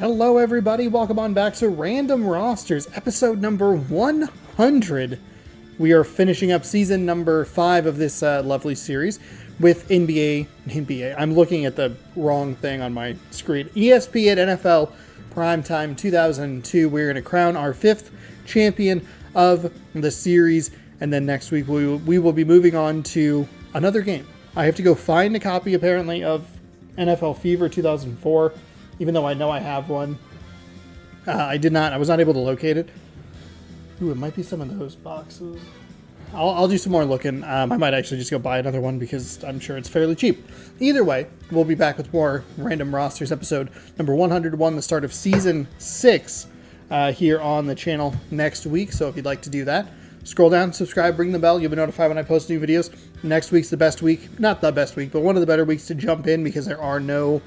Hello everybody, welcome on back to Random Rosters, episode number 100. We are finishing up season number 5 of this lovely series with NBA, I'm looking at the wrong thing on my screen, ESPN NFL Primetime 2002. We're going to crown our 5th champion of the series, and then next week we will be moving on to another game. I have to go find a copy apparently of NFL Fever 2004. Even though I know I have one. I was not able to locate it. Ooh, it might be some of those boxes. I'll do some more looking. I might actually just go buy another one because I'm sure it's fairly cheap. Either way, we'll be back with more Random Rosters episode number 101, the start of season 6 here on the channel next week. So if you'd like to do that, scroll down, subscribe, ring the bell. You'll be notified when I post new videos. Next week's the best week. Not the best week, but one of the better weeks to jump in because there are no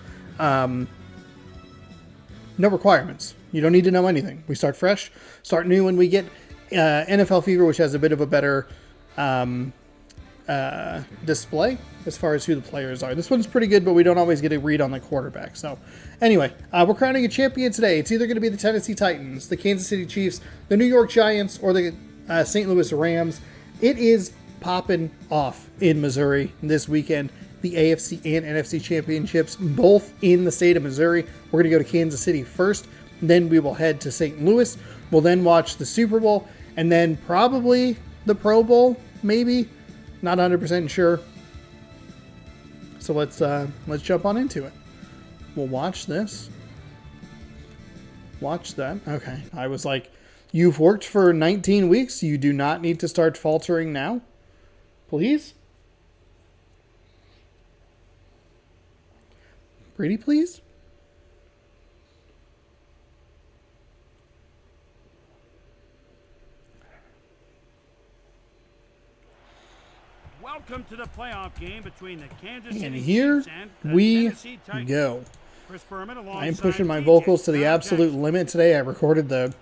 requirements. You don't need to know anything. We start fresh, start new, and we get NFL Fever, which has a bit of a better display as far as who the players are. This one's pretty good, but we don't always get a read on the quarterback. So anyway, we're crowning a champion today. It's either going to be the Tennessee Titans, the Kansas City Chiefs, the New York Giants, or the St. Louis Rams. It is popping off in Missouri this weekend. The AFC and NFC Championships, both in the state of Missouri. We're going to go to Kansas City first, then we will head to St. Louis. We'll then watch the Super Bowl, and then probably the Pro Bowl, maybe. Not 100% sure. So let's jump on into it. We'll watch this. Watch that. Okay. I was like, you've worked for 19 weeks. You do not need to start faltering now. Please? Pretty please? Welcome to the playoff game between the Kansas City and here Chiefs and the we Tennessee Titans. go. Chris Berman I'm pushing my vocals to the absolute limit today. I recorded the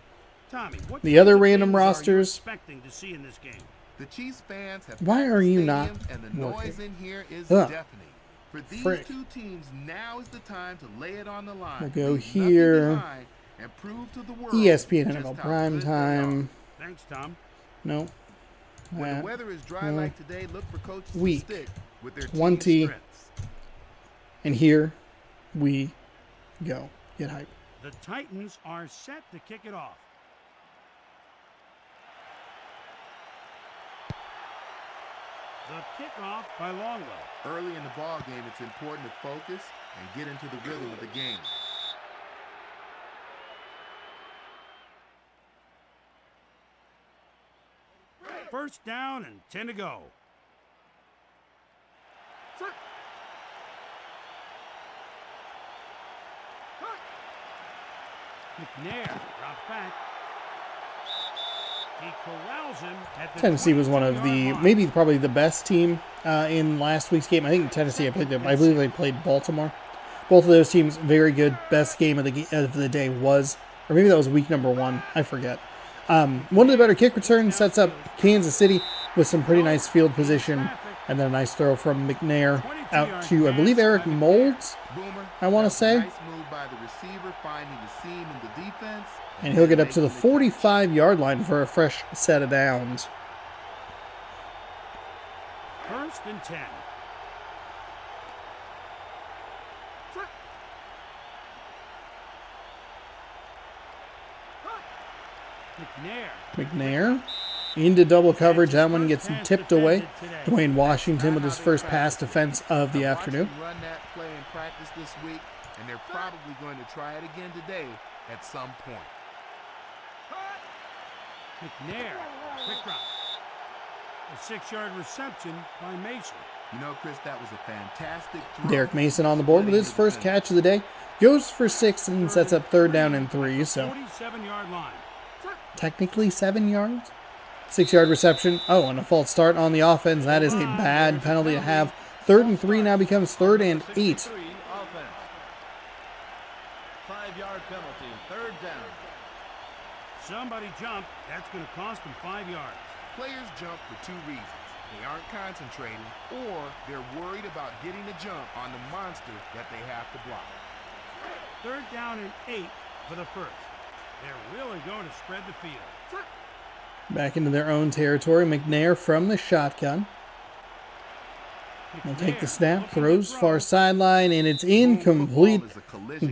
other random rosters. To see in this game? The Chiefs fans have Why are you not and the noise working? in here is Ugh. deafening. For these Frick. two teams, now is the time to lay it on the line. We'll go Leave nothing here. behind and prove to the world ESPN just NFL how Prime good they Time. Thanks, Tom. No. are. When the That. weather is dry No. like today, look for coaches Week to stick with their 20. team's strengths. And here we go. Get hype. The Titans are set to kick it off. The kickoff by Longwell. Early in the ball game, it's important to focus and get into the rhythm of the game. First down and 10 to go. McNair drops back. He corrals him at the Tennessee was one of the, 22-yard line. maybe probably the best team in last week's game. I think Tennessee, I believe they played Baltimore. Both of those teams, very good. Best game of the day was, or maybe that was week number 1. I forget. One of the better kick returns sets up Kansas City with some pretty nice field position. And then a nice throw from McNair out to, I believe, Eric Moulds, Boomer, I want to that's a say. nice move by the receiver, finding the seam in the defense. And he'll get up to the making the catch. 45-yard line for a fresh set of downs. First and 10. McNair into double coverage. That one gets tipped away. Dwayne Washington with his first pass defense of the I watched afternoon. them run that play in practice this week, and they're probably going to try it again today at some point. McNair, quick drop. A 6-yard reception by Mason. You know, Chris, that was a fantastic throw. Derek Mason on the board with his first catch of the day. Goes for 6 and sets up 3rd down and 3. So 47-yard line. technically 7 yards. 6-yard reception. Oh, and a false start on the offense. That is a bad penalty to have. 3rd and 3 now becomes 3rd and 8. 5-yard penalty, 3rd down. Somebody jumped. That's going to cost them 5 yards. Players jump for two reasons. They aren't concentrating, or they're worried about getting a jump on the monster that they have to block. 3rd down and 8 for the first. They're really going to spread the field. Back into their own territory. McNair from the shotgun. He'll take the snap, throws far sideline, and it's incomplete.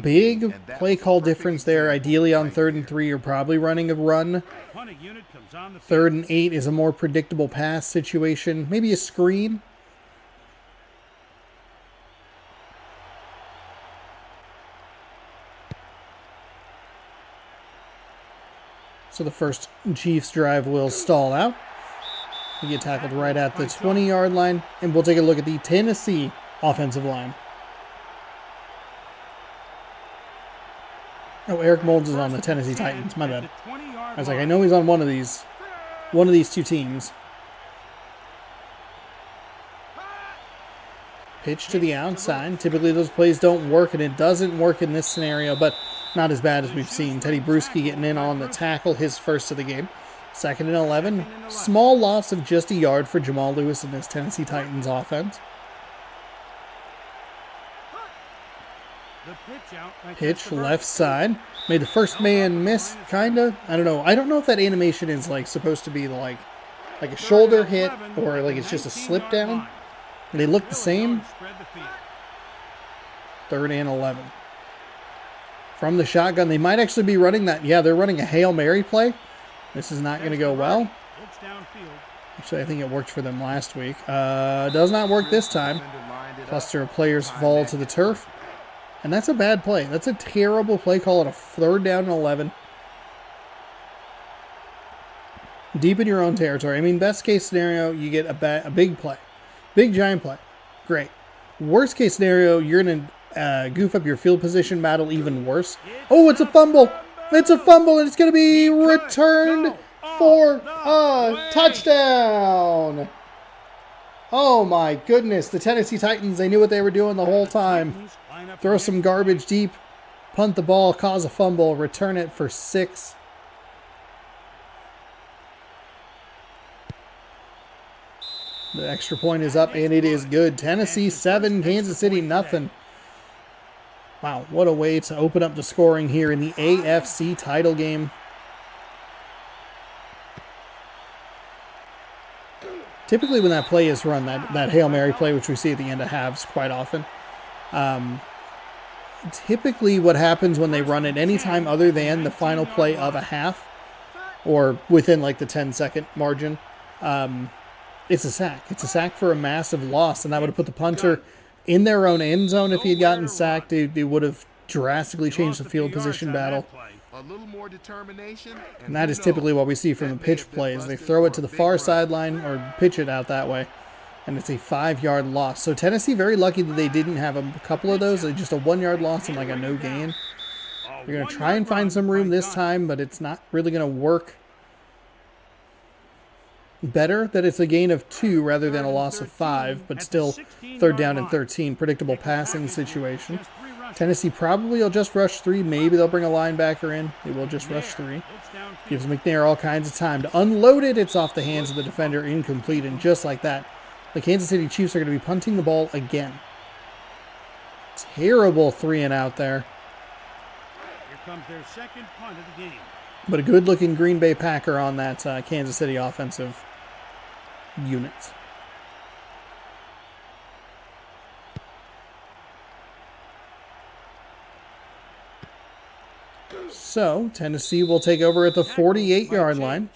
Big play call difference there. Ideally on 3rd and 3, you're probably running a run. 3rd and 8 is a more predictable pass situation. Maybe a screen. So the first Chiefs drive will stall out. We get tackled right at the 20-yard line, and we'll take a look at the Tennessee offensive line. Oh, Eric Moulds is on the Tennessee Titans. My bad. I was like, I know he's on one of these two teams. Pitch to the outside. Typically those plays don't work, and it doesn't work in this scenario, but not as bad as we've seen. Teddy Bruschi getting in on the tackle, his first of the game. 2nd and 11. Small loss of just a yard for Jamal Lewis in this Tennessee Titans offense. Pitch left side. Made the first man miss, kinda. I don't know. I don't know if that animation is like supposed to be like a shoulder hit or like it's just a slip down. They look the same. 3rd and 11. From the shotgun, they might actually be running that. Yeah, they're running a Hail Mary play. This is not going to go well. Actually, I think it worked for them last week. Does not work this time. Cluster of players fall to the turf. And that's a bad play. That's a terrible play call at a 3rd down and 11. Deep in your own territory. I mean, best case scenario, you get a big play. Big giant play. Great. Worst case scenario, you're going to goof up your field position battle even worse. Oh, it's a fumble. It's a fumble, and it's going to be returned for a touchdown. Oh, my goodness. The Tennessee Titans, they knew what they were doing the whole time. Throw some garbage deep, punt the ball, cause a fumble, return it for 6. The extra point is up, and it is good. Tennessee 7, Kansas City nothing. Wow, what a way to open up the scoring here in the AFC title game. Typically when that play is run, that Hail Mary play, which we see at the end of halves quite often, typically what happens when they run it anytime other than the final play of a half or within like the 10-second margin, it's a sack. It's a sack for a massive loss, and that would have put the punter in their own end zone. If he had gotten sacked, they would have drastically changed the field position battle. A little more determination, And that is typically what we see from the pitch plays. They throw it to the far sideline or pitch it out that way, and it's a 5-yard loss. So Tennessee very lucky that they didn't have a couple of those. Just a 1-yard loss and like a no gain. They're going to try and find some room this time, but it's not really going to work. Better that it's a gain of 2 rather than a loss of 5, but still 3rd down and 13. Predictable passing situation. Tennessee probably will just rush 3. Maybe they'll bring a linebacker in. They will just rush 3. Gives McNair all kinds of time to unload it. It's off the hands of the defender, incomplete, and just like that, the Kansas City Chiefs are going to be punting the ball again. Terrible 3-and-out there. Here comes their second punt of the game. But a good-looking Green Bay Packer on that Kansas City offensive unit. So, Tennessee will take over at the 48-yard line.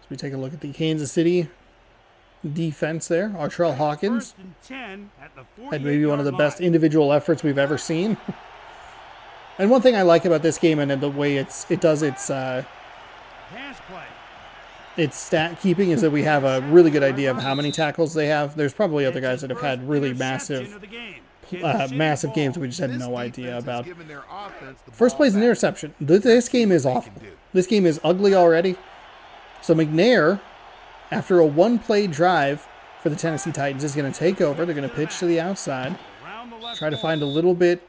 As we take a look at the Kansas City defense there. Artrell Hawkins had maybe one of the best individual efforts we've ever seen. And one thing I like about this game and the way it does its stat keeping is that we have a really good idea of how many tackles they have. There's probably other guys that have had really massive games we just had no idea about. First play is an interception. This game is awful. This game is ugly already. So McNair, after a 1-play drive for the Tennessee Titans, is going to take over. They're going to pitch to the outside. Try to find a little bit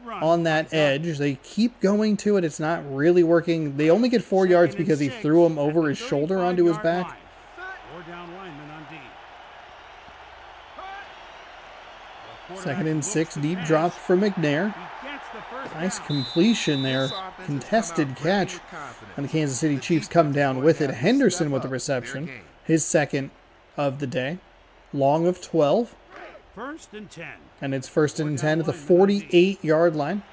on that edge. They keep going to it. It's not really working. They only get 4 yards because he threw him over his shoulder onto his back. 2nd and 6, deep drop for McNair. He gets the first Nice down. completion there. Contested catch. And the Kansas City Chiefs come down with it. Henderson with the reception. His 2nd of the day. Long of 12. 1st and 10. And it's 1st and 10 at the 48-yard line.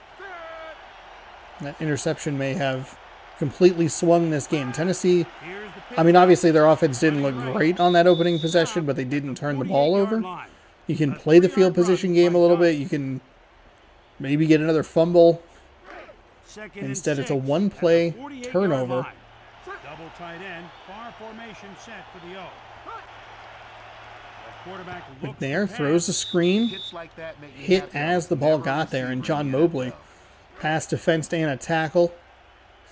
That interception may have completely swung this game. Tennessee, Here's the pitch. I mean, obviously their offense didn't look great on that opening possession, but they didn't turn the ball 48-yard over. line. You can play the field position game a little bit. You can maybe get another fumble. 2nd and Instead, it's a 6 one-play at the 48-yard turnover. line. Double tight end, far formation set for the O. The quarterback looks McNair to throws a pass. screen. Hits like that make me Hit happy. as the ball Never got there, and receiver John in the Mobley NFL. pass defense and a tackle.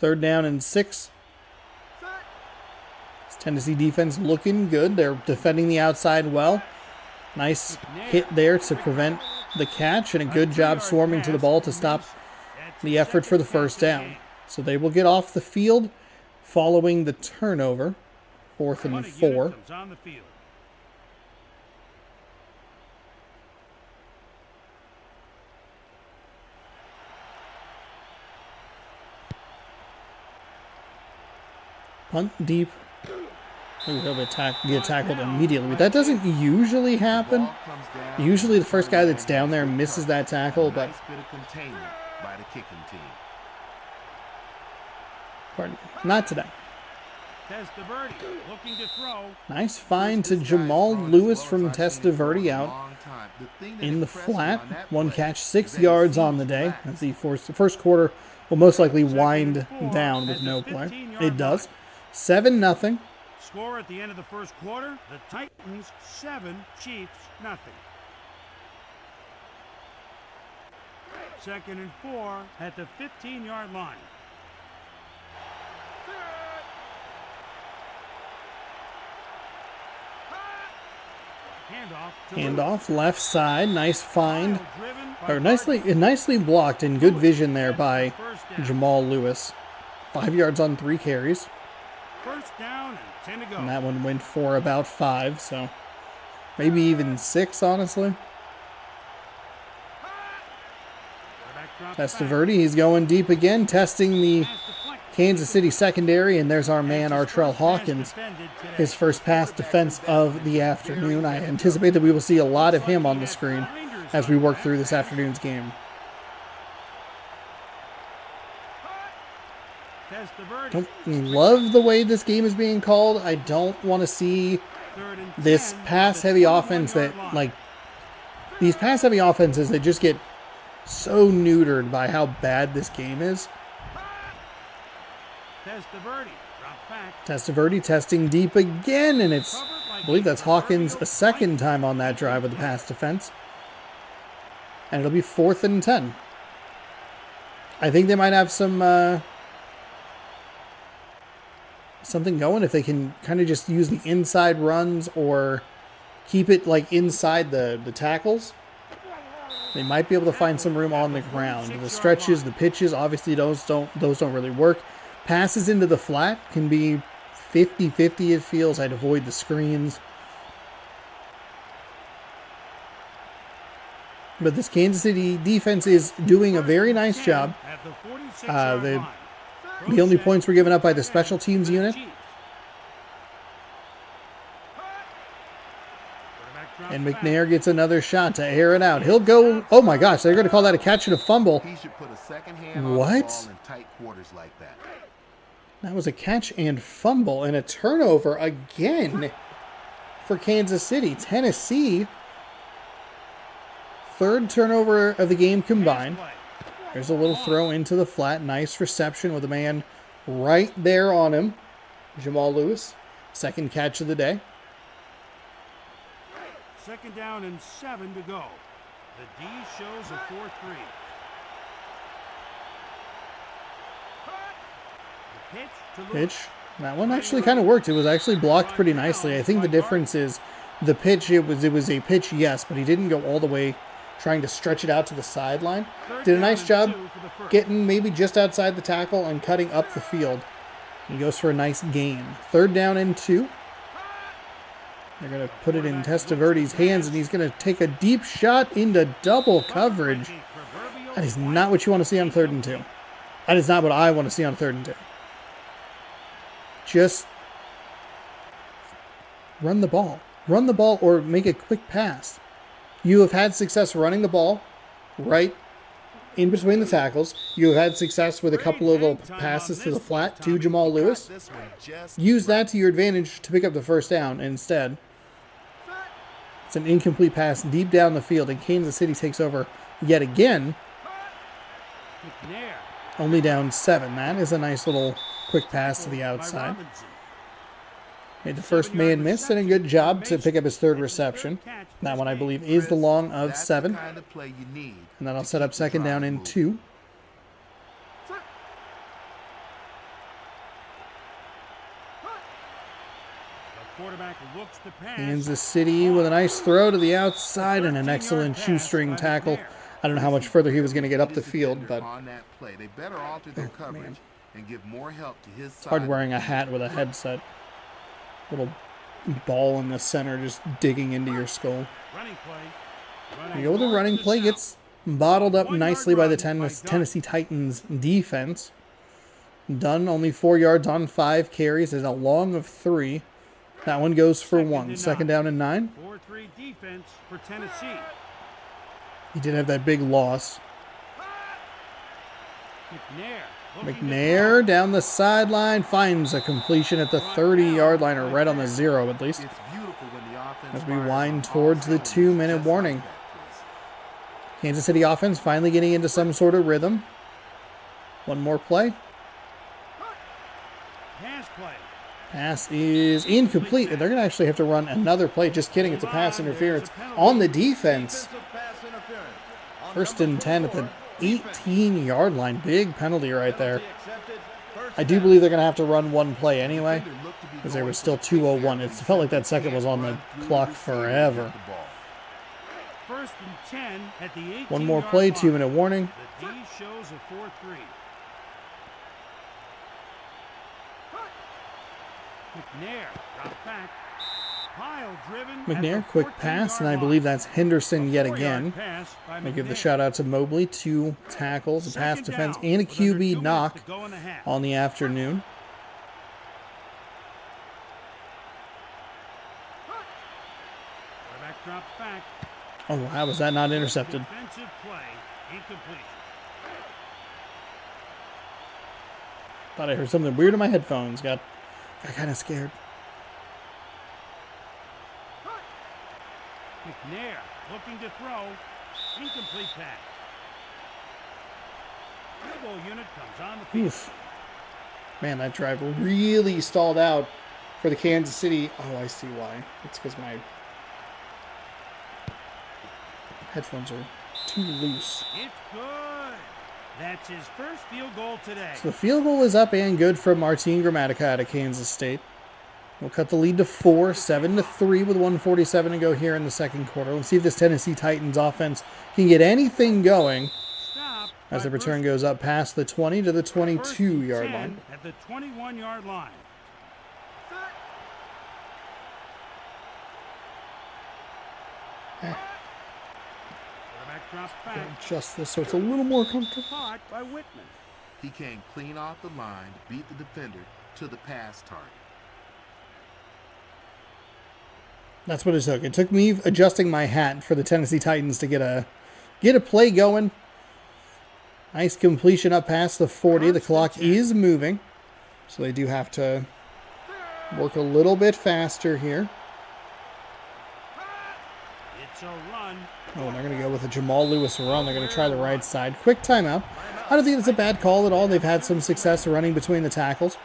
3rd down and 6. This Tennessee defense looking good. They're defending the outside well. Nice hit there to prevent the catch, and a good job swarming to the ball to stop the effort for the 1st down. So they will get off the field following the turnover. 4th and 4. On the field. Punt deep. Ooh, he'll get tackled immediately. But that doesn't usually happen. Ball comes down. Usually the first guy that's down there misses that tackle, but Nice bit of containment by the kicking team. pardon me, not today. Testaverde looking to throw. Nice find to Jamal Lewis from Testaverde out in the flat. 1 catch, 6 yards on the day. As the first quarter will most likely wind down with no play. It does. 7-0. Score at the end of the first quarter, the Titans 7, Chiefs nothing. 2nd and 4 at the 15-yard line. Handoff left side. Nice find. Driven by Or nicely blocked and good vision there by first down. Jamal Lewis. 5 yards on 3 carries. 1st down and 10 to go. And that one went for about 5, so maybe even 6, honestly. Testaverde, he's going deep again, testing the Kansas City secondary, and there's our man, Artrell Hawkins, his first pass defense of the afternoon. I anticipate that we will see a lot of him on the screen as we work through this afternoon's game. Don't love the way this game is being called. I don't want to see this pass-heavy offense that, like, these pass-heavy offenses that just get so neutered by how bad this game is. Testaverde testing deep again, and it's, I believe that's Hawkins a 2nd time on that drive with the pass defense. And it'll be 4th and 10. I think they might have some something going if they can kind of just use the inside runs or keep it like inside the tackles. They might be able to find some room on the ground. The stretches, the pitches, obviously those don't really work. Passes into the flat can be 50-50, it feels. I'd avoid the screens. But this Kansas City defense is doing a very nice job. The only points were given up by the special teams unit. And McNair gets another shot to air it out. He'll go, oh my gosh, they're going to call that a catch and a fumble. He should put a second hand on the What? ball in tight quarters like that. That was a catch and fumble and a turnover again for Kansas City. Tennessee, 3rd turnover of the game combined. There's a little throw into the flat. Nice reception with a man right there on him. Jamal Lewis, 2nd catch of the day. 2nd down and 7 to go. The D shows a 4-3. Pitch. That one actually kind of worked. It was actually blocked pretty nicely. I think the difference is the pitch. It was a pitch, yes, but he didn't go all the way trying to stretch it out to the sideline. Did a nice job getting maybe just outside the tackle and cutting up the field. He goes for a nice gain. 3rd down and 2. They're going to put it in Testaverde's hands, and he's going to take a deep shot into double coverage. That is not what you want to see on 3rd and 2. That is not what I want to see on 3rd and 2. Just run the ball. Run the ball or make a quick pass. You have had success running the ball right in between the tackles. You have had success with a couple of little passes to the flat to Jamal Lewis. Use that to your advantage to pick up the first down. Instead, it's an incomplete pass deep down the field, and Kansas City takes over yet again. Only down 7. That is a nice little quick pass to the outside. Made the first man miss, and a good job to pick up his 3rd reception. That one, I believe, is the long of 7. And that'll set up 2nd down and 2. Kansas City with a nice throw to the outside and an excellent shoestring tackle. I don't know how much further he was going to get up the field, but it's hard wearing a hat with a headset. Little ball in the center just digging into your skull. You go with the running play. Gets bottled up nicely by the Tennessee Titans defense. Dunn only 4 yards on 5 carries. There's a long of 3. That one goes for 1. 2nd down and 9. 4-3 defense for Tennessee. He did have that big loss. McNair down the sideline finds a completion at the 30-yard line, or right on the 0 at least. As we wind towards the 2-minute warning. Kansas City offense finally getting into some sort of rhythm. One more play. Pass is incomplete. They're going to actually have to run another play. Just kidding. It's a pass interference on the defense. 1st and 10 at the 18-yard line. Big penalty right there. I do believe they're going to have to run one play anyway, because there was still 2:01. It felt like that second was on the clock forever. 1st and 10 at the 18-yard one more play, 2-minute warning. The D shows a 4-3. McNair dropped back. McNair, quick pass, and I believe that's Henderson yet again. I give the shout out to Mobley, 2 tackles, a pass defense, and a QB knock on the afternoon. Oh, wow, was that not intercepted? Thought I heard something weird in my headphones. Got kind of scared. McNair looking to throw. Incomplete pass. Field goal unit comes on the field. Oof. Man, that drive really stalled out for the Kansas City. Oh, I see why. It's because my headphones are too loose. It's good. That's his first field goal today. So the field goal is up and good from Martin Gramatica out of Kansas State. We'll cut the lead to 4, 7-3 with 1:47 to go here in the second quarter. Let's see if this Tennessee Titans offense can get anything going as the return goes up past the 20 to the 22-yard line. At the 21-yard line. Adjust this so it's a little more comfortable. Caught by Whitman. He came clean off the line, beat the defender to the pass target. That's what it took. It took me adjusting my hat for the Tennessee Titans to get a play going. Nice completion up past the 40. The clock is moving, so they do have to work a little bit faster here. It's a run. Oh, they're going to go with a Jamal Lewis run. They're going to try the right side. Quick timeout. I don't think it's a bad call at all. They've had some success running between the tackles.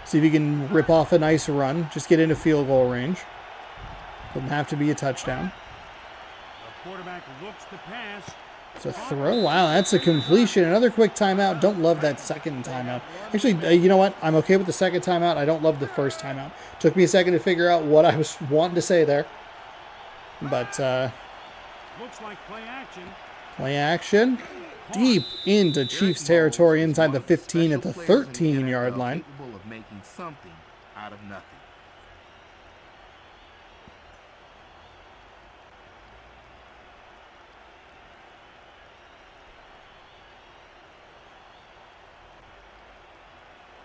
See if you can rip off a nice run. Just get into field goal range. Doesn't have to be a touchdown. The quarterback looks to pass. It's a throw. Wow, that's a completion. Another quick timeout. Don't love that second timeout. Actually, you know what? I'm okay with the second timeout. I don't love the first timeout. Took me a second to figure out what I was wanting to say there. But, looks like play action. Play action. Deep into Chiefs territory inside the 15 at the 13-yard line. Capable of making something out of nothing.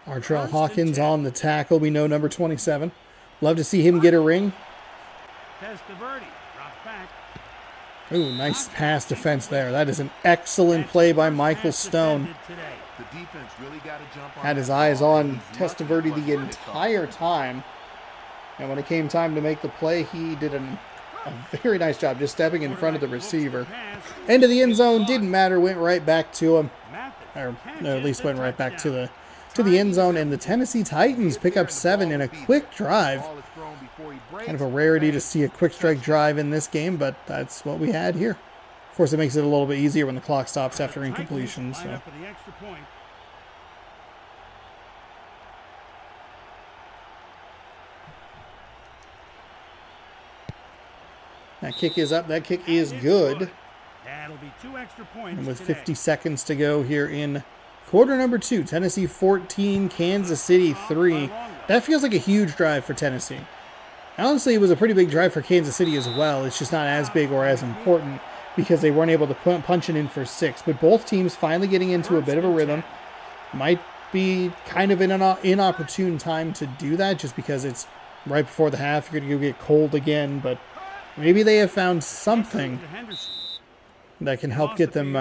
Artrell Hawkins on the tackle. We know number 27. Love to see him get a ring. Testaverde drops back. Ooh, nice pass defense there. That is an excellent play by Michael Stone. The defense really got to jump on Had his that eyes ball on and he's lucky Testaverde it wasn't the what they called. entire time. And when it came time to make the play, he did a very nice job just stepping in front of the receiver. Into the end zone, didn't matter, went right back to him. Or no, at least went right back to the end zone. And the Tennessee Titans pick up 7 in a quick drive. Ball is thrown before he breaks. Kind of a rarity to see a quick strike drive in this game, but that's what we had here. Of course, it makes it a little bit easier when the clock stops after incompletion. So. That kick is up. That kick is good. That'll be 2 extra points. And with today. 50 seconds to go here in quarter number 2, Tennessee 14, Kansas City 3. That feels like a huge drive for Tennessee. Honestly, it was a pretty big drive for Kansas City as well. It's just not as big or as important because they weren't able to punch it in for 6. But both teams finally getting into a bit of a rhythm. Might be kind of in an inopportune time to do that just because it's right before the half. You're going to go get cold again, but maybe they have found something that can help get them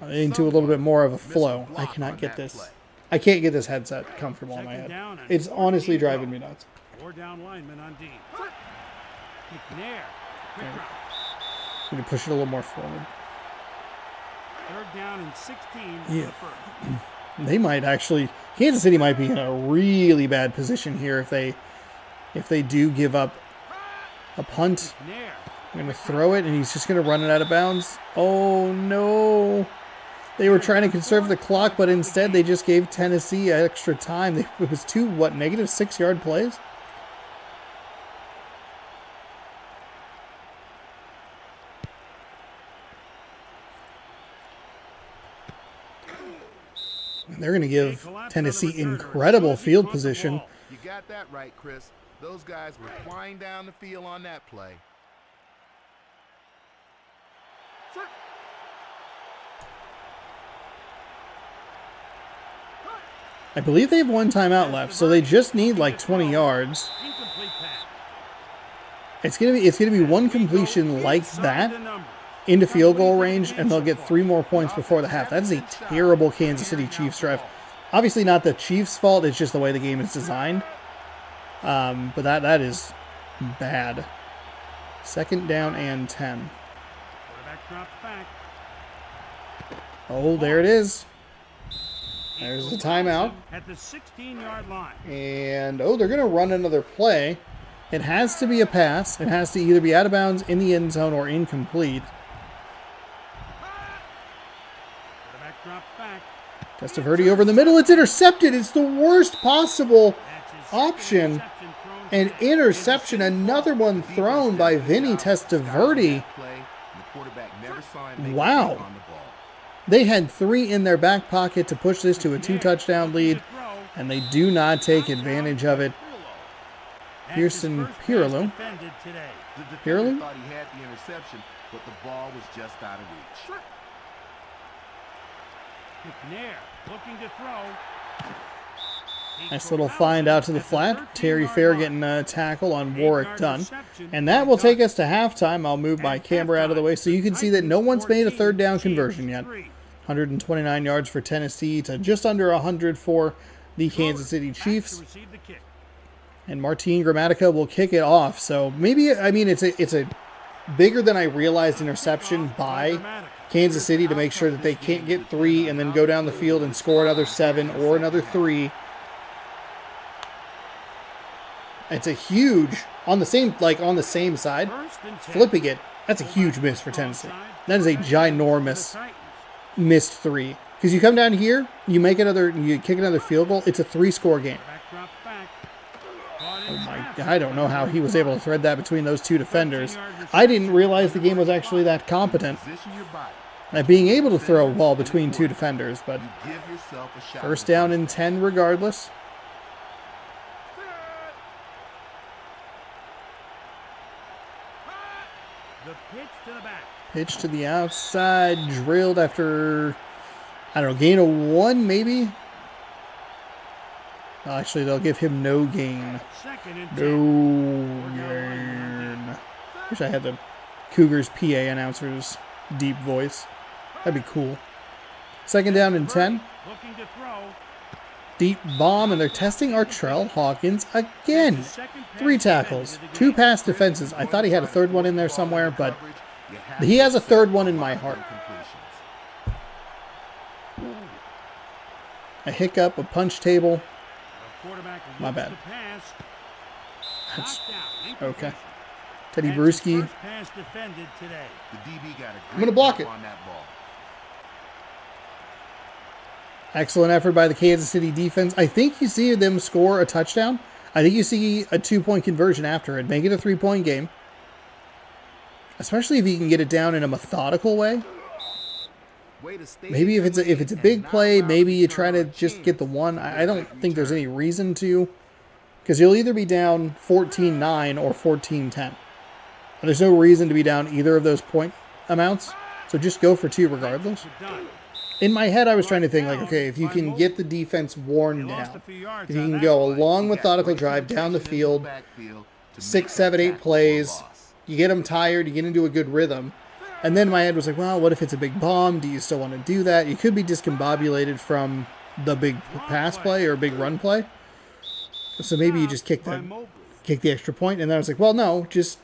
into a little bit more of a flow. I cannot get this. I can't get this headset comfortable in my head. It's honestly driving me nuts. 4 down linemen on D. McNair. Quick drop. I'm going to push it a little more forward. 3rd down and 16. Yeah. They might actually, Kansas City might be in a really bad position here if they do give up a punt. McNair. I'm going to throw it, and he's just going to run it out of bounds. Oh, no. They were trying to conserve the clock, but instead they just gave Tennessee extra time. It was 2, negative 6-yard plays? And they're going to give Tennessee incredible field position. You got that right, Chris. Those guys were flying down the field on that play. I believe they have 1 timeout left, so they just need like 20 yards. Incomplete pass. It's gonna be 1 completion like that into field goal range, and they'll get 3 more points before the half. That is a terrible Kansas City Chiefs drive. Obviously not the Chiefs' fault, it's just the way the game is designed. But that is bad. 2nd down and 10. Quarterback drops back. Oh, there it is. There's the timeout. At the 16-yard line. And, they're going to run another play. It has to be a pass. It has to either be out of bounds, in the end zone, or incomplete. Quarterback drops back. Testaverde over the middle. It's intercepted. It's the worst possible That's his option. interception thrown An today. interception. Another one thrown by Vinny Testaverde. Play, and the quarterback never saw him make Wow. a play on the ball. They had 3 in their back pocket to push this to a 2-touchdown lead, and they do not take advantage of it. Pearson Pirlo. The defender Pirlo? thought he had the interception, but the ball was just out of reach. McNair looking to throw. Nice little find out to the flat. Terry Fair getting a tackle on Warwick Dunn. And that will take us to halftime. I'll move my camera out of the way so you can see that no one's made a 3rd down conversion yet. 129 yards for Tennessee to just under 100 for the Kansas City Chiefs. And Martin Gramatica will kick it off. So maybe, it's a bigger than I realized interception by Kansas City to make sure that they can't get 3 and then go down the field and score another 7 or another 3. It's a huge, on the same side, flipping it, that's a huge miss for Tennessee. That is a ginormous missed 3. Because you come down here, you kick another field goal, it's a 3-score game. Oh my God, I don't know how he was able to thread that between those 2 defenders. I didn't realize the game was actually that competent at being able to throw a ball between 2 defenders, but You give yourself a shot. 1st down and 10 regardless. The pitch to the back. Pitch to the outside, drilled after, gain of 1 maybe? Actually, they'll give him no gain. Second and No 10. gain. Wish I had the Cougars PA announcer's deep voice. That'd be cool. Second down and 10. Looking to throw. Deep bomb, and they're testing Artrell Hawkins again. 3 tackles, 2 pass defenses. I thought he had a third one in there somewhere, but he has a third one in my heart. A hiccup, a punch table. My bad. That's okay. Teddy Bruschi. I'm going to block it. Excellent effort by the Kansas City defense. I think you see them score a touchdown. I think you see a 2-point conversion after it. Make it a 3-point game. Especially if you can get it down in a methodical way. Maybe if it's a big play, maybe you try to just get the one. I don't think there's any reason to. Because you'll either be down 14-9 or 14-10. There's no reason to be down either of those point amounts. So just go for 2 regardless. In my head, I was trying to think, like, okay, if you can get the defense worn down, if you can go a long, methodical drive down the field, 6, 7, 8 plays, you get them tired, you get into a good rhythm. And then my head was like, well, what if it's a big bomb? Do you still want to do that? You could be discombobulated from the big pass play or big run play. So maybe you just kick the extra point. And then I was like, well, no, just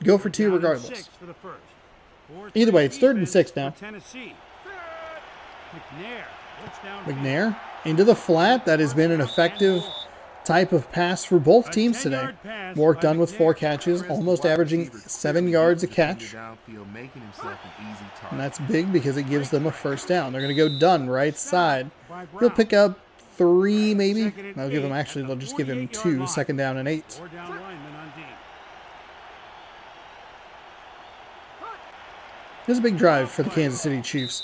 go for 2 regardless. Either way, it's 3rd and 6 now. McNair into the flat. That has been an effective type of pass for both teams today. Warwick done with 4 catches, almost averaging 7 yards a catch. And that's big because it gives them a first down. They're going to go Dunn right side. He'll pick up 3 maybe. They'll give him, actually, they'll just give him 2, 2nd down and 8. This is a big drive for the Kansas City Chiefs.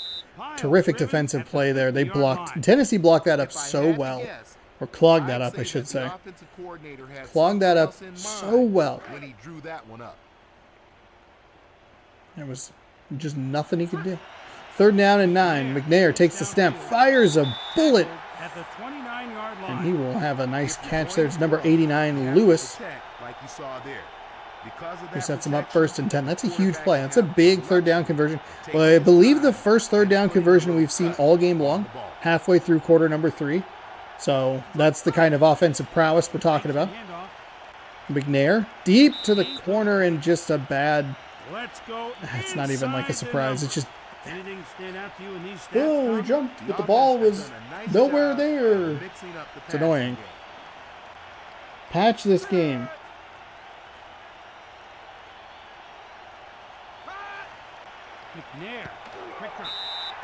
Terrific defensive play there. They blocked. Tennessee blocked that up so well. Or clogged that up, I should say. Clogged that up so well. There was just nothing he could do. 3rd down and 9. McNair takes the snap, fires a bullet. And he will have a nice catch there. It's number 89, Lewis, who sets him up 1st and 10. That's a huge play. That's a big 3rd down conversion. Well, I believe the first 3rd down conversion we've seen all game long, halfway through quarter number 3. So that's the kind of offensive prowess we're talking about. McNair deep to the corner, and just a bad. It's not even like a surprise. It's just. Oh, he jumped, but the ball was nowhere there. It's annoying. Patch this game.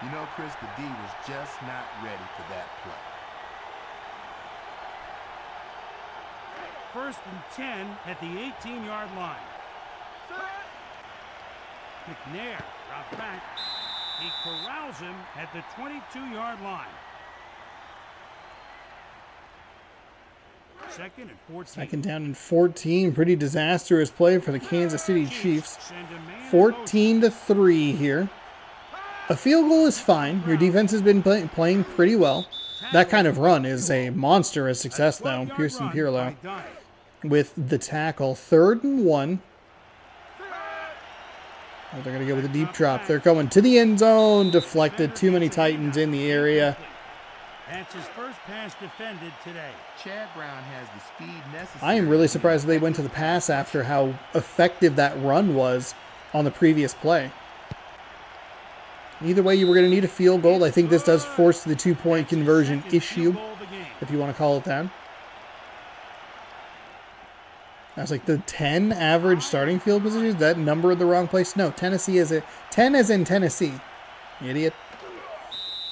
You know, Chris, the D was just not ready for that play. 1st and 10 at the 18-yard line. McNair drops back. He corrals him at the 22-yard line. 2nd and 14. 2nd down and 14. Pretty disastrous play for the Kansas City Chiefs. 14-3 here. A field goal is fine. Your defense has been playing pretty well. That kind of run is a monstrous success, though. Pearson Pirlo with the tackle. 3rd and 1. Oh, they're going to go with a deep drop. They're going to the end zone. Deflected. Too many Titans in the area. That's his first pass defended today. Chad Brown has the speed necessary. I am really surprised that they went to the pass after how effective that run was on the previous play. Either way, you were going to need a field goal. I think this does force the 2-point conversion issue, if you want to call it that. I was like, the 10 average starting field positions, that number in the wrong place? No, Tennessee is a 10 as in Tennessee. Idiot.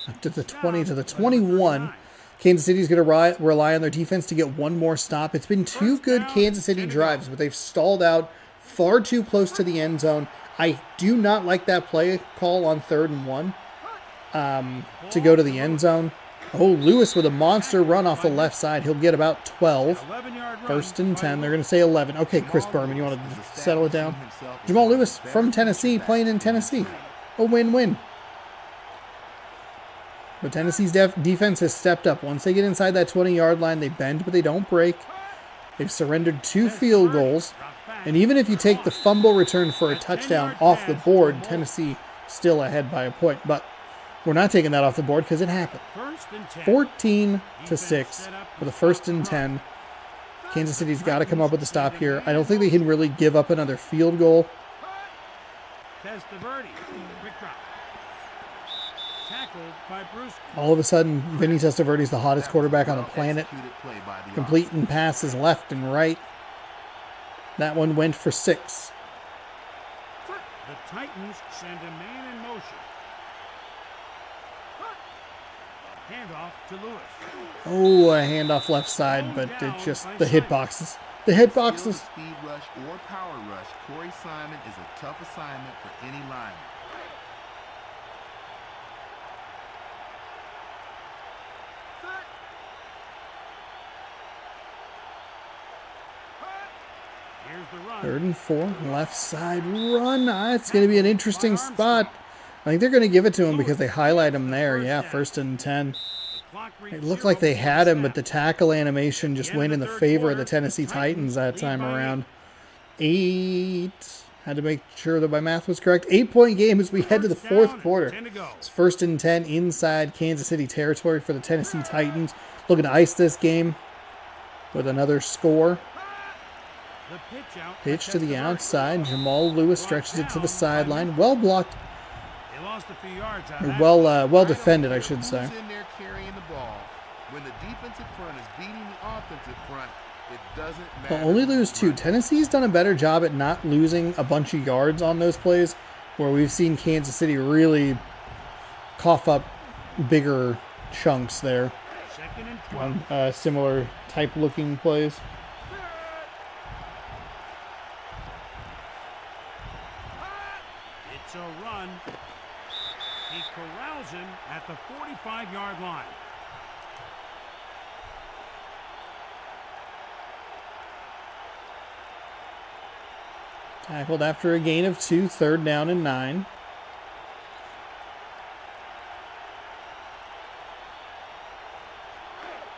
Up to the 20 to the 21. Kansas City's going to rely on their defense to get one more stop. It's been 2 good Kansas City drives, but they've stalled out far too close to the end zone. I do not like that play call on 3rd and 1 to go to the end zone. Oh, Lewis with a monster run off the left side. He'll get about 12. 1st and 10. They're going to say 11. Okay, Chris Berman, you want to settle it down? Jamal Lewis from Tennessee, playing in Tennessee. A win-win. But Tennessee's defense has stepped up. Once they get inside that 20-yard line, they bend, but they don't break. They've surrendered 2 field goals. And even if you take the fumble return for a touchdown off the board, Tennessee still ahead by a point. But we're not taking that off the board because it happened. 14-6 for the 1st and 10. Kansas City's got to come up with a stop here. I don't think they can really give up another field goal. All of a sudden, Vinny Testaverde's the hottest quarterback on the planet. Completing passes left and right. That one went for 6. The Titans send a man in motion. Handoff to Lewis. Oh, a handoff left side, but it's just the hitboxes. The hitboxes. Speed rush or power rush, Corey Simon is a tough assignment for any lineman. Here's the run. 3rd and 4, left side run. It's going to be an interesting spot. I think they're going to give it to him because they highlight him there. Yeah, 1st and 10. It looked like they had him, but the tackle animation just went in the favor of the Tennessee Titans that time around. 8. Had to make sure that my math was correct. 8-point game as we head to the 4th quarter. It's 1st and 10 inside Kansas City territory for the Tennessee Titans. Looking to ice this game with another score. Pitch to the outside. Jamal Lewis stretches it to the sideline. Well blocked. Well defended, I should say. In there carrying the ball. When the defensive front is beating the offensive front, it doesn't matter. They'll only lose 2. Tennessee's done a better job at not losing a bunch of yards on those plays, where we've seen Kansas City really cough up bigger chunks there on similar type looking plays. It's a run. He corrals him at the 45-yard line. Tackled after a gain of 2, 3rd down and 9.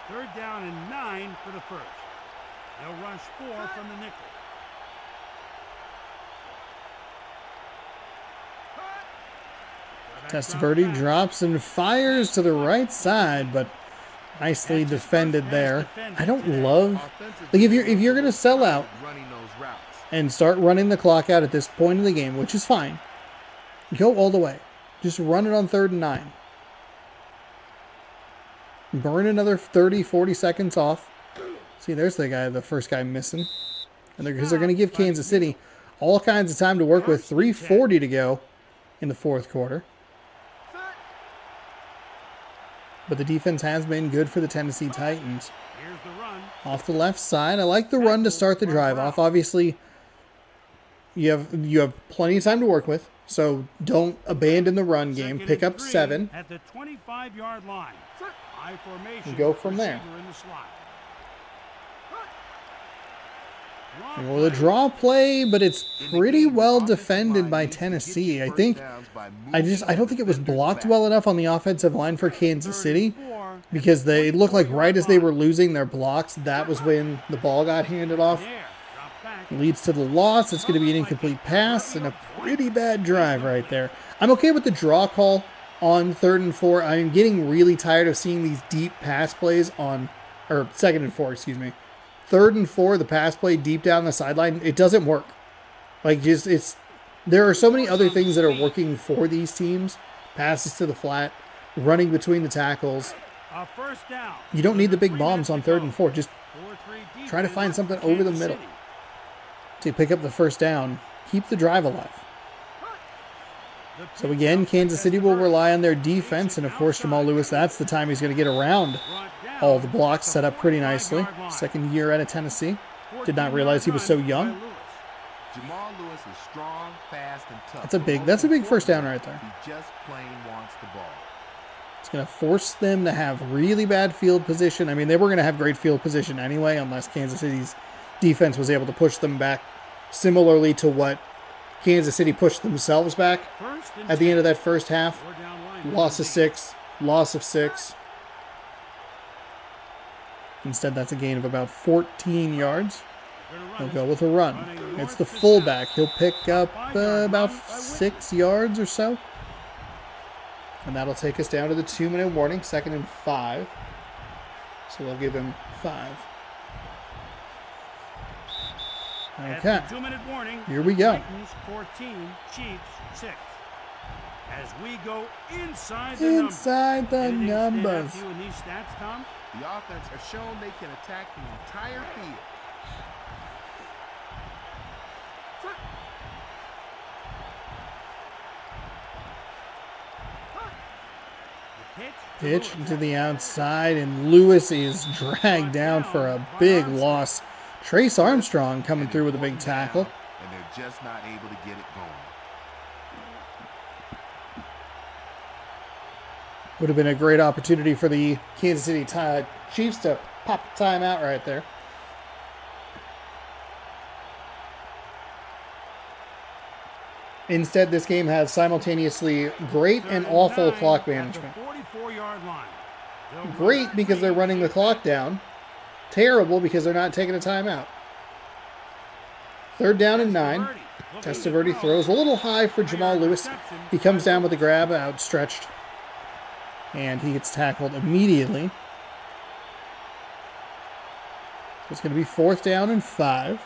Third down and 9 for the 1st. They'll rush 4 from the nickel. Testaverde drops and fires to the right side, but nicely defended there. I don't love, like, if you're gonna sell out and start running the clock out at this point in the game, which is fine, go all the way. Just run it on 3rd and 9. Burn another 30, 40 seconds off. See, there's the first guy missing, and because they're gonna give Kansas City all kinds of time to work with. 3:40 to go in the 4th quarter. But the defense has been good for the Tennessee Titans. Here's the run. Off the left side. I like the run to start the drive off. Obviously, you have plenty of time to work with, so don't abandon the run game. Pick up 7. At the 25-yard line. High formation. And go from there. In the slot. Well, the draw play, but it's pretty well defended by Tennessee. I don't think it was blocked well enough on the offensive line for Kansas City, because they looked like right as they were losing their blocks, that was when the ball got handed off. Leads to the loss. It's going to be an incomplete pass and a pretty bad drive right there. I'm okay with the draw call on 3rd and 4. I'm getting really tired of seeing these deep pass plays on, or 2nd and 4, excuse me. 3rd and 4, the pass play deep down the sideline, it doesn't work. There are so many other things that are working for these teams. Passes to the flat, running between the tackles. You don't need the big bombs on 3rd and 4. Just try to find something over the middle to pick up the 1st down. Keep the drive alive. So again, Kansas City will rely on their defense, and of course Jamal Lewis, that's the time he's going to get around all the blocks, set up pretty nicely. 2nd year out of Tennessee. Did not realize he was so young. Jamal Lewis is strong, fast, and tough. That's a big 1st down right there. He just plain wants the ball. It's going to force them to have really bad field position. I mean, they were going to have great field position anyway, unless Kansas City's defense was able to push them back similarly to what Kansas City pushed themselves back at the end of that first half. Loss of 6. Loss of 6. Instead, that's a gain of about 14 yards. He'll go with a run. It's the fullback. He'll pick up about 6 yards or so. And that'll take us down to the 2-minute warning, 2nd and 5. So they'll give him 5. Okay. 2-minute warning. Here we go. Titans 14, Chiefs 6. As we go inside the numbers. You in these stats, Tom? The offense has shown they can attack the entire field. Pitch to the outside, and Lewis is dragged down for a big loss. Trace Armstrong coming through with a big tackle. And they're just not able to get it going. Would have been a great opportunity for the Kansas City Chiefs to pop a timeout right there. Instead, this game has simultaneously great and awful clock management. 44-yard line. Great because they're running the clock down. Terrible because they're not taking a timeout. 3rd down and 9. Testaverde throws a little high for Jamal Lewis. He comes down with the grab, outstretched. And he gets tackled immediately. So it's going to be 4th down and 5.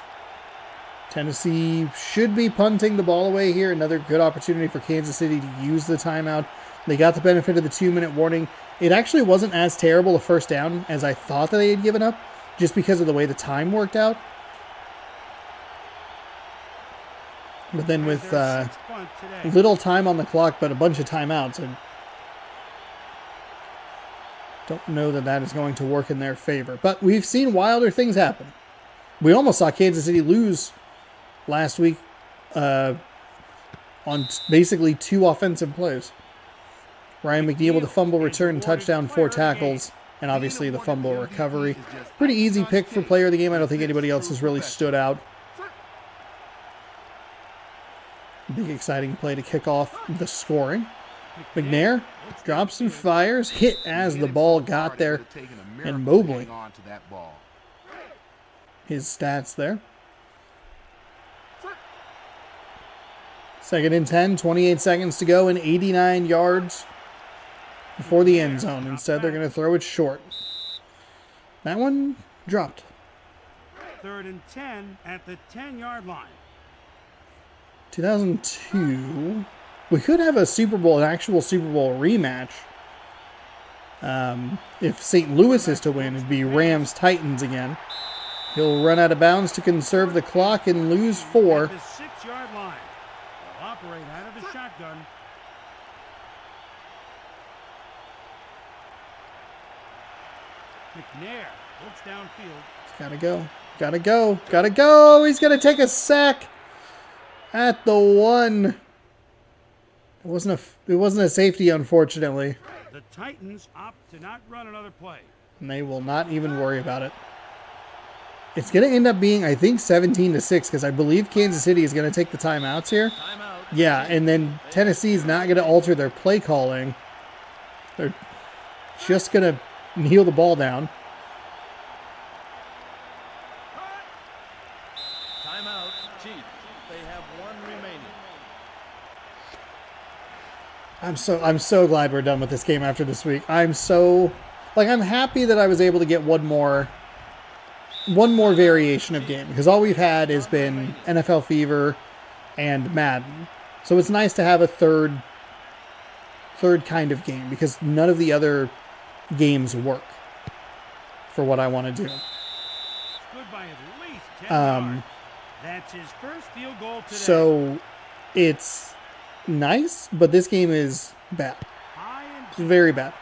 Tennessee should be punting the ball away here. Another good opportunity for Kansas City to use the timeout. They got the benefit of the 2-minute warning. It actually wasn't as terrible a 1st down as I thought that they had given up, just because of the way the time worked out. But then with little time on the clock, but a bunch of timeouts, I don't know that that is going to work in their favor. But we've seen wilder things happen. We almost saw Kansas City lose last week on basically 2 offensive plays. Ryan McNeil with a fumble return, touchdown, 4 tackles, and obviously the fumble recovery. Pretty easy pick for player of the game. I don't think anybody else has really stood out. Big exciting play to kick off the scoring. McNair drops and fires, hit as the ball got there, and Mobley. His stats there. 2nd and 10, 28 seconds to go, and 89 yards before the end zone. Instead, they're going to throw it short. That one dropped. 3rd and 10 at the 10-yard line. 2002. We could have an actual Super Bowl rematch. If St. Louis is to win, it'd be Rams-Titans again. He'll run out of bounds to conserve the clock and lose 4. At the 6-yard line. They'll operate out of the shotgun. McNair looks downfield. He's gotta go. Gotta go. Gotta go. He's gonna take a sack at the 1. It wasn't a safety, unfortunately. The Titans opt to not run another play. And they will not even worry about it. It's going to end up being, I think, 17-6, because I believe Kansas City is going to take the timeouts here. Yeah, and then Tennessee is not going to alter their play calling. They're just going to kneel the ball down. Timeout, Chiefs. They have 1 remaining. I'm so glad we're done with this game after this week. I'm happy that I was able to get one more variation of game, because all we've had has been NFL Fever and Madden. So it's nice to have a third kind of game, because none of the other games work for what I want to do. Good by at least 10 yards. That's his first field goal today. So it's nice, but this game is bad. It's very bad.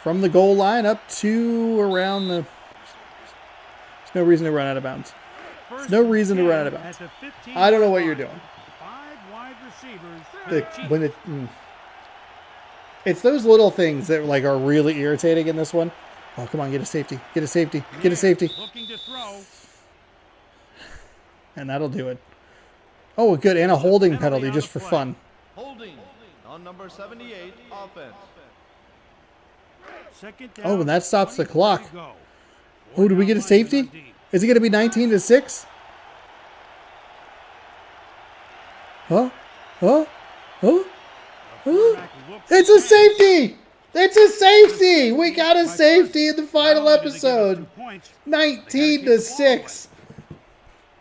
From the goal line up to around the... There's no reason to run out of bounds. There's no reason to run out of bounds. I don't know what you're doing. 5 wide receivers. It's those little things that are really irritating in this one. Oh, come on, get a safety. Get a safety. Get a safety. Looking to throw. And that'll do it. Oh, good. And a holding penalty just for fun. Holding on number 78 offense. Second down, Oh, and that stops the 24 clock. to go. Oh, do we get a safety? Is it going to be 19-6? Huh? Huh? Huh? Huh? It's a safety! It's a safety! We got a safety in the final episode. 19-6.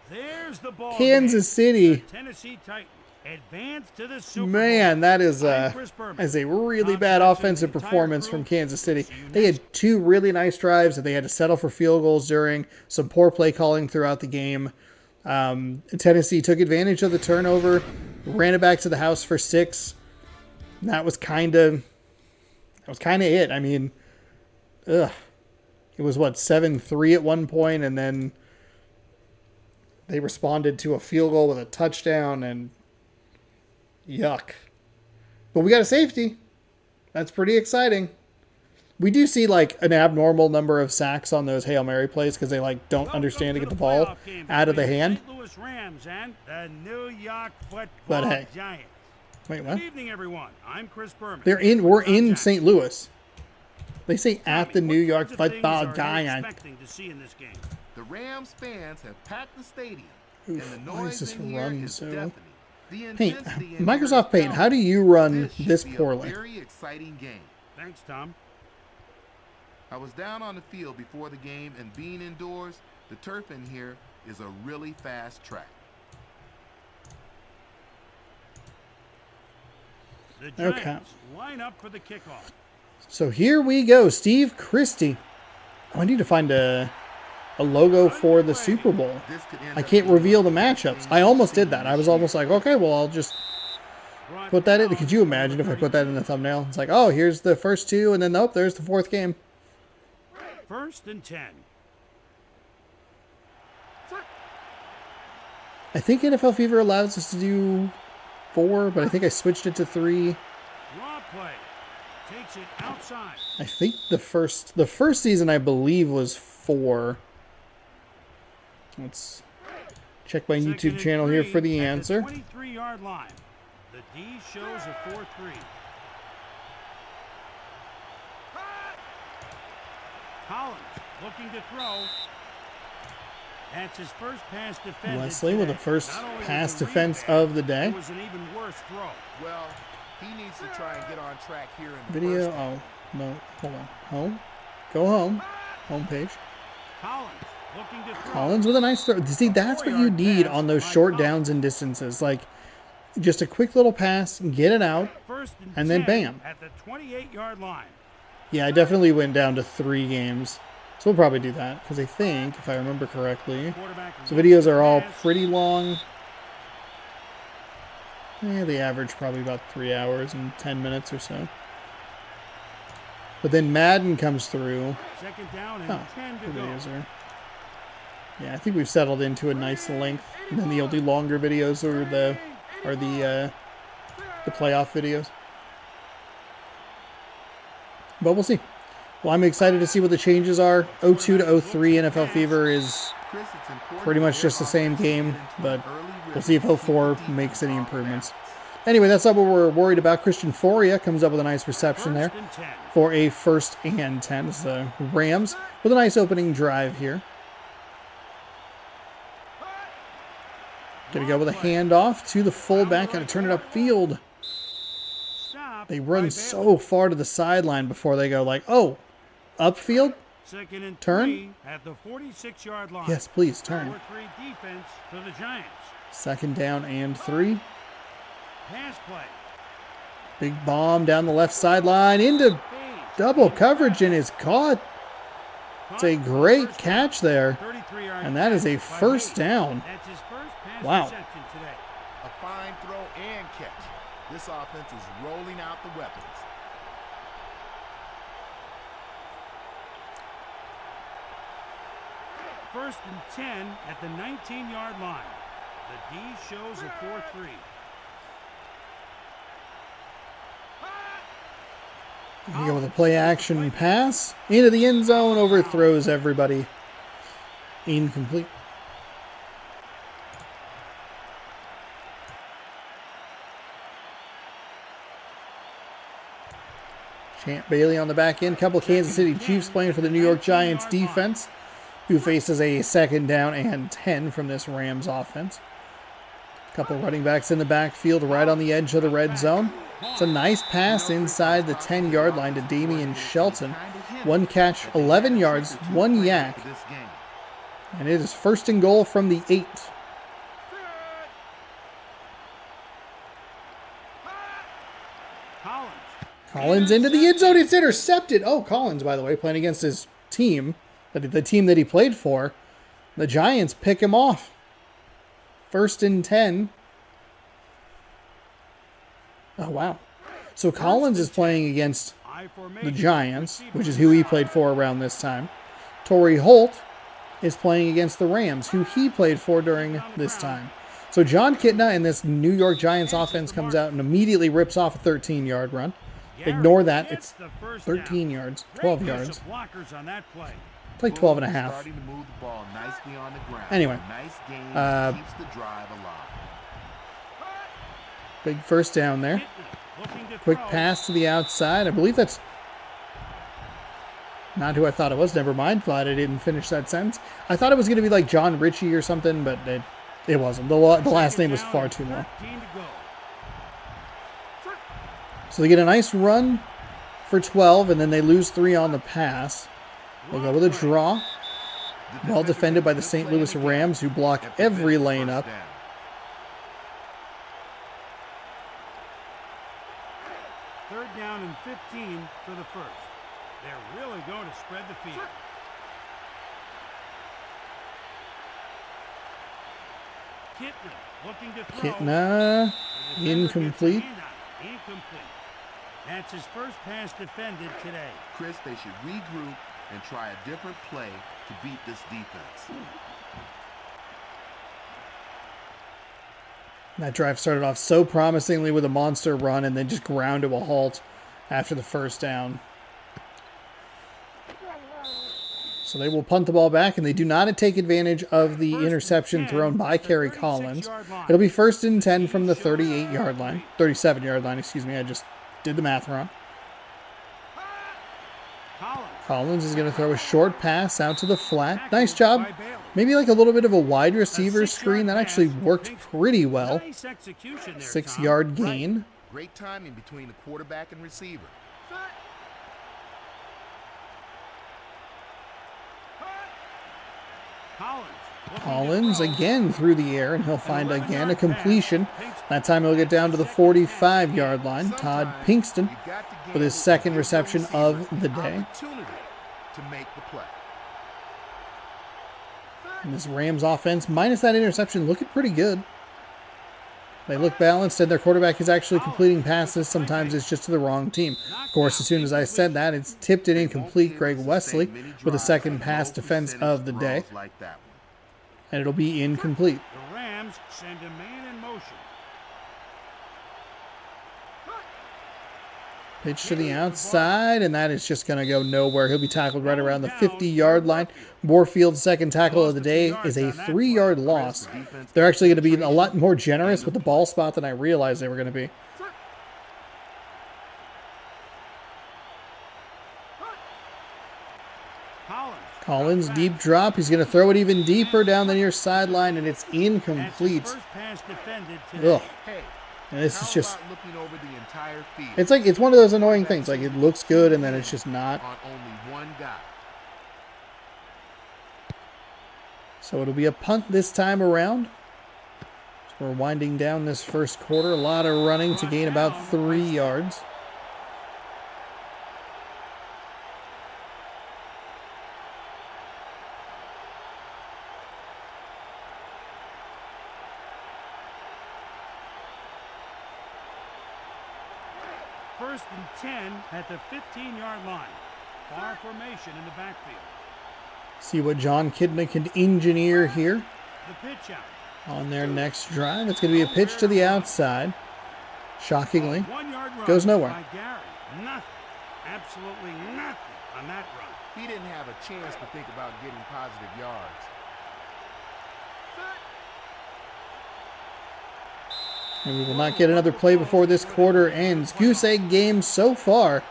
There's the ball. Kansas City. The Tennessee Titans advance to the Super Bowl. Man, that is I'm Chris Berman. a really bad offensive performance from Kansas City. They had two really nice drives that they had to settle for field goals during, some poor play calling throughout the game. Tennessee took advantage of the turnover, ran it back to the house for 6. And that was kind of it. I mean, it was 7-3 at one point, and then they responded to a field goal with a touchdown, and yuck. But we got a safety. That's pretty exciting. We do see an abnormal number of sacks on those Hail Mary plays because they don't understand to get the ball out of the hand. St. Louis Rams and the New York Football But hey. Giants. Wait, what? Good evening, everyone. I'm Chris Berman. We're in St. Louis. They say at the New York What kinds of Football things are you Giants. expecting to see in this game? The Rams fans have packed the stadium, Oof, and the why is noise this in here run is so- deafening. The Hey, intensity in Microsoft here is Paint, how do you run should this be a poorly? very exciting game. Thanks, Tom. I was down on the field before the game, and being indoors, the turf in here is a really fast track. The Okay. Giants line up for the kickoff. So here we go, Steve Christie. Oh, I need to find a logo for the Super Bowl. This could end I up can't being reveal the one of best matchups. games I almost we've did seen that. I this was year. almost like, okay, well, I'll just put that in. Could you imagine if I put that in the thumbnail? It's like, oh, here's the first two, and then, nope, there's the fourth game. 1st and 10. I think NFL Fever allows us to do 4, but I think I switched it to 3. Draw play. Takes it outside. I think the first season, I believe, was 4. Let's check my Second YouTube and channel here 3 for the at answer. 23-yard line. The D shows a 4-3. Collins looking to throw. That's his first pass defense. Leslie with the first pass defense of the day. It was an even worse throw. Well, he needs to try and get on track here in the Video. first half. Oh, no. Hold on. Home. Go home. Home page. Collins looking to throw. Collins with a nice throw. See, that's what you need on those short downs and distances. Just a quick little pass, get it out. First and then 10 bam. At the 28-yard line. Yeah, I definitely went down to 3 games. So we'll probably do that, because I think, if I remember correctly, Quarterback so videos are all pass. pretty long. Yeah, they average probably about 3 hours and 10 minutes or so. But then Madden comes through. Second down and Oh, 10 to the go. videos are... Yeah, I think we've settled into a nice length. And then you'll do longer videos or the playoff videos. But we'll see. Well, I'm excited to see what the changes are. 02 to 03 NFL Fever is Chris, it's important pretty much that just the same game, but early we'll see if 04 rhythm makes any on improvements. offense. Anyway, that's not what we're worried about. Christian Foria comes up with a nice reception there First and 10. for a 1st and 10. It's the Rams with a nice opening drive here. Gonna go with a handoff to the fullback. Gotta turn it upfield. Stop They by run Bailey. so far to the sideline before they go oh, upfield? Second and Turn? 3 at the 46-yard line. Yes, please, turn. 4-3 defense for the Giants. 2nd down and 3. Pass play. Big bomb down the left sideline into Fades. double coverage and is caught. It's a great catch there. 33-yard And that is a pass by 1st Hayes. down. That's his first pass Wow. reception today. A fine throw and catch. This offense is rolling out the weapons. First and 10 at the 19-yard line. The D shows a 4-3. You go with a play action pass into the end zone, overthrows everybody. Incomplete. Champ Bailey on the back end. Couple Kansas City Chiefs playing for the New York Giants defense, who faces a 2nd down and 10 from this Rams offense. Couple running backs in the backfield right on the edge of the red zone. It's a nice pass inside the 10-yard line to Damian Shelton. 1 catch, 11 yards, 1 yak. And it is 1st and goal from the 8. Collins into the end zone. It's intercepted. Oh, Collins, by the way, playing against his team, the team that he played for. The Giants pick him off. 1st and 10. Oh, wow. So Collins is playing against the Giants, which is who he played for around this time. Torrey Holt is playing against the Rams, who he played for during this time. So John Kitna and this New York Giants offense comes out and immediately rips off a 13-yard run. Ignore that. It's 13 yards, 12 yards. It's like 12 and a half. Anyway. Big 1st down there. Quick pass to the outside. I believe that's not who I thought it was. Never mind. Glad I didn't finish that sentence. I thought it was going to be like John Ritchie or something, but it wasn't. The last name was far too long. So they get a nice run for 12, and then they lose 3 on the pass. They'll go with a draw. Well defended by the St. Louis Rams, who block every lane up. Third down and 15 for the 1st. They're really going to spread the field. Kitna looking to throw. Kitna, incomplete. That's his first pass defended today. Chris, they should regroup and try a different play to beat this defense. That drive started off so promisingly with a monster run and then just ground to a halt after the 1st down. So they will punt the ball back, and they do not take advantage of the interception thrown by Kerry Collins. It'll be 1st and 10 from the 38-yard line. 37-yard line, excuse me. I just did the math wrong. Collins is going to throw a short pass out to the flat. Nice job. Maybe like a little bit of a wide receiver screen. That actually worked pretty well. 6-yard gain. Great timing between the quarterback and receiver. Collins again through the air, and he'll find again a completion. That time he'll get down to the 45-yard line. Todd Pinkston with his 2nd reception of the day. And this Rams offense, minus that interception, looking pretty good. They look balanced, and their quarterback is actually completing passes. Sometimes it's just to the wrong team. Of course, as soon as I said that, it's tipped it incomplete. Greg Wesley with a 2nd pass defense of the day. And it'll be incomplete. The Rams send a man in motion. Pitch to the outside, and that is just going to go nowhere. He'll be tackled right around the 50-yard line. Warfield's 2nd tackle of the day is a 3-yard loss. They're actually going to be a lot more generous with the ball spot than I realized they were going to be. Collins, deep drop. He's going to throw it even deeper down the near sideline, and it's incomplete. Ugh. And this is just, it's one of those annoying things. Like, it looks good, and then it's just not. So it'll be a punt this time around. So we're winding down this 1st quarter. A lot of running to gain about 3 yards. First and 10 at the 15-yard line. Bar formation in the backfield. See what John Kidney can engineer here The pitch out. on their next drive. It's going to be a pitch to the outside. Shockingly, goes nowhere. Nothing. Absolutely nothing on that run. He didn't have a chance to think about getting positive yards. And we will not get another play before this quarter ends. Goose egg game so far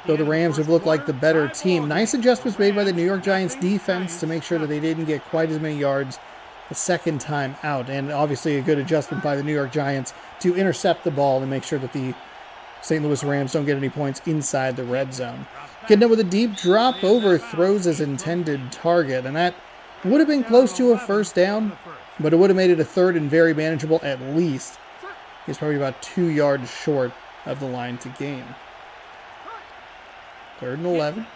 though the Rams have looked like the better team. Nice adjustments made by the New York Giants defense to make sure that they didn't get quite as many yards the second time out. And obviously a good adjustment by the New York Giants to intercept the ball and make sure that the St. Louis Rams don't get any points inside the red zone. Getting it with a deep drop, overthrows his intended target, and that would have been close to a first down, but it would have made it a third and very manageable at least. He's probably about 2 yards short of the line to gain. 3rd and 11.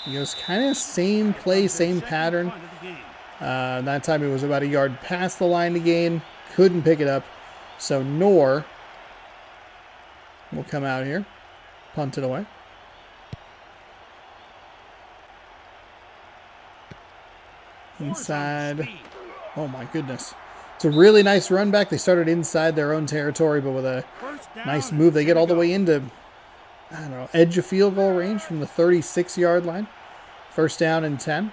He goes kind of same play, same pattern. That time it was about a yard past the line to gain. Couldn't pick it up. So Knorr will come out here. Punt it away. Inside. Oh my goodness. It's a really nice run back. They started inside their own territory, but with a nice move, they get all the way into, I don't know, edge of field goal range from the 36-yard line. 1st down and 10.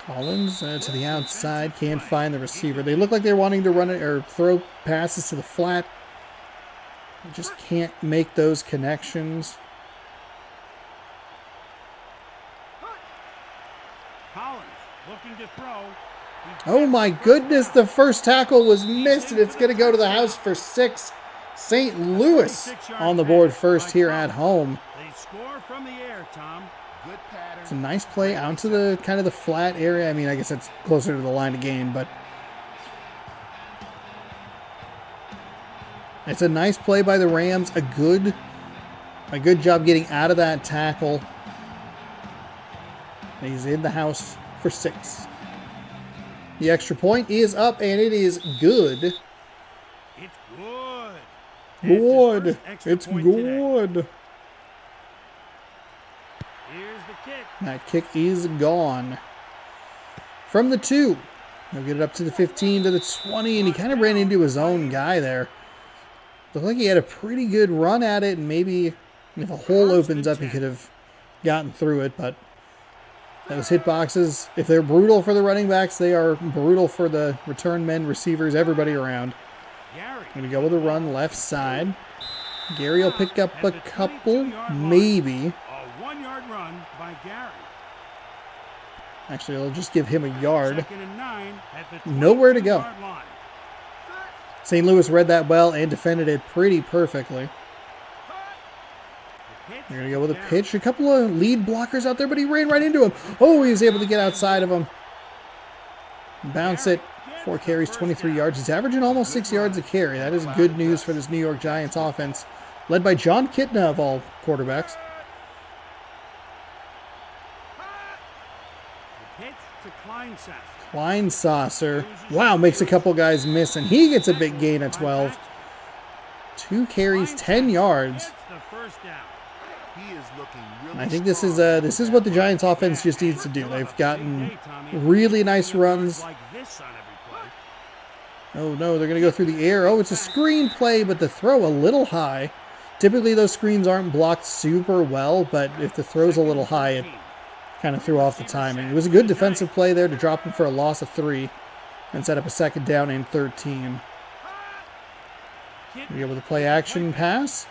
Collins to the outside, can't find the receiver. They look like they're wanting to run it or throw passes to the flat. They just can't make those connections. Oh my goodness, the first tackle was missed, and it's going to go to the house for 6. St. Louis on the board first here at home. It's a nice play out to the kind of the flat area. I mean, I guess that's closer to the line of gain, but it's a nice play by the Rams. A good job getting out of that tackle. And he's in the house for 6. The extra point is up, and it is good. It's good. Good. It's good. Here's the kick. That kick is gone. From the 2. He'll get it up to the 15, to the 20, and he kind of ran into his own guy there. Looked like he had a pretty good run at it, and maybe if a hole opens up, he could have gotten through it, but those hitboxes, if they're brutal for the running backs, they are brutal for the return men, receivers, everybody around. Going to go with a run left side. Gary will pick up a couple, maybe. A 1-yard run by Gary. Actually, they'll just give him a yard. 2nd and 9 at the Nowhere to go. 22-yard line. St. Louis read that well and defended it pretty perfectly. They're going to go with a pitch. A couple of lead blockers out there, but he ran right into him. Oh, he was able to get outside of him. Bounce it. 4 carries, 23 yards. He's averaging almost 6 yards a carry. That is good news for this New York Giants offense, led by John Kitna of all quarterbacks. Kleinsasser. Wow, makes a couple guys miss, and he gets a big gain at 12. 2 carries, 10 yards. And I think this is what the Giants offense just needs to do. They've gotten really nice runs. Oh no, they're going to go through the air. Oh, it's a screen play, but the throw a little high. Typically those screens aren't blocked super well, but if the throw's a little high, it kind of threw off the timing. It was a good defensive play there to drop him for a loss of 3 and set up a 2nd down and 13. We go with a play action pass.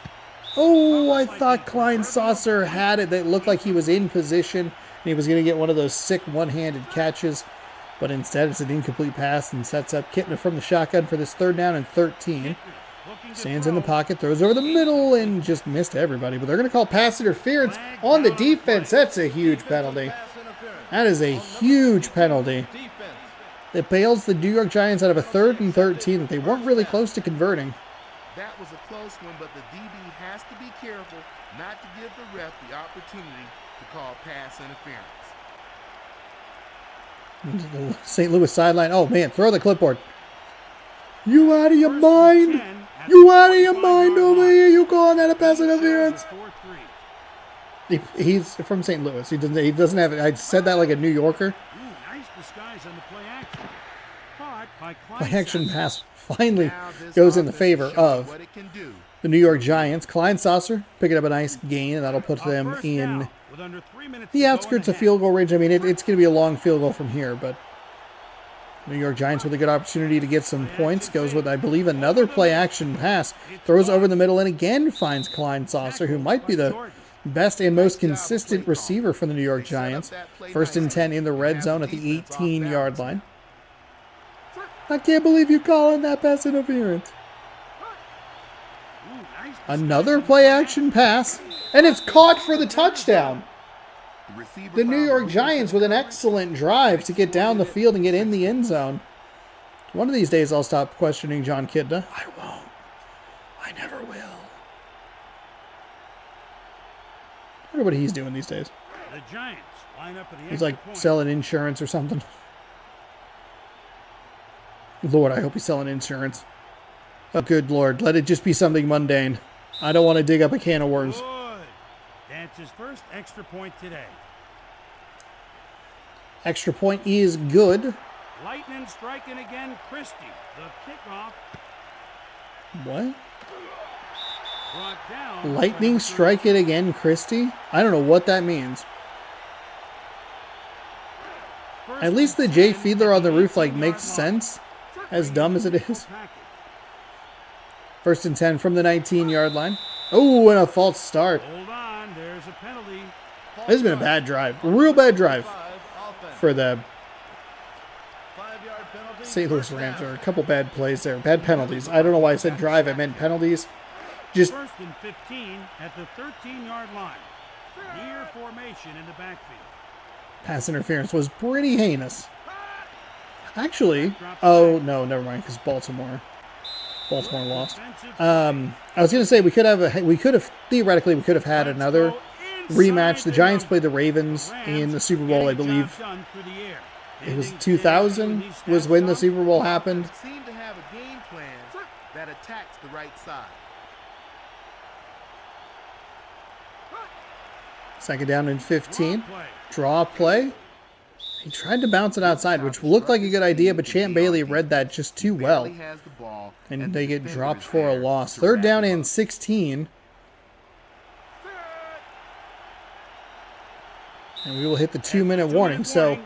Oh, I thought Kleinsasser had it. That looked like he was in position and he was going to get one of those sick one-handed catches, but instead it's an incomplete pass and sets up Kitna from the shotgun for this 3rd down and 13. Stands in the pocket, throws over the middle, and just missed everybody. But they're going to call pass interference on the defense. That's a huge penalty. That is a huge penalty. It bails the New York Giants out of a 3rd and 13 that they weren't really close to converting. That was a close one, but the DB has to be careful not to give the ref the opportunity to call pass interference. St. Louis sideline. Oh, man, throw the clipboard. You out of your mind? You out of your mind over here? You calling that a pass interference? He's from St. Louis. He doesn't have it. I said that like a New Yorker. Nice disguise on the play action. Play action pass finally goes in the favor of the New York Giants. Kleinsasser picking up a nice gain, and that'll put them in the outskirts of field goal range. I mean, it's going to be a long field goal from here, but New York Giants with a good opportunity to get some points. Goes with, I believe, another play-action pass. Throws over the middle and again finds Klein Saucer, who might be the best and most consistent receiver for the New York Giants. 1st and 10 in the red zone at the 18-yard line. I can't believe you calling that pass interference. Another play-action pass, and it's caught for the touchdown. The New York Giants with an excellent drive to get down the field and get in the end zone. One of these days I'll stop questioning John Kidna. I won't. I never will. I wonder what he's doing these days. The Giants line up at the He's like selling insurance or something. Lord, I hope he's selling insurance. Oh, good Lord. Let it just be something mundane. I don't want to dig up a can of worms. Good. That's his first extra point today. Extra point is good. Lightning striking again, Christie. The kickoff. What? Brought down. Lightning strike it again, Christie? I don't know what that means. At least the Jay Fiedler on the roof makes sense, as dumb as it is. 1st and 10 from the 19-yard line. Oh, and a false start. Hold on, there's a penalty. This has been a bad drive. A real bad drive for the St. Louis Rams. There are a couple bad plays there. Bad penalties. I don't know why I said drive. I meant penalties. Just 1st and 15 at the 13-yard line. Near formation in the backfield. pass interference was pretty heinous. Actually, oh, no, never mind, because Baltimore lost. I was going to say we could have theoretically had another rematch. The Giants played the Ravens in the Super Bowl, I believe. It was 2000 was when the Super Bowl happened. Seem to have a game plan that attacks the right side. 2nd down and 15. Draw play. He tried to bounce it outside, which looked like a good idea, but Champ Bailey read that just too well. And they get dropped for a loss. 3rd down and 16. And we will hit the 2-minute warning. So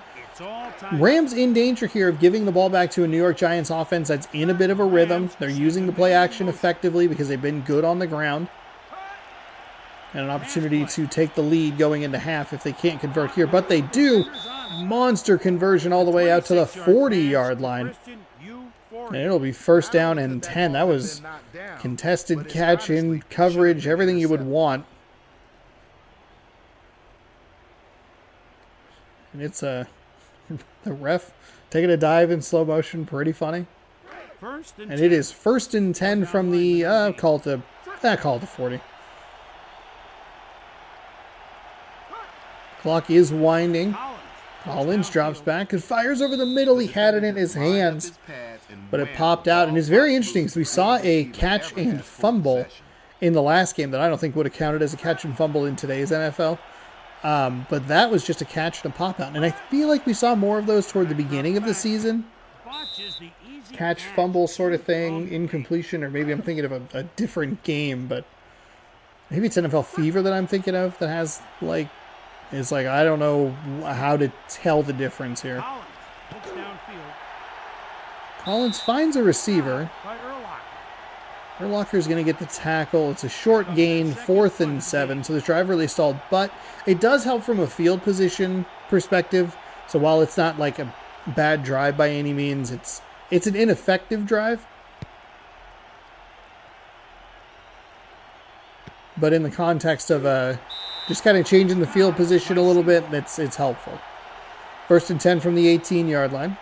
Rams in danger here of giving the ball back to a New York Giants offense that's in a bit of a rhythm. They're using the play action effectively because they've been good on the ground. And an opportunity to take the lead going into half if they can't convert here. But they do. Monster conversion all the way out to the 40-yard line. And it'll be 1st down and 10. That was contested catch in coverage, everything you would want. And it's the ref taking a dive in slow motion, pretty funny. And it is 1st and 10 from the call it the 40. Clock is winding. Collins drops back and fires over the middle. He had it in his hands, but it popped out. And it's very interesting because we saw a catch and fumble in the last game that I don't think would have counted as a catch and fumble in today's NFL. But that was just a catch and a pop out. And I feel like we saw more of those toward the beginning of the season. Catch, fumble sort of thing, incompletion, or maybe I'm thinking of a different game, but maybe it's NFL Fever that I'm thinking of that has I don't know how to tell the difference here. Collins finds a receiver. Urlacher is going to get the tackle. It's a short gain, 4th and 7. So the drive really stalled, but it does help from a field position perspective. So while it's not like a bad drive by any means, it's an ineffective drive. But in the context of just kind of changing the field position a little bit, it's helpful. 1st and 10 from the 18-yard line.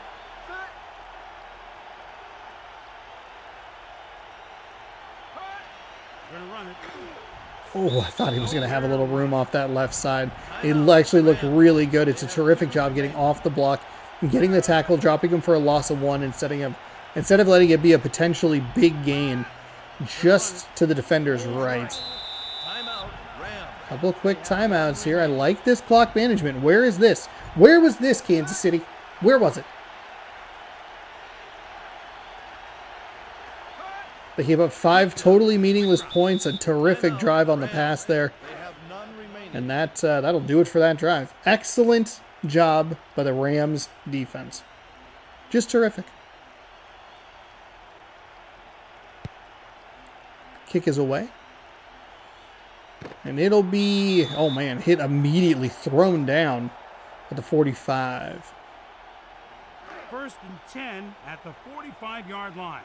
Oh, I thought he was going to have a little room off that left side. It actually looked really good. It's a terrific job getting off the block and getting the tackle, dropping him for a loss of 1 instead of letting it be a potentially big gain just to the defender's right. Couple of quick timeouts here. I like this clock management. Where is this? Where was this, Kansas City? Where was it? They gave up 5 totally meaningless points. A terrific drive on the pass there. And that'll do it for that drive. Excellent job by the Rams defense. Just terrific. Kick is away. And it'll be, oh man, hit immediately, thrown down at the 45. 1st and 10 at the 45-yard line.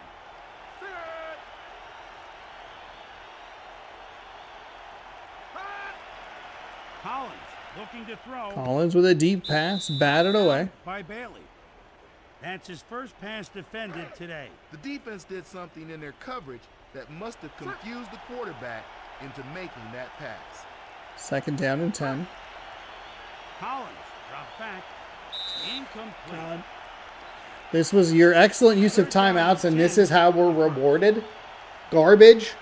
Collins looking to throw. Collins with a deep pass, batted away. By Bailey. That's his first pass defended today. The defense did something in their coverage that must have confused the quarterback into making that pass. 2nd down and 10. Collins dropped back. Incomplete. This was your excellent use of timeouts, and this is how we're rewarded. Garbage.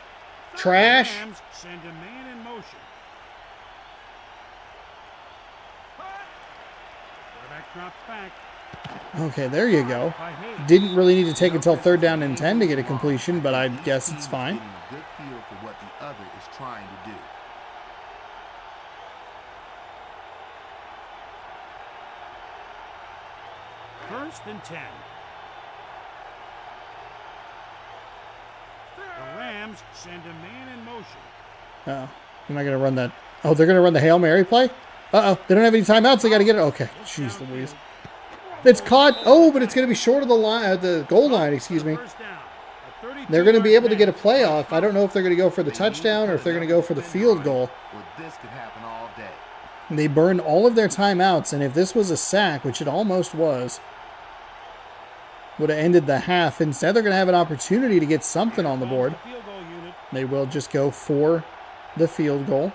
Trash. Rams send a man in motion. Quarterback drops back. Okay, there you go. By Hayes. Didn't really need to take until 3rd down and 10 to get a completion, but I guess it's fine. Getting a good feel for what the other is trying to do. First and 10. The Rams send a man in motion. Uh-oh. They're not going to run that. Oh, they're going to run the Hail Mary play? Uh-oh. They don't have any timeouts. They got to get it. Okay. Jeez Louise. It's caught. Oh, but it's going to be short of the line, the goal line, excuse me. First down. A They're going to be able to get a 32-yard playoff. I don't know if they're going to go for the touchdown or if they're going to go for the field goal. Well, this could happen all day. They burned all of their timeouts, and if this was a sack, which it almost was, would have ended the half. Instead, they're going to have an opportunity to get something on the board. field goal unit. They will just go for the field goal.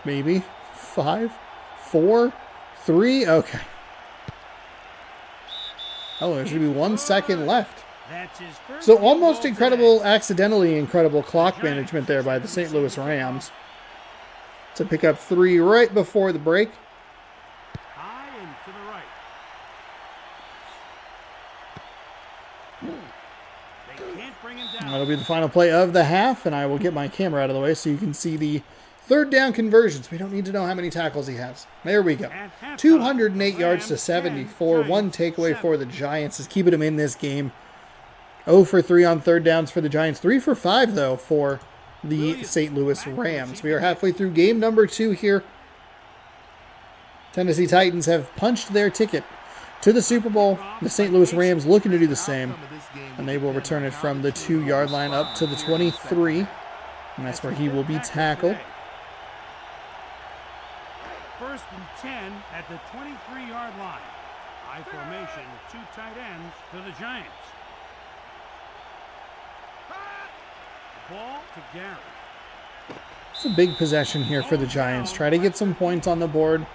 Maybe 5, 4, 3. Okay. Oh, there's going to be 1 second left. That's his first So field almost goal incredible, today. accidentally incredible clock management there by the St. Louis Rams to pick up 3 right before the break. High and to the right. They can't bring him down. That'll be the final play of the half, and I will get my camera out of the way so you can see the 3rd down conversions. We don't need to know how many tackles he has. There we go. At halftime, 208 yards to Rams 74. 10, One Giants takeaway 7. for the Giants is keeping them in this game. 0 for 3 on 3rd downs for the Giants. 3 for 5, though, for the St. Louis Rams. We are halfway through game number 2 here. Tennessee Titans have punched their ticket to the Super Bowl. The St. Louis Rams looking to do the same. And they will return it from the 2-yard line up to the 23. And that's where he will be tackled. 1st and 10 at the 23-yard line. High formation, 2 tight ends for the Giants. Ball to Garrett. It's a big possession here for the Giants. Try to get some points on the board.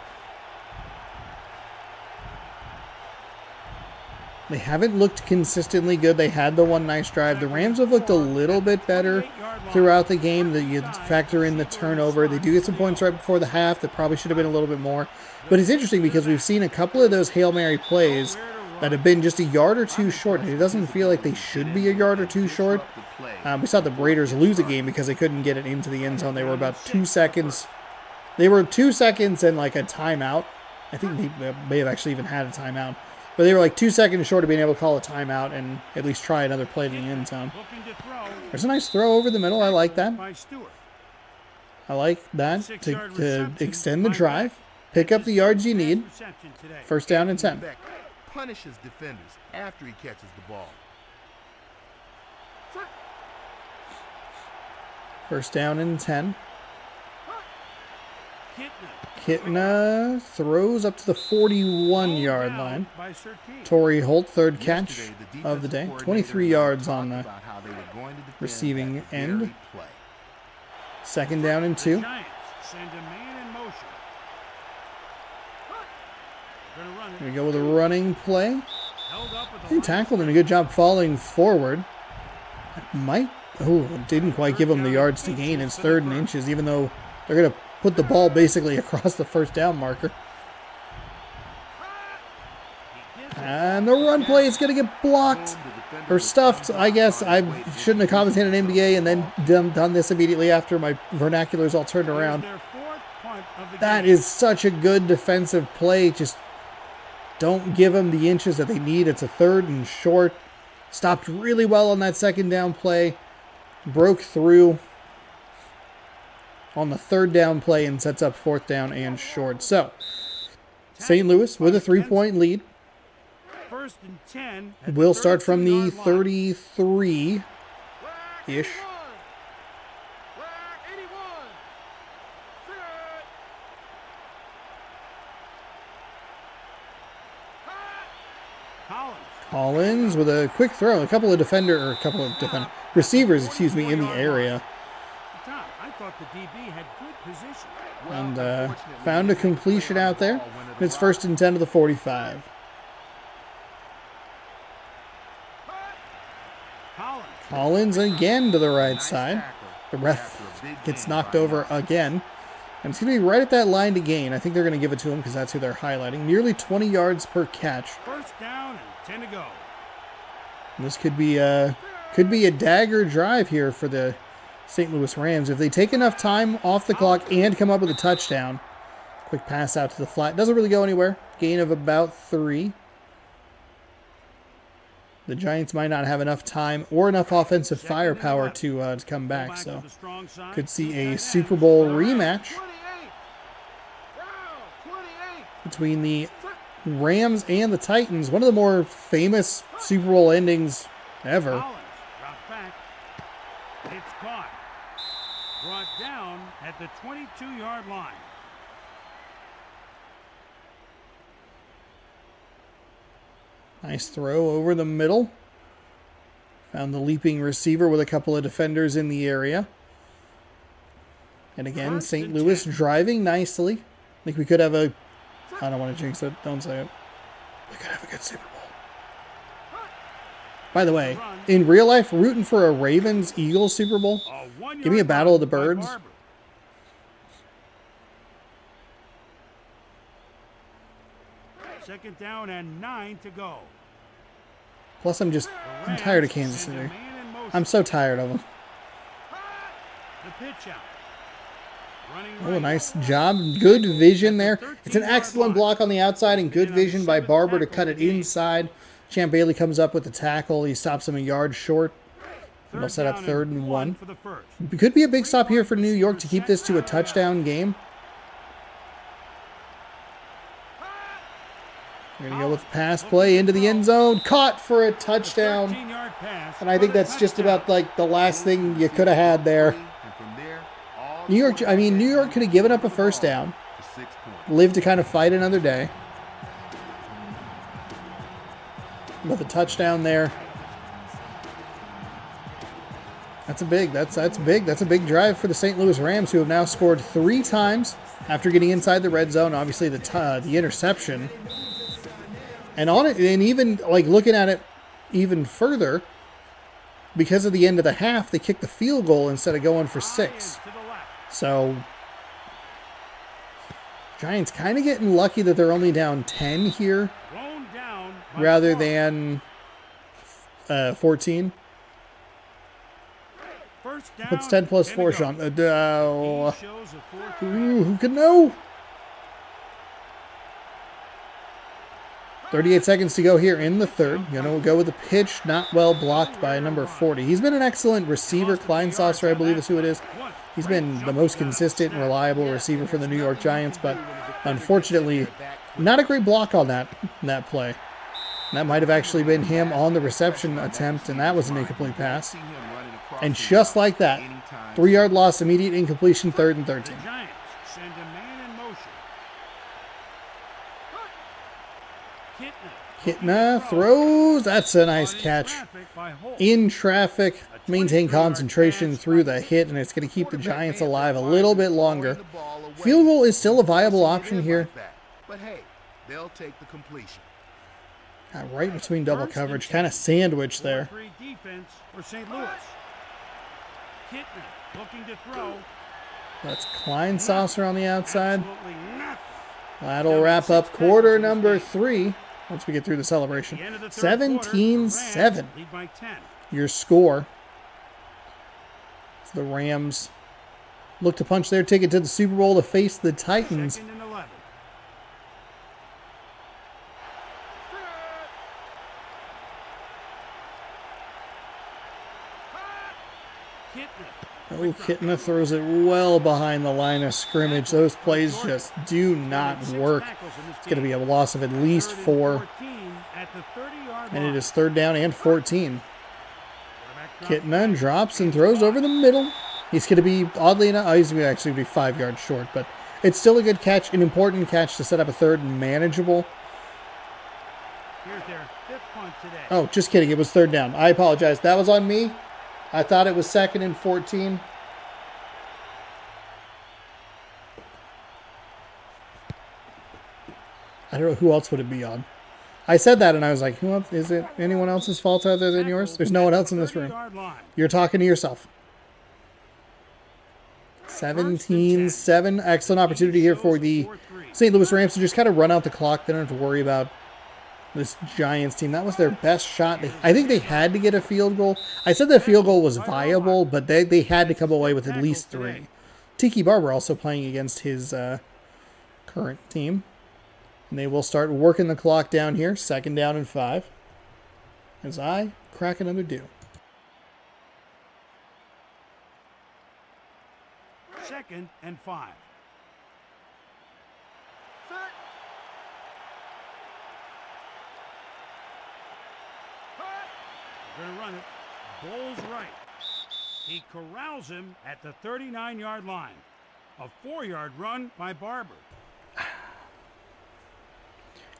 They haven't looked consistently good. They had the one nice drive. The Rams have looked a little bit better throughout the game. You factor in the turnover. They do get some points right before the half. That probably should have been a little bit more. But it's interesting because we've seen a couple of those Hail Mary plays that have been just a yard or two short. It doesn't feel like they should be a yard or two short. We saw the Raiders lose a game because they couldn't get it into the end zone. They were about 2 seconds. They were 2 seconds and like a timeout. I think they may have actually even had a timeout. But they were like 2 seconds short of being able to call a timeout and at least try another play in the end zone. There's a nice throw over the middle. I like that. I like that to extend the drive, pick up the yards you need. 1st down and 10. Punishes defenders after he catches the ball. 1st down and 10. Kitna throws up to the 41-yard line. Torrey Holt, 3rd catch of the day. 23 yards on the receiving end. 2nd down and 2. We go with a running play. He tackled him. A good job falling forward. Didn't quite give him the yards to gain. It's 3rd and inches, even though they're going to put the ball basically across the 1st down marker. And the run play is going to get blocked or stuffed, I guess. I shouldn't have commentated on NBA and then done this immediately after my vernaculars all turned around. That is such a good defensive play. Just don't give them the inches that they need. It's a 3rd and short. Stopped really well on that 2nd down play. Broke through on the 3rd down play and sets up 4th down and short. So, St. Louis with a 3-point lead. 1st and 10. We'll start from the 33-ish. Collins with a quick throw. A couple of receivers, in the area. Tom, I thought the DB had good position. And found a completion out there. It's 1st and 10 to the 45. Collins again to the right side. The ref gets knocked over again. And it's going to be right at that line to gain. I think they're going to give it to him because that's who they're highlighting. Nearly 20 yards per catch. 1st down and 10 to go. And this could be a dagger drive here for the St. Louis Rams. If they take enough time off the clock and come up with a touchdown. Quick pass out to the flat. Doesn't really go anywhere. Gain of about 3. The Giants might not have enough time or enough offensive firepower to come back. So could see a Super Bowl rematch between the Rams and the Titans. One of the more famous Super Bowl endings ever. It's caught. Brought down at the 22-yard line. Nice throw over the middle. Found the leaping receiver with a couple of defenders in the area. And again, St. Louis driving nicely. I think we could have a... I don't want to jinx it. Don't say it. We could have a good Super Bowl. By the way, in real life, rooting for a Ravens-Eagles Super Bowl. Give me a Battle of the Birds. 2nd down and 9 to go. Plus, I'm tired of Kansas City. I'm so tired of them. The pitch out. Oh, nice job. Good vision there. It's an excellent block on the outside and good vision by Barber to cut it inside. Champ Bailey comes up with the tackle. He stops him a yard short. And they'll set up 3rd and 1. It could be a big stop here for New York to keep this to a touchdown game. We're going to go with the pass play into the end zone. Caught for a touchdown. And I think that's just about like the last thing you could have had there. New York could have given up a 1st down. Lived to kind of fight another day. With a touchdown there. That's big. That's a big drive for the St. Louis Rams, who have now scored 3 times after getting inside the red zone. Obviously the interception. And on it, and even like looking at it even further, because of the end of the half, they kicked the field goal instead of going for 6. So Giants kind of getting lucky that they're only down 10 here rather than 14. What's 10 plus 4, Sean? Who could know? 38 seconds to go here in the 3rd. We'll go with the pitch, not well blocked by number 40. He's been an excellent receiver. Kleinsasser, I believe is who it is. He's been the most consistent and reliable receiver for the New York Giants, but unfortunately, not a great block on that play. That might have actually been him on the reception attempt, and that was an incomplete pass. And just like that, 3-yard loss, immediate incompletion, 3rd and 13. Kitna throws. That's a nice catch. In traffic. Maintain concentration through the hit, and it's going to keep the Giants alive a little bit longer. Field goal is still a viable option here. But hey, they'll take the completion. Right between double coverage. Kind of sandwiched there. That's Kleinsasser on the outside. That'll wrap up quarter number 3. Once we get through the celebration. 17-7. Your score. So the Rams look to punch their ticket to the Super Bowl to face the Titans. Oh, Kitna throws it well behind the line of scrimmage. Those plays just do not work. It's going to be a loss of at least 4. And it is 3rd down and 14. Kitna drops and throws over the middle. He's going to be, oddly enough, he's going to actually be 5 yards short, but it's still a good catch, an important catch to set up a 3rd and manageable. Here's their 5th punt today. Oh, just kidding. It was 3rd down. I apologize. That was on me. I thought it was 2nd and 14. I don't know who else would it be on. I said that and I was like, who else? Is it anyone else's fault other than yours? There's no one else in this room. You're talking to yourself. 17-7. Excellent opportunity here for the St. Louis Rams to just kind of run out the clock. They don't have to worry about this Giants team. That was their best shot. I think they had to get a field goal. I said the field goal was viable, but they had to come away with at least 3. Tiki Barber also playing against his current team. And they will start working the clock down here. 2nd down and 5. As I crack another deal. 2nd and 5. Going to run it. Bowles right. He corrals him at the 39-yard line. A 4-yard run by Barber.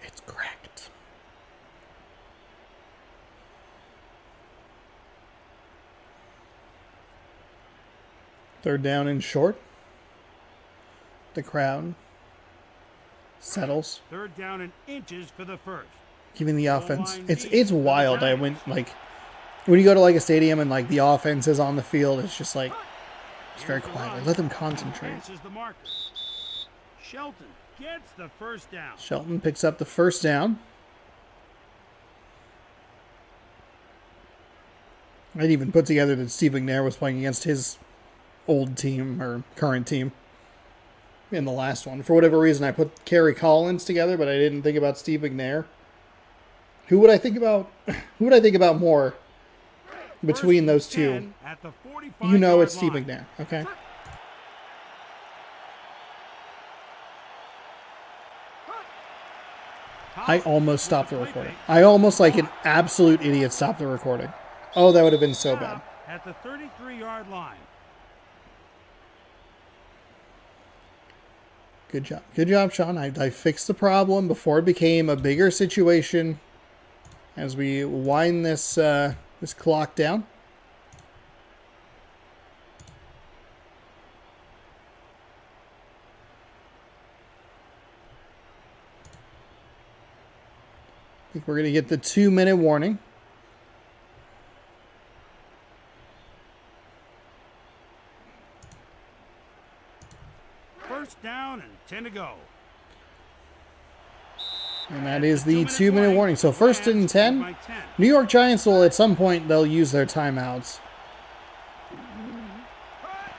It's cracked. Third down and short. The crowd settles. 3rd down and inches for the 1st. Giving the offense. It's wild. I went like when you go to like a stadium and like the offense is on the field, it's just like it's very quiet. Like, let them concentrate. Shelton gets the 1st down. Shelton picks up the 1st down. I'd even put together that Steve McNair was playing against his old team or current team in the last one. For whatever reason, I put Kerry Collins together, but I didn't think about Steve McNair. Who would I think about? Who would I think about more between those two? You know it's Steve McNair, okay? I almost stopped the recording. I almost, like an absolute idiot, stopped the recording. Oh, that would have been so bad. At the 33-yard line. Good job. Good job, Sean. I fixed the problem before it became a bigger situation as we wind this this clock down. I think we're going to get the 2-minute warning. First down and 10 to go. And that is the 2-minute warning. So 1st and 10. New York Giants will, at some point, they'll use their timeouts.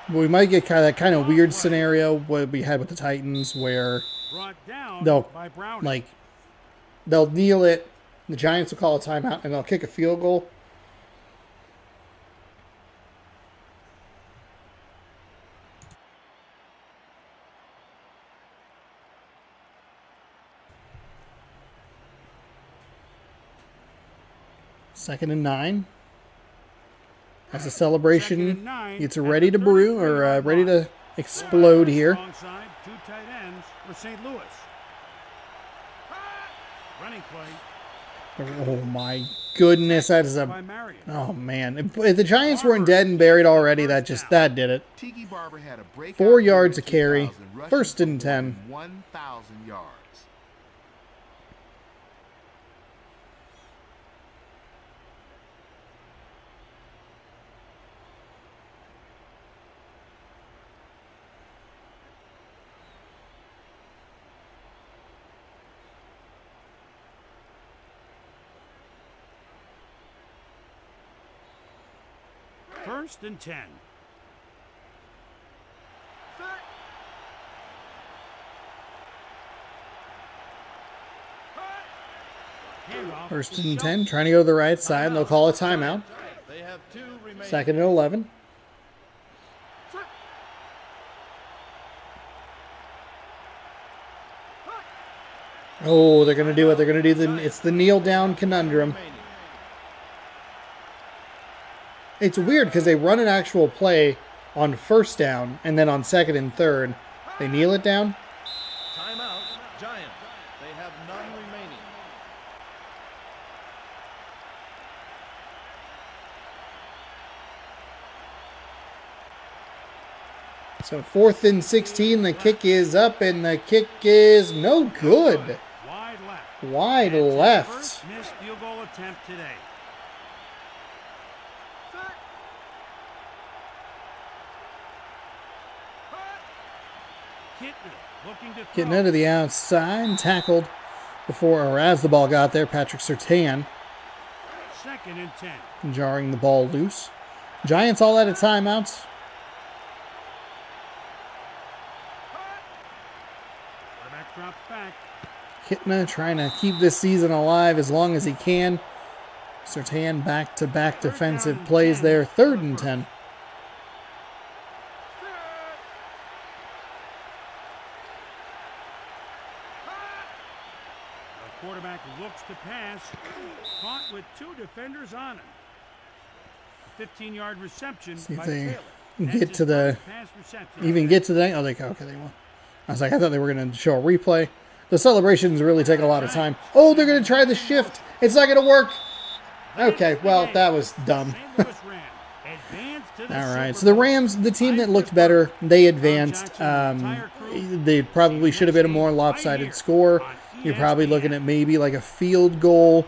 We might get that kind of weird scenario what we had with the Titans where they'll kneel it, the Giants will call a timeout, and they'll kick a field goal. Second and 9. As the celebration gets ready to brew or ready to explode here. Alongside 2 tight ends for St. Louis. Running play. Oh my goodness, that is a... Oh man, if the Giants weren't dead and buried already, that did it. 4 yards a carry, 1st and 10. 1,000 yards. First and 10. First and 10, trying to go to the right side, and they'll call a timeout. 2nd and 11. Oh, they're going to do it. They're going to do it's the kneel down conundrum. It's weird because they run an actual play on first down, and then on second and third, they kneel it down. Timeout, Giants. They have none remaining. So 4th and 16, the kick is up, and the kick is no good. Wide left. Wide It's his left. First missed field goal attempt today. Kittner looking to Getting throw. into the outside, tackled before or as the ball got there. Patrick Surtain 2nd and 10. jarring the ball loose. Giants all out of timeouts. Quarterback drops back. Kitna trying to keep this season alive as long as he can. Surtain back-to-back defensive plays there. 3rd and 10. The quarterback looks to pass. Caught with 2 defenders on him. 15-yard reception See if by they Taylor. get That's to his the first pass reception. even get to the. Oh, they okay. They won. I was like, I thought they were going to show a replay. The celebrations really take a lot of time. Oh, they're going to try the shift. It's not going to work. Okay, well, that was dumb. St. Louis Rams advance to the All right, Super so the Bowl. Rams, the team that looked better, they advanced. They probably should have been a more lopsided score. You're probably looking at maybe like a field goal.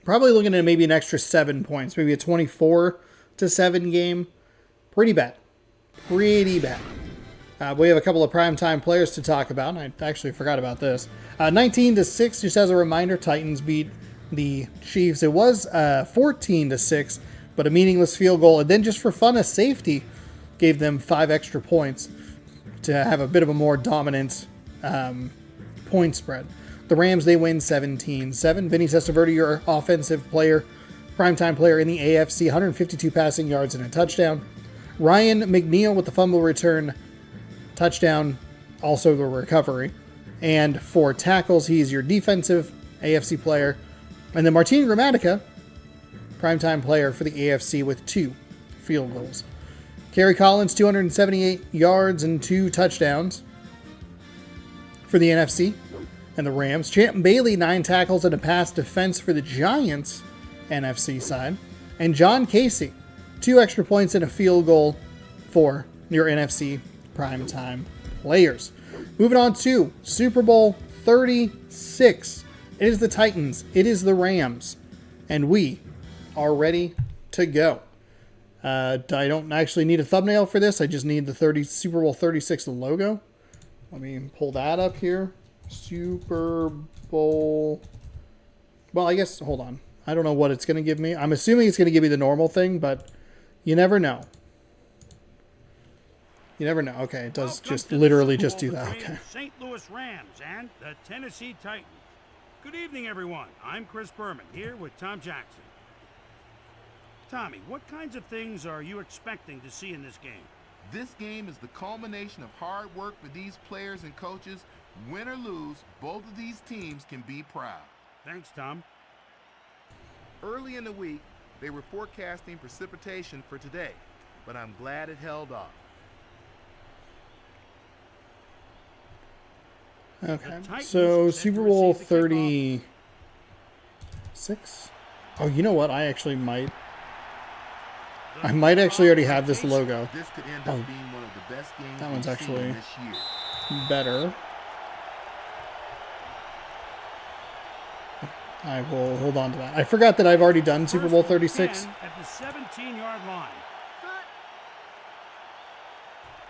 Probably looking at maybe an extra 7 points, maybe a 24-7 game. Pretty bad. Pretty bad. We have a couple of primetime players to talk about. I actually forgot about this. 19-6, just as a reminder, Titans beat the Chiefs. It was 14-6, but a meaningless field goal. And then just for fun, a safety gave them 5 extra points to have a bit of a more dominant point spread. The Rams, they win 17-7. Vinny Testaverde, your offensive player, primetime player in the AFC, 152 passing yards and a touchdown. Ryan McNeil with the fumble return, touchdown, also the recovery. And 4 tackles. He's your defensive AFC player. And then Martin Gramatica, primetime player for the AFC with 2 field goals. Kerry Collins, 278 yards and 2 touchdowns for the NFC and the Rams. Champ Bailey, 9 tackles and a pass defense for the Giants NFC side. And John Casey, 2 extra points and a field goal for your NFC primetime players. Moving on to Super Bowl 36. It is the Titans. It is the Rams. And we are ready to go. I don't actually need a thumbnail for this. I just need the Super Bowl 36 logo. Let me pull that up here. Super Bowl. Well, I guess, hold on. I don't know what it's going to give me. I'm assuming it's going to give me the normal thing, but you never know. You never know. Okay, it does just literally just do that. Okay. St. Louis Rams and the Tennessee Titans. Good evening, everyone. I'm Chris Berman here with Tom Jackson. Tommy, what kinds of things are you expecting to see in this game? This game is the culmination of hard work for these players and coaches. Win or lose, both of these teams can be proud. Thanks, Tom. Early in the week, they were forecasting precipitation for today, but I'm glad it held off. Okay, so Super Bowl 36. Oh, you know what? I might actually already have this logo. This could end up being one of the best games That one's we've seen actually this year. better. I will hold on to that. I forgot that I've already done Super Bowl 36. At the 17-yard line.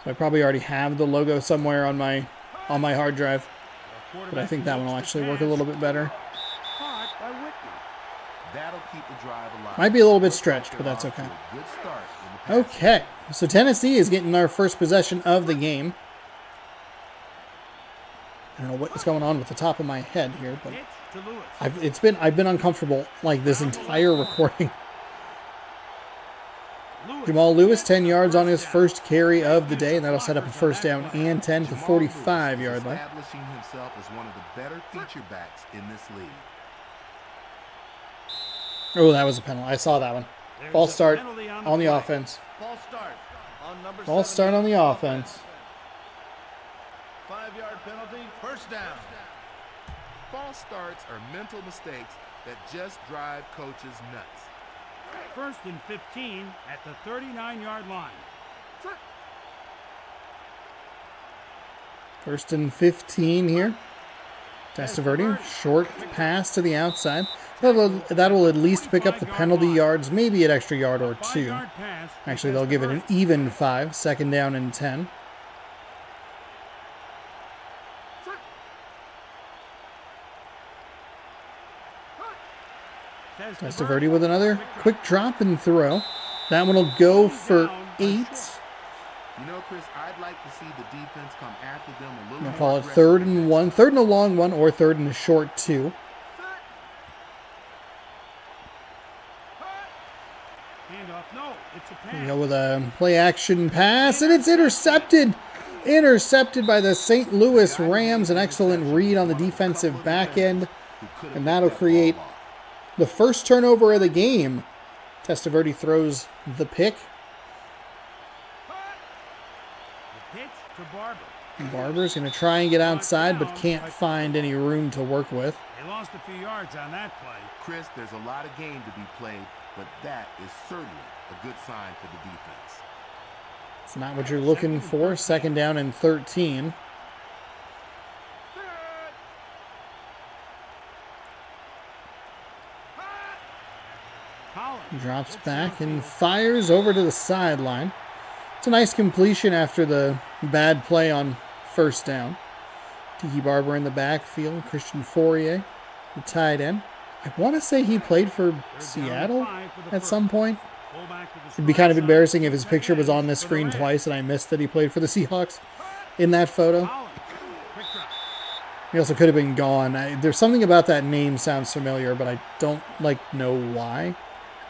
So I probably already have the logo somewhere on my hard drive. But I think that one will actually work a little bit better. Caught by Whitney. That'll keep the drive alive. Might be a little bit stretched, but that's okay. Good start in the pass. Okay, so Tennessee is getting our first possession of the game. I don't know what is going on with the top of my head here, but Pitch to Lewis. I've been uncomfortable like this entire recording. Lewis Jamal Lewis, 10 yards on hhis first carry of the day, and that'll set up a first down and 10 to 45-yard line. Establishing himself as one of the better feature backs in this league. Oh, that was a penalty. I saw that one. False start on the offense. False start on number False start on the offense. 5-yard penalty, first down. False starts are mental mistakes that just drive coaches nuts. First and 15 at the 39-yard line. First and 15 here. Testaverde, short pass to the outside. That'll at least pick up the penalty yards, maybe an extra yard or two. Actually, they'll give it an even 5. Second down and 10. Testaverde with another quick drop and throw. That one will go for 8. You know, Chris, I'd like to see the defense come after them a little We'll more call it aggressively. 3rd and 1. 3rd and a long one or 3rd and a short 2. Handoff, no, it's a We pass. go with a play action pass, and it's intercepted. Intercepted by the St. Louis Rams. An excellent read on the defensive back end. And that'll create the first turnover of the game. Testaverde throws the pick. The pitch to Barber. Barber's going to try and get outside, but can't find any room to work with. They lost a few yards on that play. Chris, there's a lot of game to be played, but that is certainly a good sign for the defense. It's not what you're looking for. Second down and 13. Collins Drops back and fires over to the sideline. It's a nice completion after the bad play on first down. Tiki Barber in the backfield. Christian Fourier, the tight end. I want to say he played for Seattle at some point. It'd be kind of embarrassing if his picture was on this screen twice and I missed that he played for the Seahawks in that photo. Quick drop. He also could have been gone. There's something about that name sounds familiar, but I don't know why.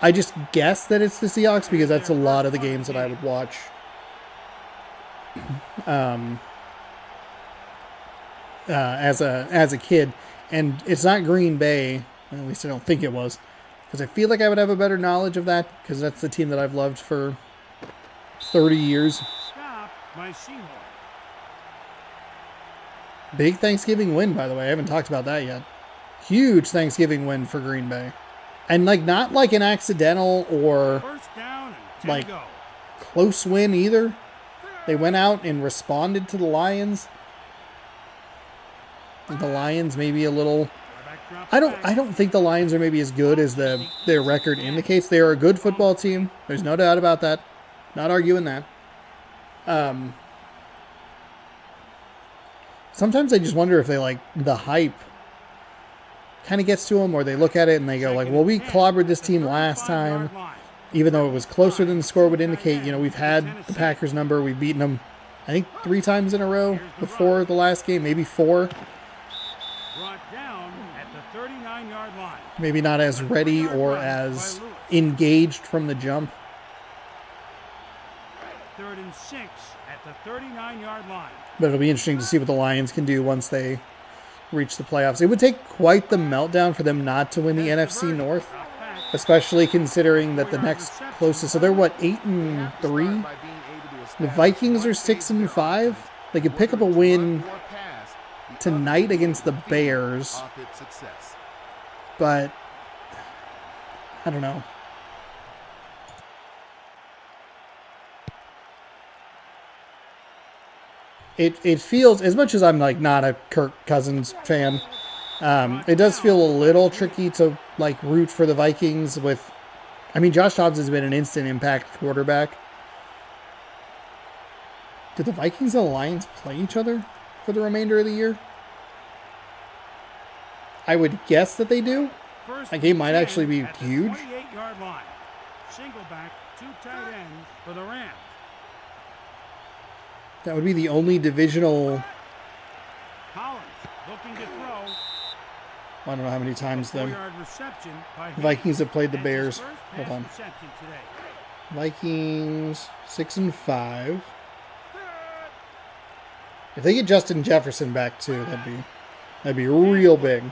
I just guess that it's the Seahawks because that's a lot of the games that I would watch. As a kid, and it's not Green Bay. At least I don't think it was, because I feel like I would have a better knowledge of that because that's the team that I've loved for 30 years. Stop by Seahawks. Big Thanksgiving win, by the way. I haven't talked about that yet. Huge Thanksgiving win for Green Bay, and not like an accidental or First down and 10 Like- to go. close win either. They went out and responded to the Lions. I think the Lions maybe a little. Quarterback drops I back. don't think the Lions are maybe as good as their record indicates. They are a good football team. There's no doubt about that. Not arguing that. Sometimes I just wonder if they the hype kind of gets to them, or they look at it and they go well, we clobbered this team last time, even though it was closer than the score would indicate. We've had the Packers number. We've beaten them, I think, 3 times in a row before the last game, maybe 4. Brought down at the 39-yard line. Maybe not as ready or as engaged from the jump. 3rd and 6 at the 39-yard line. But it'll be interesting to see what the Lions can do once they reach the playoffs. It would take quite the meltdown for them not to win the NFC North, Drop back. especially considering that the next closest, so they're 8-3? By being able to The establish Vikings are one 6-5. They could pick up a win tonight against the Bears, off its success. but I don't know. It feels, as much as I'm not a Kirk Cousins fan, it does feel a little tricky to root for the Vikings with, Josh Dobbs has been an instant impact quarterback. Did the Vikings and the Lions play each other for the remainder of the year? I would guess that they do. First That game might and 10 actually be at the huge. 28-yard line. Single back, 2 tight ends for the Rams. That would be the only divisional. Collins looking to throw. I don't know how many times the 4-yard reception by Vikings have played the That's Bears. his first Hold pass on. reception today. Vikings 6-5. If they get Justin Jefferson back too, that'd be real big.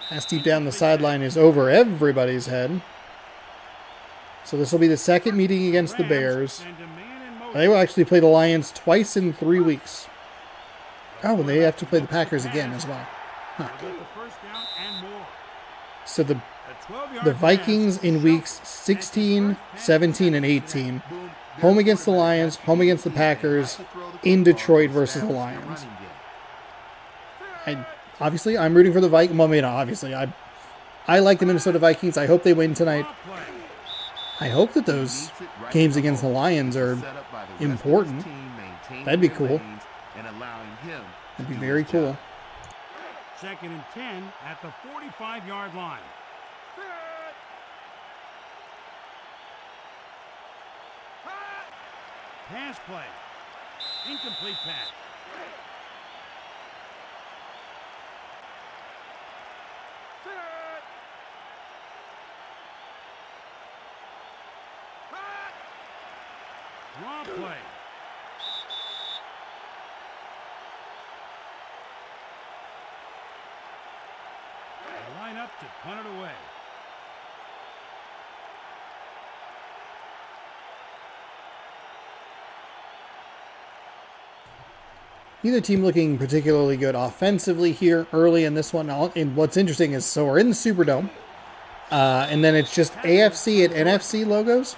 Pass deep down the sideline is over everybody's head. So this will be the second meeting against the Bears. They will actually play the Lions twice in 3 weeks. Oh, and they have to play the Packers again as well. Huh. So the Vikings in weeks 16, 17, and 18. Home against the Lions, home against the Packers, in Detroit versus the Lions. Obviously, I'm rooting for the Vikings. Well, maybe not, obviously. I like the Minnesota Vikings. I hope they win tonight. I hope that those games against the Lions are important. That'd be cool. That'd be very cool. 2nd and 10 at the 45-yard line. Pass play. Incomplete pass. Draw play. They line up to punt it away. Neither team looking particularly good offensively here early in this one. And what's interesting is, so we're in the Superdome, and then it's just AFC and NFC logos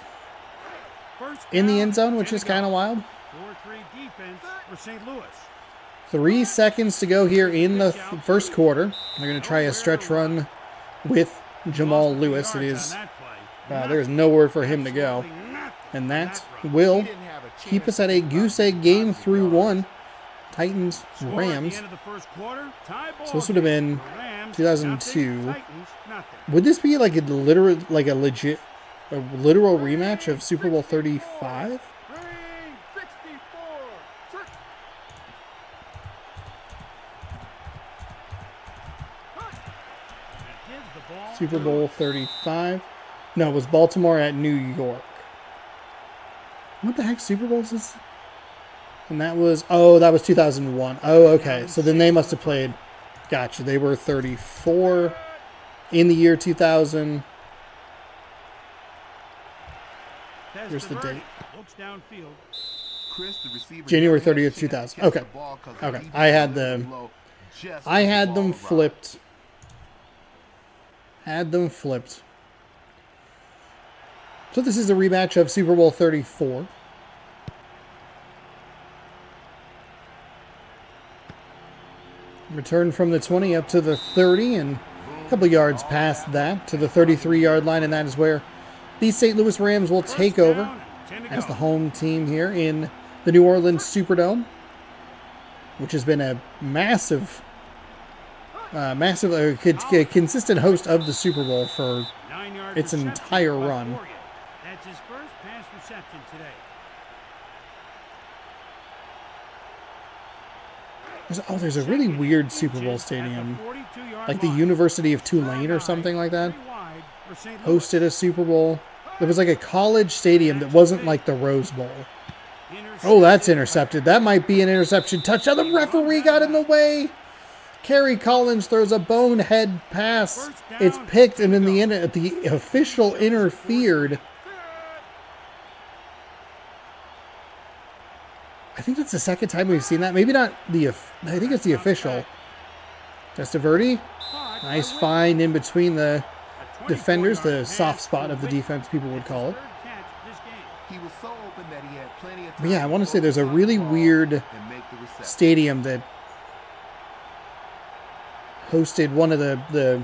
in the end zone, which is kind of wild. 4-3 defense for St. Louis. 3 seconds to go here in the first quarter. They're going to try a stretch run with Jamal Lewis. It is there is nowhere for him to go, and that will keep us at a goose egg game through one. Titans, Rams. So this would have been 2002. Would this be like a literal rematch of Super Bowl 35? Super Bowl 35. No, it was Baltimore at New York. What the heck Super Bowl is this? And that was 2001. Oh, okay. So then they must have played. Gotcha. They were 34 in the year 2000. Here's the date. January 30th, 2000. Okay. Okay. I had them flipped. So this is a rematch of Super Bowl 34. Return from the 20 up to the 30 and a couple yards past that to the 33-yard line, and that is where the St. Louis Rams will take over as the home team here in the New Orleans Superdome, which has been a consistent host of the Super Bowl for its entire run. That's his first pass reception today. There's a really weird Super Bowl stadium, like the University of Tulane or something like that, hosted a Super Bowl. There was like a college stadium that wasn't like the Rose Bowl. Oh, that's intercepted. That might be an interception touchdown. The referee got in the way. Kerry Collins throws a bonehead pass. It's picked, and then the official interfered. I think that's the second time we've seen that. Maybe not I think it's the official. Testaverde. Nice find in between the defenders, the soft spot of the defense, people would call it. But yeah, I want to say there's a really weird stadium that hosted one of the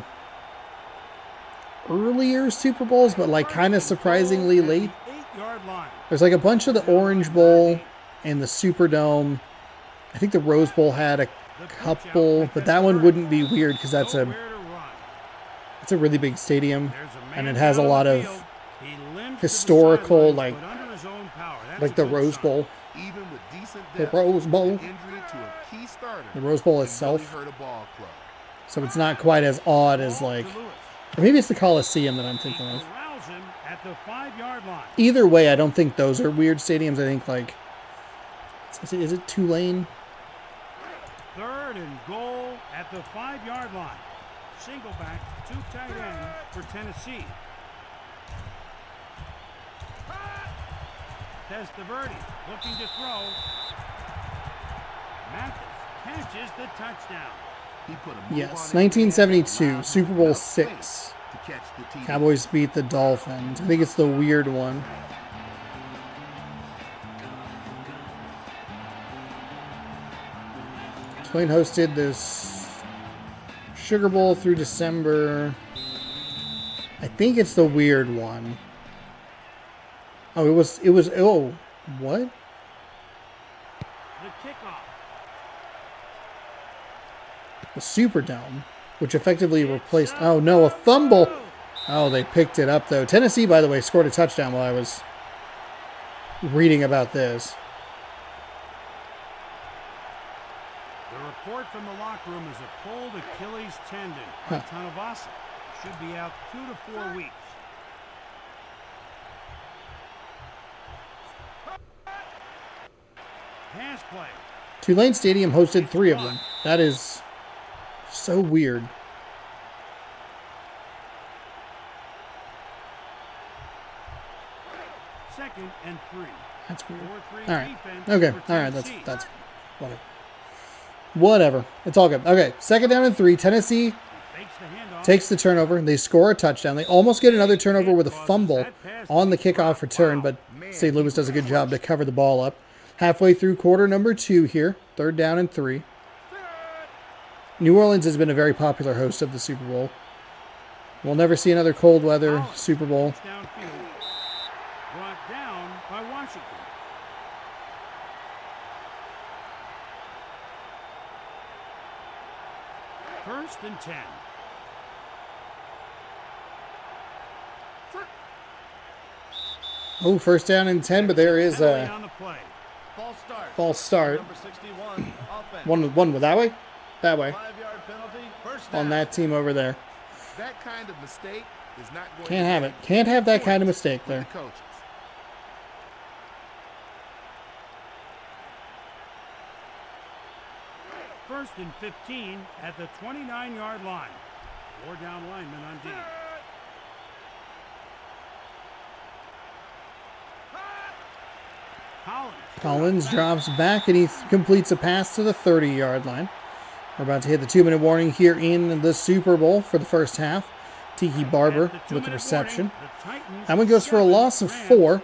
earlier Super Bowls, but like kind of surprisingly late. There's like a bunch of the Orange Bowl and the Superdome. I think the Rose Bowl had a couple, but that one wouldn't be weird because it's a really big stadium, and it has a lot of historical, like the Rose Bowl. The Rose Bowl. The Rose Bowl itself. So it's not quite as odd as or maybe it's the Coliseum that I'm thinking of. at the 5-yard line. Either way, I don't think those are weird stadiums. I think, like, is it Tulane? 3rd and goal at the 5-yard line. Single back, 2 tight end for Tennessee. Testaverde looking to throw. Mathis catches the touchdown. He put a move Yes, on it. 1972, Super Bowl VI. To catch the TD. Cowboys beat the Dolphins. I think it's the weird one. Tulane hosted this Sugar Bowl through December. I think it's the weird one. Oh, oh, what? The kickoff. The Superdome, which effectively replaced, oh no, a fumble. Oh, they picked it up though. Tennessee, by the way, scored a touchdown while I was reading about this. The report from the locker room is a pulled Achilles tendon on Tanavasa. Should be out 2 to 4 weeks. Pass play. Tulane Stadium hosted 3 of them. That is so weird. Second and 3. That's weird. 4-3 All right. defense Okay. for All right. Tennessee. That's whatever. Whatever. It's all good. Okay. 2nd down and 3. Tennessee Fakes the handoff. takes the turnover. They score a touchdown. They almost get another turnover with a fumble on the kickoff return, but St. Louis does a good job to cover the ball up. Halfway through quarter number 2 here. 3rd down and 3. New Orleans has been a very popular host of the Super Bowl. We'll never see another cold weather Super Bowl. Downfield. Brought down by Washington. First and 10. Oh, 1st down and 10, but there is Penalty a on the play. false start. Number 61, offense. One that way? That way. 5-yard penalty, first down. On that team over there. That kind of mistake is not going Can't to have it. Can't have that kind of mistake for there. the coaches. First and 15 at the 29-yard line. 4 down linemen on D. Collins drops back and he completes a pass to the 30-yard line. We're about to hit the 2-minute warning here in the Super Bowl for the first half. Tiki Barber with the reception. That one goes for a loss of 4.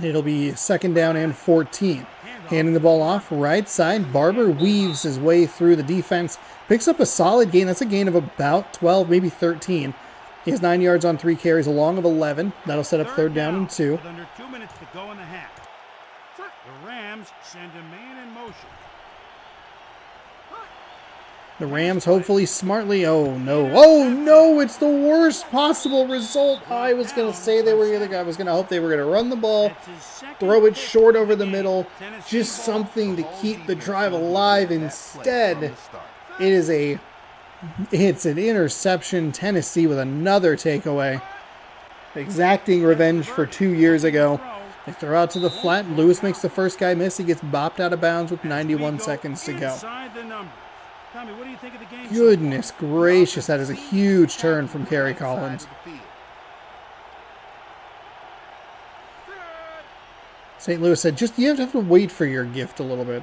It'll be 2nd down and 14. Handing the ball off right side. Barber weaves his way through the defense. Picks up a solid gain. That's a gain of about 12, maybe 13. He has 9 yards on 3 carries, a long of 11. That'll set up 3rd down and 2. With under 2 minutes to go in the half. The Rams send a man in motion. The Rams hopefully smartly. Oh no. Oh no, it's the worst possible result. I was going to say I was going to hope they were going to run the ball, throw it short over the middle, just something to keep the drive alive. Instead, it's an interception. Tennessee with another takeaway. Exacting revenge for 2 years ago. They throw out to the flat. Lewis makes the first guy miss. He gets bopped out of bounds with 91 seconds to go. Tommy, what do you think of the game? Goodness gracious, that is a huge turn from Kerry Collins. St. Louis said, you have to wait for your gift a little bit.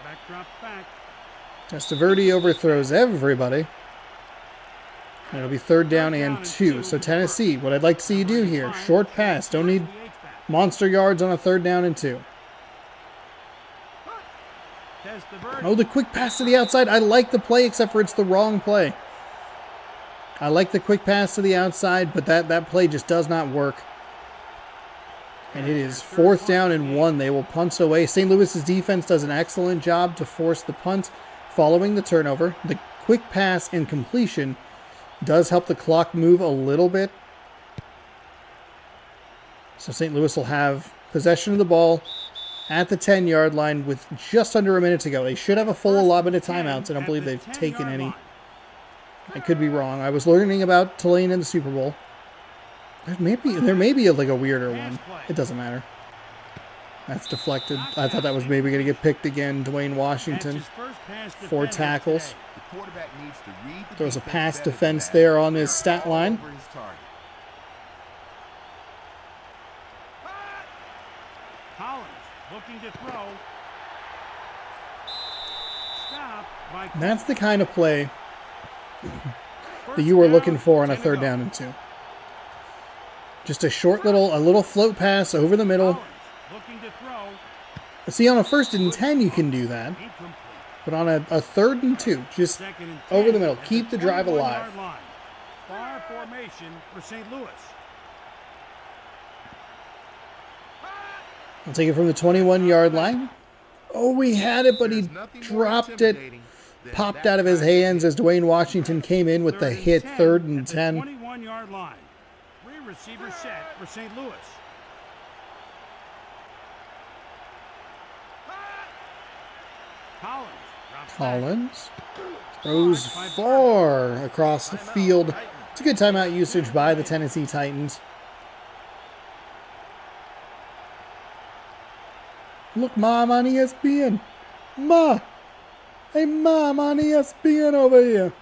Quarterback drops back. Testaverde overthrows everybody. And it'll be 3rd down and 2. So Tennessee, what I'd like to see you do here, short pass. Don't need monster yards on a 3rd down and 2. Oh, the quick pass to the outside. I like the play, except for it's the wrong play. I like the quick pass to the outside, but that play just does not work. And it is 4th down and 1. They will punt away. St. Louis's defense does an excellent job to force the punt following the turnover. The quick pass and completion does help the clock move a little bit. So St. Louis will have possession of the ball at the 10-yard line with just under a minute to go. They should have a full allotment of timeouts. I don't believe they've taken any. I could be wrong. I was learning about Tulane in the Super Bowl. There may be like a weirder one. It doesn't matter. That's deflected. I thought that was maybe going to get picked again. Dwayne Washington, 4 tackles. Throws a pass defense there on his stat line. Looking to throw. And that's the kind of play that you were looking for on a 3rd down and 2. Just a short a little float pass over the middle. See, on a 1st and 10, you can do that. But on a 3rd and 2, just over the middle. Keep the drive alive. Bar formation for St. Louis. I'll take it from the 21-yard line. Oh, we had it, but he dropped it. Popped out of his hands as Dwayne Washington came in with the hit. 3rd and 10. 21-yard line. 3 receivers set for St. Louis. Collins throws far across the field. It's a good timeout usage by the Tennessee Titans. Look, Mom on ESPN. Ma! Hey, Mom on ESPN over here.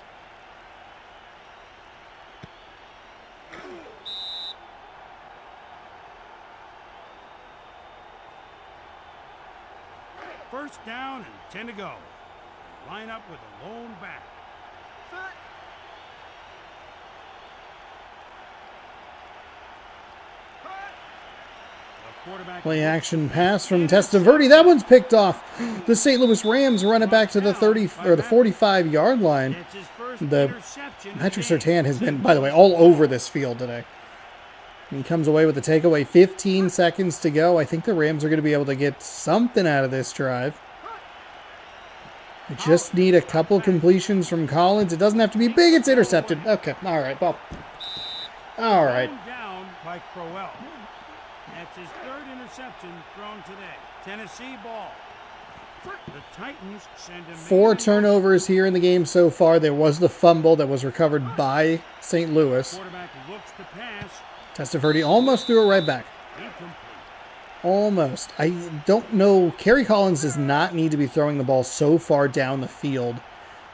First down and 10 to go. Line up with a lone back. Play action pass from Testaverde. That one's picked off. The St. Louis Rams run it back to the 45-yard line. The Patrick Surtain has been, by the way, all over this field today. He comes away with the takeaway. 15 seconds to go. I think the Rams are going to be able to get something out of this drive. They just need a couple completions from Collins. It doesn't have to be big. It's intercepted. Okay. All right. Well. All right. Down by Crowell. That's his 3rd interception thrown today. Tennessee ball. The Titans send him 4 turnovers here in the game so far. There was the fumble that was recovered by St. Louis. Quarterback looks to pass. Testaverde almost threw it right back. Almost. I don't know. Kerry Collins does not need to be throwing the ball so far down the field.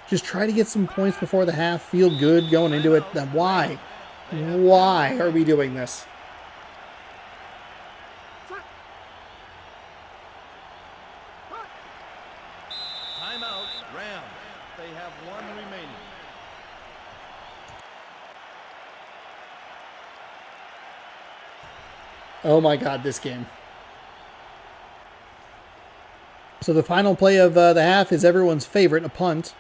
Just try to get some points before the half. Feel good going into it. Why? Why are we doing this? Timeout, Rams. They have 1 remaining. Oh my God, this game. So the final play of the half is everyone's favorite, a punt.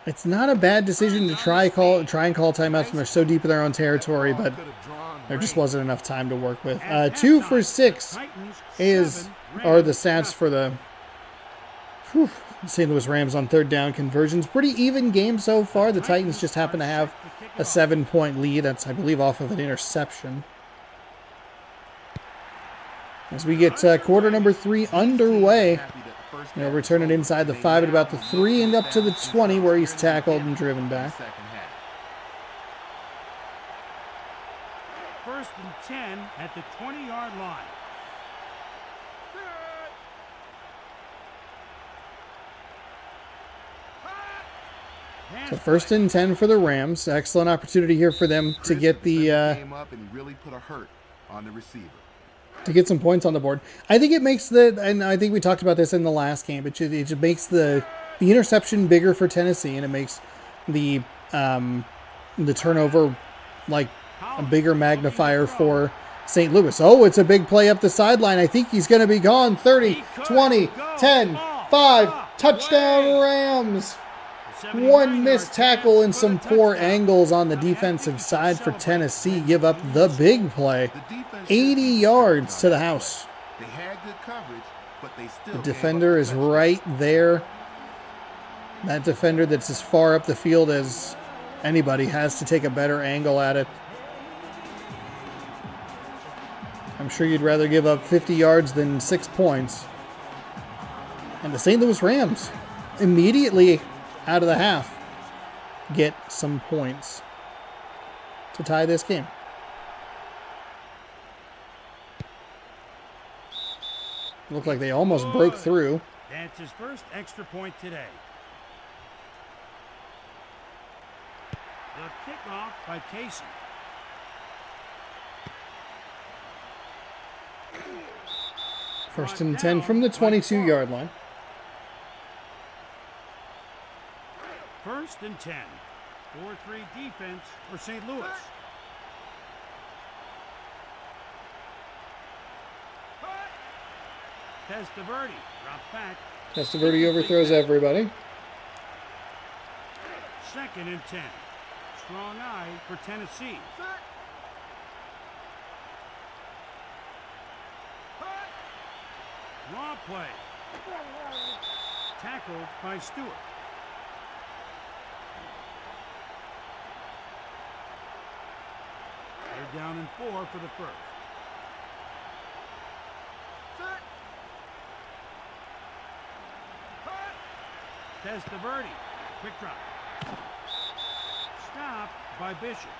It's not a bad decision to try and call timeouts when they're so deep in their own territory, but there just wasn't enough time to work with. 2 for 6 are the stats for the St. Louis Rams on 3rd down conversions. Pretty even game so far. The Titans just happen to have a 7-point lead. That's, I believe, off of an interception. As we get quarter number 3 underway, they'll return it inside the 5 at about the 3 and up to the 20 where he's tackled and driven back. 1st and 10 at the 20-yard line. So 1st and 10 for the Rams. Excellent opportunity here for them to get the to get some points on the board. I think it makes and I think we talked about this in the last game, it just makes the interception bigger for Tennessee, and it makes the turnover like a bigger magnifier for St. Louis. Oh, it's a big play up the sideline. I think he's going to be gone. 30, 20, 10, 5, touchdown Rams. 1 missed tackle and some poor angles on the defensive side for Tennessee give up the big play. 80 yards to the house. The defender is right there. That defender that's as far up the field as anybody has to take a better angle at it. I'm sure you'd rather give up 50 yards than 6 points. And the St. Louis Rams, immediately out of the half, get some points to tie this game. Looked like they almost broke through. That's his first extra point today. The kickoff by Casey. First and 10 from the 22-yard line. First and 10. 4-3 defense for St. Louis. Testaverde drops back. Testaverde overthrows everybody. Second and 10. Strong eye for Tennessee. Raw play. Tackled by Stewart. They're down in 4 for the first. Testaverde. Quick drop. Stopped by Bishop.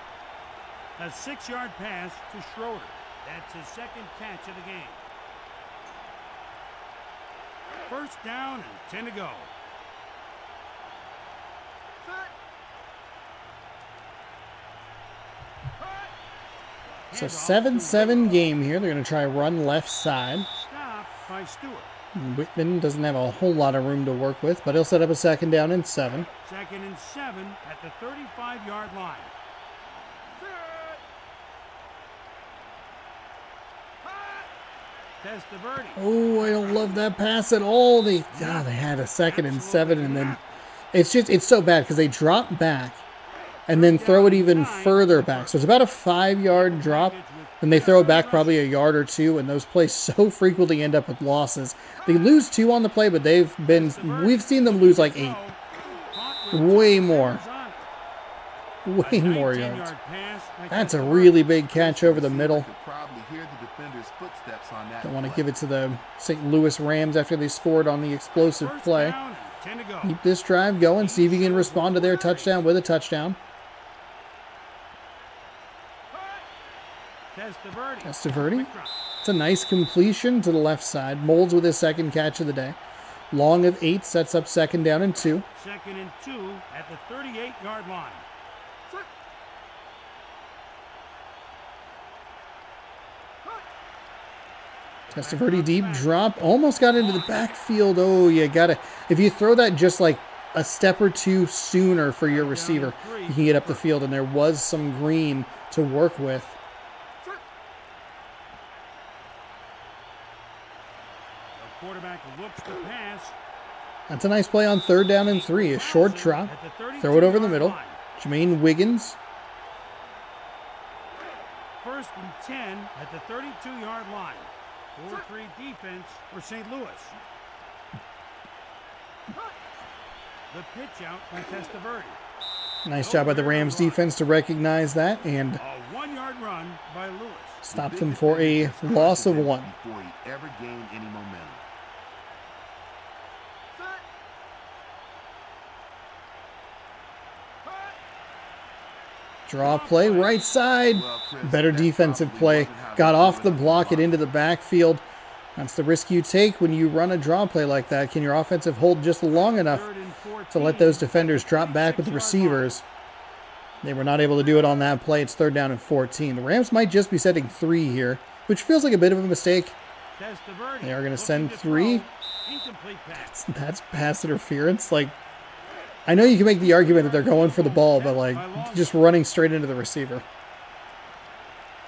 A 6-yard pass to Schroeder. That's his second catch of the game. First down and 10 to go. So 7-7 game here. They're going to try run left side. Stopped by Stewart. Whitman doesn't have a whole lot of room to work with, but he'll set up a second down and 7. Second and 7 at the 35-yard line. Testaverde. Oh, I don't love that pass at all. They had a second and 7, and then it's so bad because they drop back and then throw it even further back. So it's about a 5-yard drop. And they throw it back probably a yard or 2, and those plays so frequently end up with losses. They lose 2 on the play, but we've seen them lose like 8. Way more. Way more yards. That's a really big catch over the middle. Don't want to give it to the St. Louis Rams after they scored on the explosive play. Keep this drive going, see if you can respond to their touchdown with a touchdown. Testaverde. It's a nice completion to the left side. Molds with his second catch of the day. Long of 8 sets up second down and 2. Second and 2 at the 38-yard line. Testaverde deep drop. Almost got into the backfield. Oh, you gotta. If you throw that just like a step or 2 sooner for your receiver, you can get up the field, and there was some green to work with. Quarterback looks to pass. That's a nice play on third down and 3. A short drop. Throw it over the middle. Jermaine Wiggins. First and 10 at the 32-yard line. 4-3 defense for St. Louis. The pitch out by Testaverde. Nice job by the Rams defense to recognize that and A 1-yard run by Lewis. stop them for a loss of 1. Before he ever gained any momentum. Draw play, right side. Better defensive play. Got off the block and into the backfield. That's the risk you take when you run a draw play like that. Can your offensive hold just long enough to let those defenders drop back with the receivers? They were not able to do it on that play. It's third down and 14. The Rams might just be setting 3 here, which feels like a bit of a mistake. They are going to send 3. That's pass interference. Like, I know you can make the argument that they're going for the ball, but like just running straight into the receiver.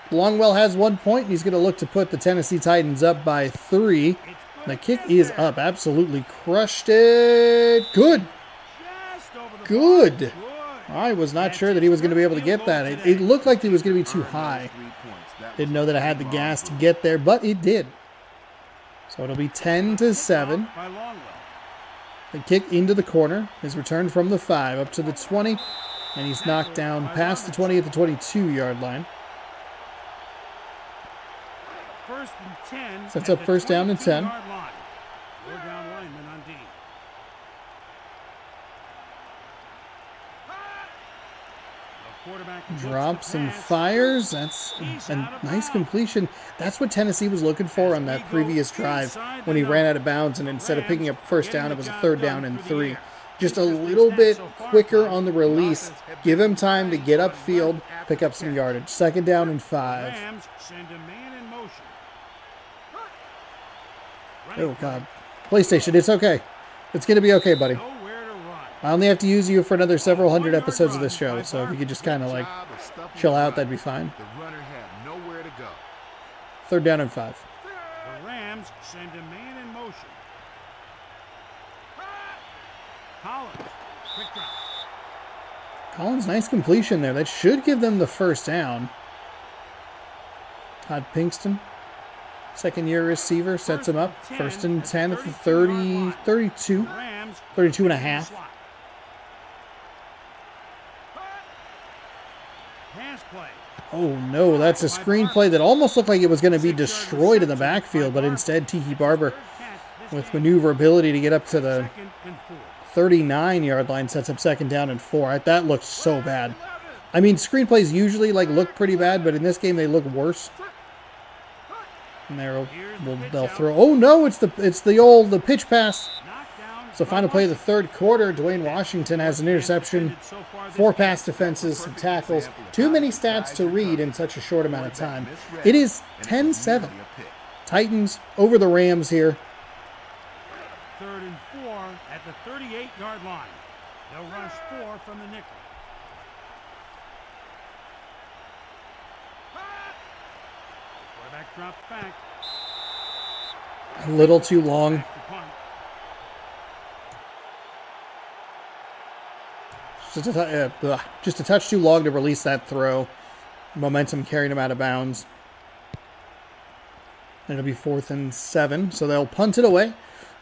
Longwell has 1 point, and he's going to look to put the Tennessee Titans up by 3. The kick is up. Absolutely crushed it. Good. Good. I was not sure that he was going to be able to get that. It looked like he was going to be too high. Didn't know that I had the gas to get there, but it did. So it'll be 10-7. The kick into the corner is returned from the 5 up to the 20, and he's knocked down past the 20 at the 22-yard line. First and 10. Sets at up the first down and 10. 22-yard line. Four down lineman on D. The quarterback looks to Drops and pass. fires. That's He's a out of nice bounds. completion. That's what Tennessee was looking for on that previous drive when he ran out of bounds, and instead of picking up first down, it was a third down and 3. Just a little bit quicker on the release. Give him time to get upfield, pick up some yardage. Second down and 5. Rams send a man in motion. Oh, God. PlayStation, it's okay. It's going to be okay, buddy. Nowhere to run. I only have to use you for another several hundred episodes of this show, so if you could just kind of like chill out, that'd be fine. The runner had nowhere to go. Third down and 5. The Rams send a man in motion. Collins, quick drop. Collins, nice completion there. That should give them the first down. Todd Pinkston, second-year receiver, sets him up. First and 10 at the 30, 32, Rams 32 and a half. slot. Pass play. Oh, no, that's a screenplay that almost looked like it was going to be destroyed in the backfield, but instead Tiki Barber, with maneuverability to get up to the Second and 4. 39-yard line, sets up second down and 4. That looks so bad. I mean, screenplays usually look pretty bad, but in this game they look worse. And they'll throw. Oh no! It's the pitch pass. Knockdown. It's the final play of the third quarter. Dwayne Washington has an interception, 4 pass defenses, some tackles. Too many stats to read in such a short amount of time. It is 10-7. Titans over the Rams here. Third and 4 at the 38-yard line. They'll rush 4 from the nickel. Quarterback drops back. A little too long. Back to punt. Just a touch too long to release that throw. Momentum carried him out of bounds. It'll be 4th and 7, so they'll punt it away.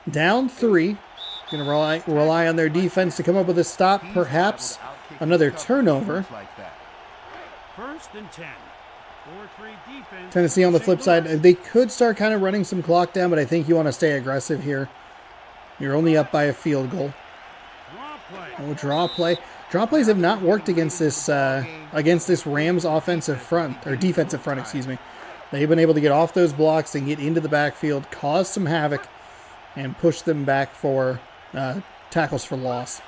Down 3. Going to rely on their defense to come up with a stop, perhaps another turnover. First and 10. 4-3 defense. Tennessee on the flip side, they could start kind of running some clock down, but I think you want to stay aggressive here. You're only up by a field goal. Draw play. Oh, draw play. Draw plays have not worked against this Rams offensive front, or defensive front, excuse me. They've been able to get off those blocks and get into the backfield, cause some havoc, and push them back for tackles for loss.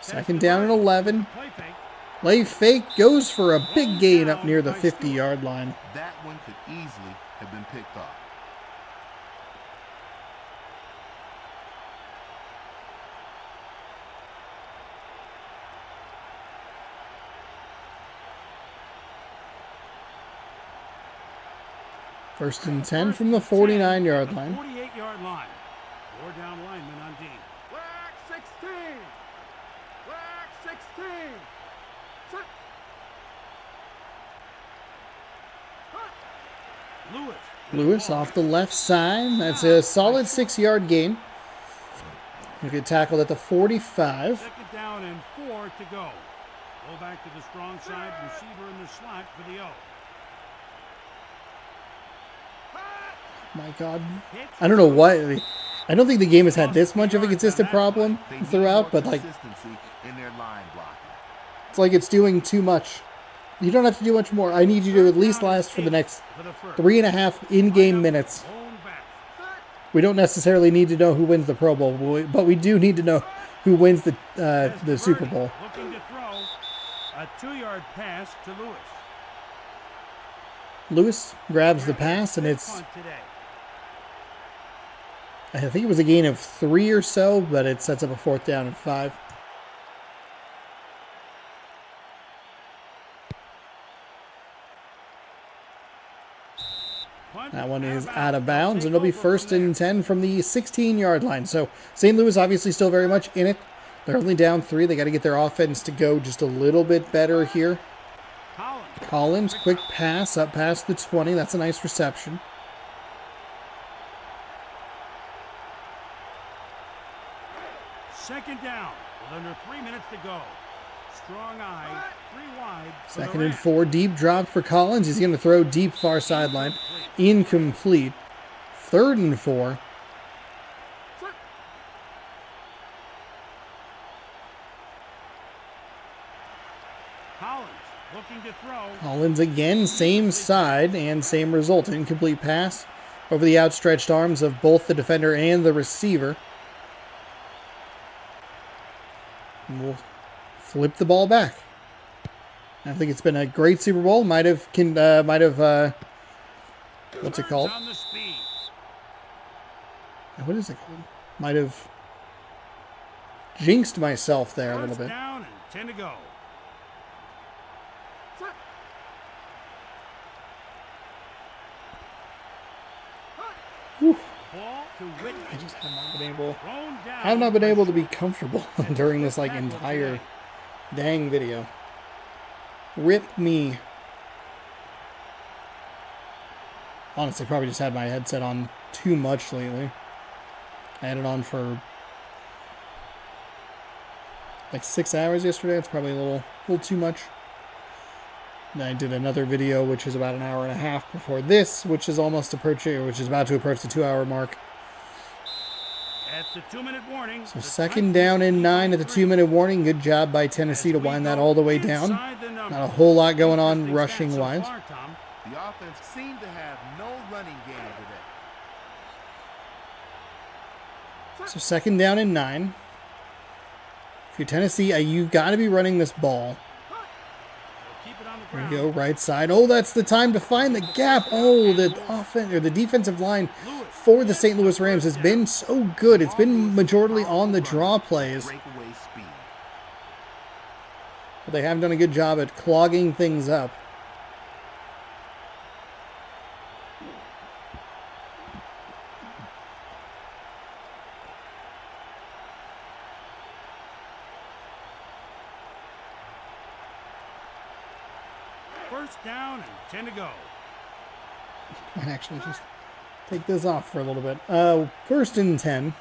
Second down and 11. Play fake. Play fake goes for a big gain up near the 50-yard line. That one could easily have been picked off. First and 10 from the 49-yard line. 48-yard line. 4 down linemen on D. Flag 16. Flag 16. Lewis off the left side. That's a solid 6-yard gain. He get tackled at the 45. Second down and 4 to go. Go back to the strong side. Receiver in the slot for the O. My God. I don't know why. I don't think the game has had this much of a consistent problem throughout, but Consistency in their line blocking. it's like it's doing too much. You don't have to do much more. I need you to at least last for the next 3.5 in-game minutes. Home back. We don't necessarily need to know who wins the Pro Bowl, but we do need to know who wins the Super Bowl. Looking to throw a 2-yard pass to Lewis. Lewis grabs the pass, and it's, Punt today. I think it was a gain of 3 or so, but it sets up a 4th down and 5. That one is out of bounds, and it'll be 1st and 10 from the 16-yard line. So St. Louis obviously still very much in it. They're only down 3. They got to get their offense to go just a little bit better here. Collins, quick pass up past the 20. That's a nice reception. Second down with under 3 minutes to go. Strong eye, 3 wide. for the 2nd and Rams. 4, deep drop for Collins. He's going to throw deep far sideline. incomplete. 3rd and 4. Collins looking to throw. Collins again, same side and same result. Incomplete pass over the outstretched arms of both the defender and the receiver. And we'll flip the ball back. I think it's been a great Super Bowl. Might have what's it called? On the speed. What is it called? Might have jinxed myself there a little First bit. down and 10 to go. Whew. Ball to Whitney. I just have not Thrown down. been able to be comfortable during this like entire dang video. Rip me. Honestly, probably just had my headset on too much lately. I had it on for like 6 hours yesterday. It's probably a little too much. And I did another video, which is about an hour and a half before this, which is about to approach the 2-hour mark. At the 2-minute warning. So 2nd down and 9 at the 2-minute warning. Good job by Tennessee to wind that all the way down. Not a whole lot going on rushing wise. The offense seemed to have no running game today. So 2nd down and 9. If you're Tennessee, you got to be running this ball. Keep it on the There you ground. go, right side. Oh, that's the time to find the gap. Oh, the defensive line for the St. Louis Rams has been so good. It's been majorly on the draw plays. Breakaway speed. But they have done a good job at clogging things up. First down and 10 to go. Might actually just take this off for a little bit. 1st and 10.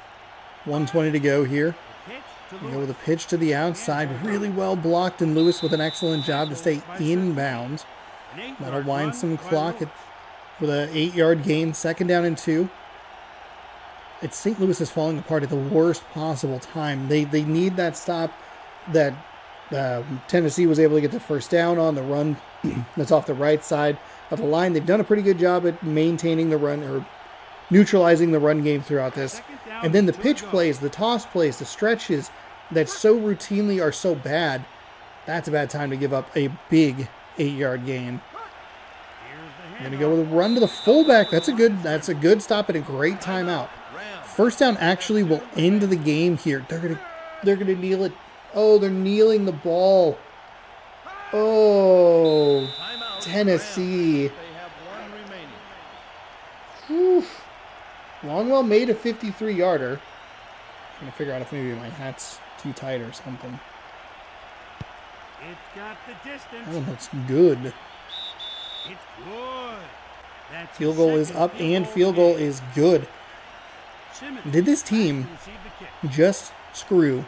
1:20 to go here. Pitch to We go with a Lewis. pitch to the outside. Really well blocked, and Lewis with an excellent job to stay in bounds. An 8-yard That'll wind run some by clock Lewis. with an 8-yard gain. 2nd down and 2. It's St. Louis is falling apart at the worst possible time. They need that stop that Tennessee was able to get the first down on the run that's off the right side of the line. They've done a pretty good job at maintaining the run or neutralizing the run game throughout this. And then the pitch plays, the toss plays, the stretches that so routinely are so bad, that's a bad time to give up a big 8-yard gain. Here's the Going to go with a run to the fullback. That's a good stop and a great timeout. First down actually will end the game here. They're gonna kneel it. Oh, they're kneeling the ball. Oh, Timeout. Tennessee. They have one remaining. Whew. Longwell made a 53-yarder. I'm gonna figure out if maybe my hat's too tight or something. It's got the distance. That one looks good. It's good. That's Field goal is up and field goal is good. Simmons Did this team received the kick. just screw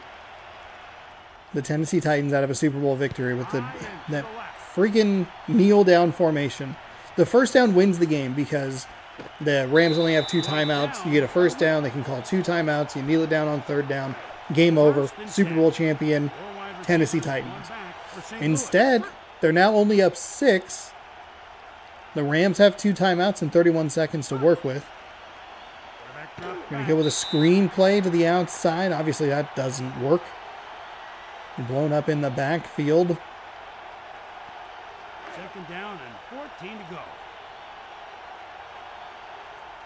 the Tennessee Titans out of a Super Bowl victory with that freaking kneel down formation? The first down wins the game because the Rams only have 2 timeouts. You get a first down, they can call 2 timeouts. You kneel it down on 3rd down. Game over. Super Bowl champion Tennessee Titans. Instead, they're now only up 6. The Rams have 2 timeouts and 31 seconds to work with. Going to go with a screen play to the outside. Obviously, that doesn't work. Blown up in the backfield. 2nd down and 14 to go.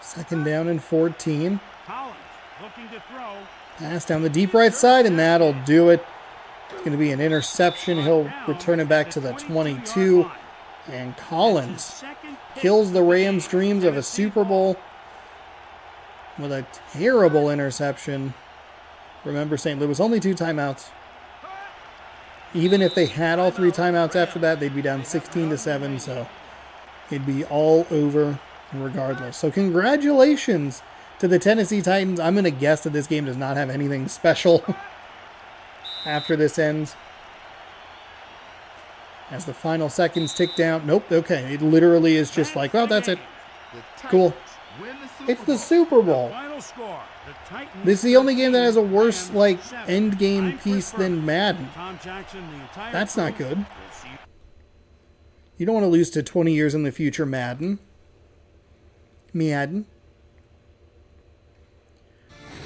2nd down and 14. Collins looking to throw. Pass down the deep right side, and that'll do it. It's going to be an interception. He'll return it back to the 22. And Collins kills the Rams' dreams of a Super Bowl with a terrible interception. Remember, St. Louis only 2 timeouts. Even if they had all 3 timeouts after that, they'd be down 16-7, so it'd be all over regardless. So congratulations to the Tennessee Titans. I'm going to guess that this game does not have anything special after this ends. As the final seconds tick down. Nope, okay. It literally is just like, well, that's it. The Cool. Titans win the Super It's the Bowl. Super Bowl. Final score, the Titans This is the only game that has a worse, 13, like, 7. end game I'm piece Chris than Berman. Madden. Tom Jackson, the entire That's not crew. good. We'll see you. You don't want to lose to 20 years in the future Madden. Madden.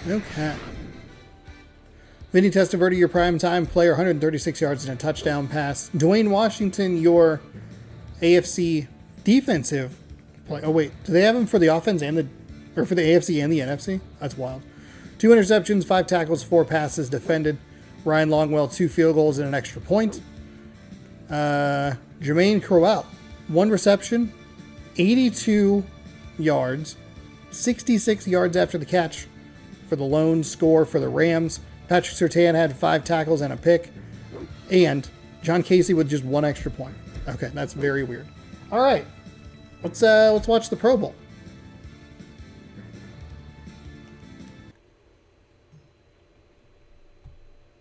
Okay. Vinny Testaverde, your primetime player, 136 yards and a touchdown pass. Dwayne Washington, your AFC defensive play. Oh, wait. Do they have him for the offense and the... Or for the AFC and the NFC? That's wild. 2 interceptions, 5 tackles, 4 passes defended. Ryan Longwell, 2 field goals and an extra point. Jermaine Crowell, 1 reception, 82 yards, 66 yards after the catch for the lone score for the Rams. Patrick Surtain had 5 tackles and a pick. And John Casey with just 1 extra point. Okay, that's very weird. All right, let's watch the Pro Bowl.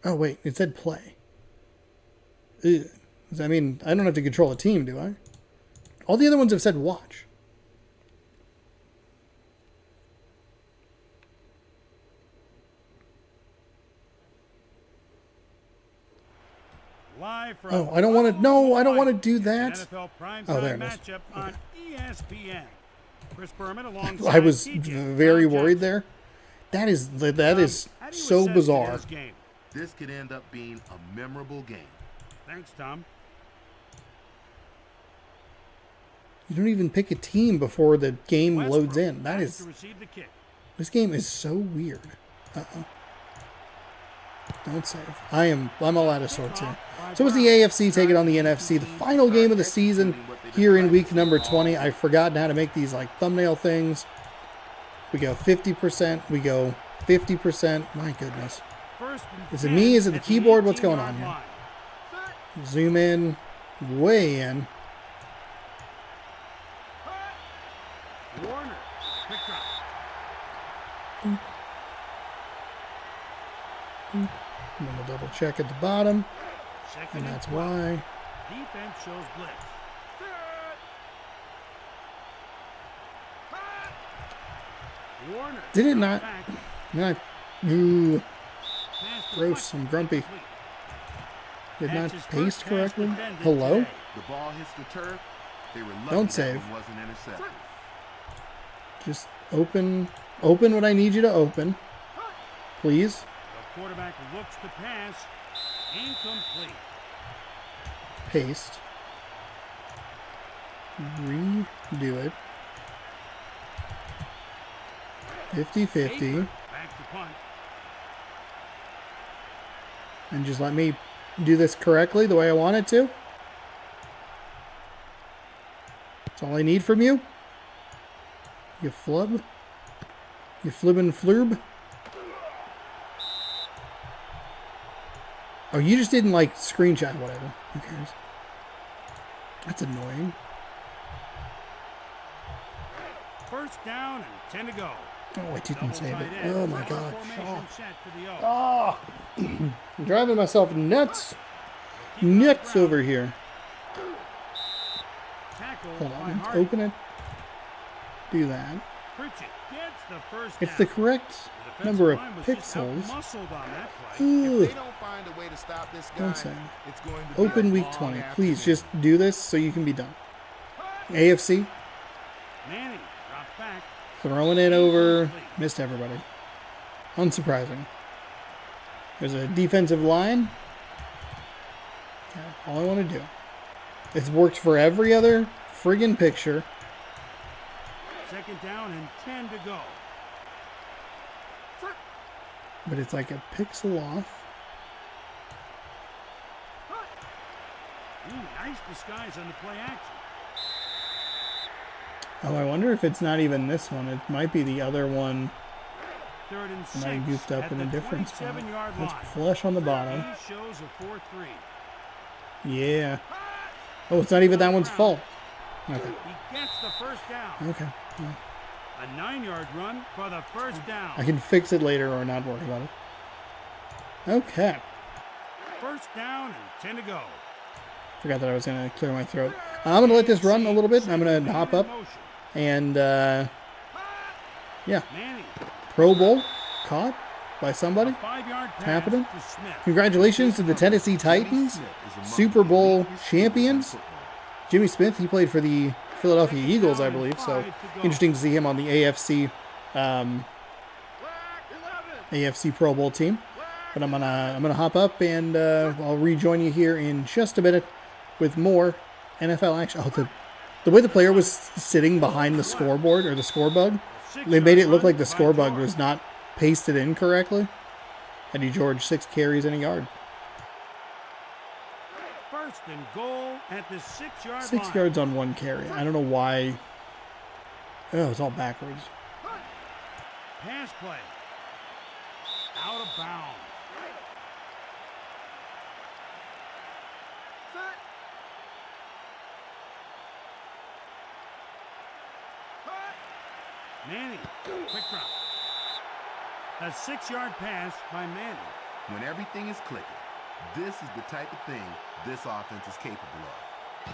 Oh wait, it said play. Ugh. Does that mean I don't have to control a team, do I? All the other ones have said watch. Live from Oh, I don't want to. No, I don't want to do the that. NFL primetime Oh, there it is. matchup on ESPN. Chris Berman alongside I was TJ very Tom worried Jackson. there. That is Tom, how do you so assess bizarre. today's game? This could end up being a memorable game. Thanks, Tom. You don't even pick a team before the game Westbrook loads in. That back is. to receive the kick. This game is so weird. Uh-oh. Don't save. I'm all out of sorts here. So it's the AFC taking on the NFC. The final game of the season here in week number 20. I've forgotten how to make these like thumbnail things. We go 50%. We go 50%. My goodness. First and Is it 10 me? Is it the at keyboard? What's 18-yard going on here? line. Zoom in. Way in. Warner, picked up. And then we'll double check at the bottom. Second And and that's 12. why. Defense shows blitz. Warner. Did it not? back, Not. Ooh. pass to Gross. White. I'm grumpy. Complete. Did That's not his first paste pass correctly. defended Hello? today. The ball hits the turf. They were lucky Don't that save. one wasn't intercepted. Just open what I need you to open. Please. The quarterback looks to pass. Incomplete. Paste. Redo it. 50-50. Back to punt. And just let me do this correctly the way I want it to. That's all I need from you. You flub. You flibbin' flurb. Oh, you just didn't like screenshot whatever. Who cares? That's annoying. First down and 10 to go. Oh, I didn't Double save it. tight end. Oh my god. Formation set to the O. Oh. I'm driving myself nuts. Keep it on the Nuts ground. over here. Tackle Hold by on. Hardy. Open it. Do that. Pritchett gets the first It's down. the correct The defensive number of line was just pixels. outmuscled on that play. If Ugh. they don't find a way to stop this guy, Don't say. it's going to be Open a week long 20. afternoon. Please just do this so you can be done. AFC. Manning drops back. Throwing it over. Missed everybody. Unsurprising. There's a defensive line. Okay, all I want to do. It's worked for every other friggin' picture. Second down and 10 to go. But it's like a pixel off. Ooh, nice disguise on the play action. Oh, I wonder if it's not even this one. It might be the other one. Third and And I 6 goofed up at in a the different spot. 27-yard It's line. flush on the bottom. He shows a 4-3. Yeah. Oh, it's not even that one's fault. Okay. He gets the first down. Okay. Well, A 9-yard run for the first down. I can fix it later or not worry about it. Okay. First down and 10 to go. Forgot that I was going to clear my throat. I'm going to let this run a little bit. I'm going to hop up And, yeah, Manning. Pro Bowl caught by somebody. 5-yard It's pass happening. to Smith. Congratulations to the Tennessee Titans, Super Bowl champions. Jimmy Smith, he played for the Philadelphia Eagles, I believe. So interesting to see him on the AFC Pro Bowl team. But I'm gonna hop up and I'll rejoin you here in just a minute with more NFL action. Oh, the way the player was sitting behind the scoreboard or the score bug, they made it look like the score bug was not pasted in correctly. Eddie George, 6 carries and a yard. First and goal at the 6-yard line. 6 yards on 1 carry. I don't know why. Oh, it's all backwards. Pass play. Out of bounds. Manning, quick drop. A 6-yard pass by Manning. When everything is clicking, this is the type of thing this offense is capable of.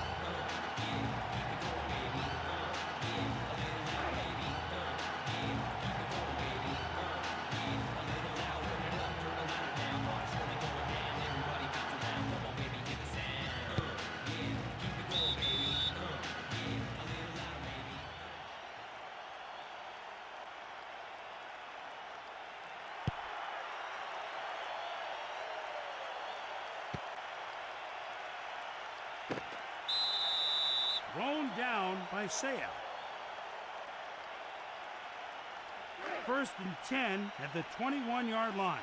Thrown down by Saya. First and 10 at the 21-yard line.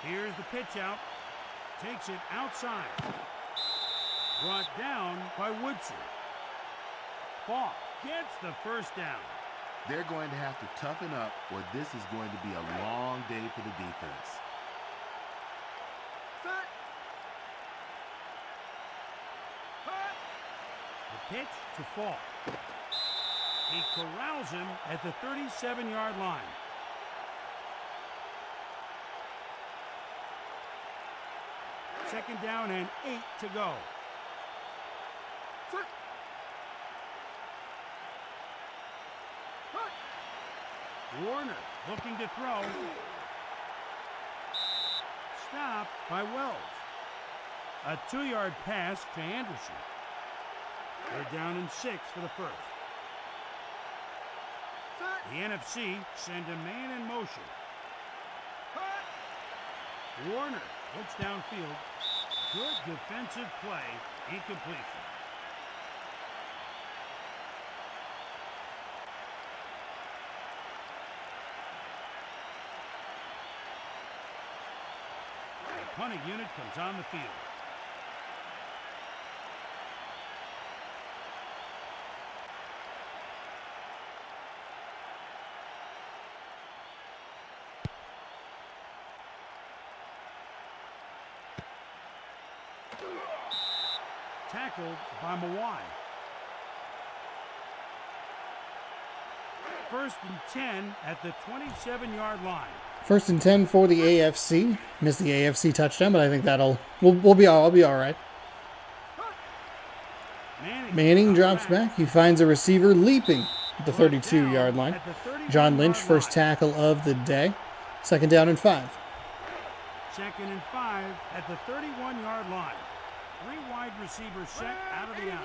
Here's the pitch out. Takes it outside. Brought down by Woodson. Falk gets the first down. They're going to have to toughen up, or this is going to be a long day for the defense. The pitch to Falk. He corrals him at the 37-yard line. Second down and 8 to go. Warner looking to throw. Stopped by Wells. A 2-yard pass to Anderson. They're down in 6 for the first. The NFC send a man in motion. Warner looks downfield. Good defensive play. Incompletion. The punting unit comes on the field. Tackled by Mawai. First and 10 at the 27-yard line. First and 10 for the AFC. Missed the AFC touchdown, but I think we'll be all right. Manning drops back. He finds a receiver leaping at the 32-yard line. John Lynch, first tackle of the day. Second down and 5. Second and 5 at the 31-yard line. 3 wide receivers set out of the out.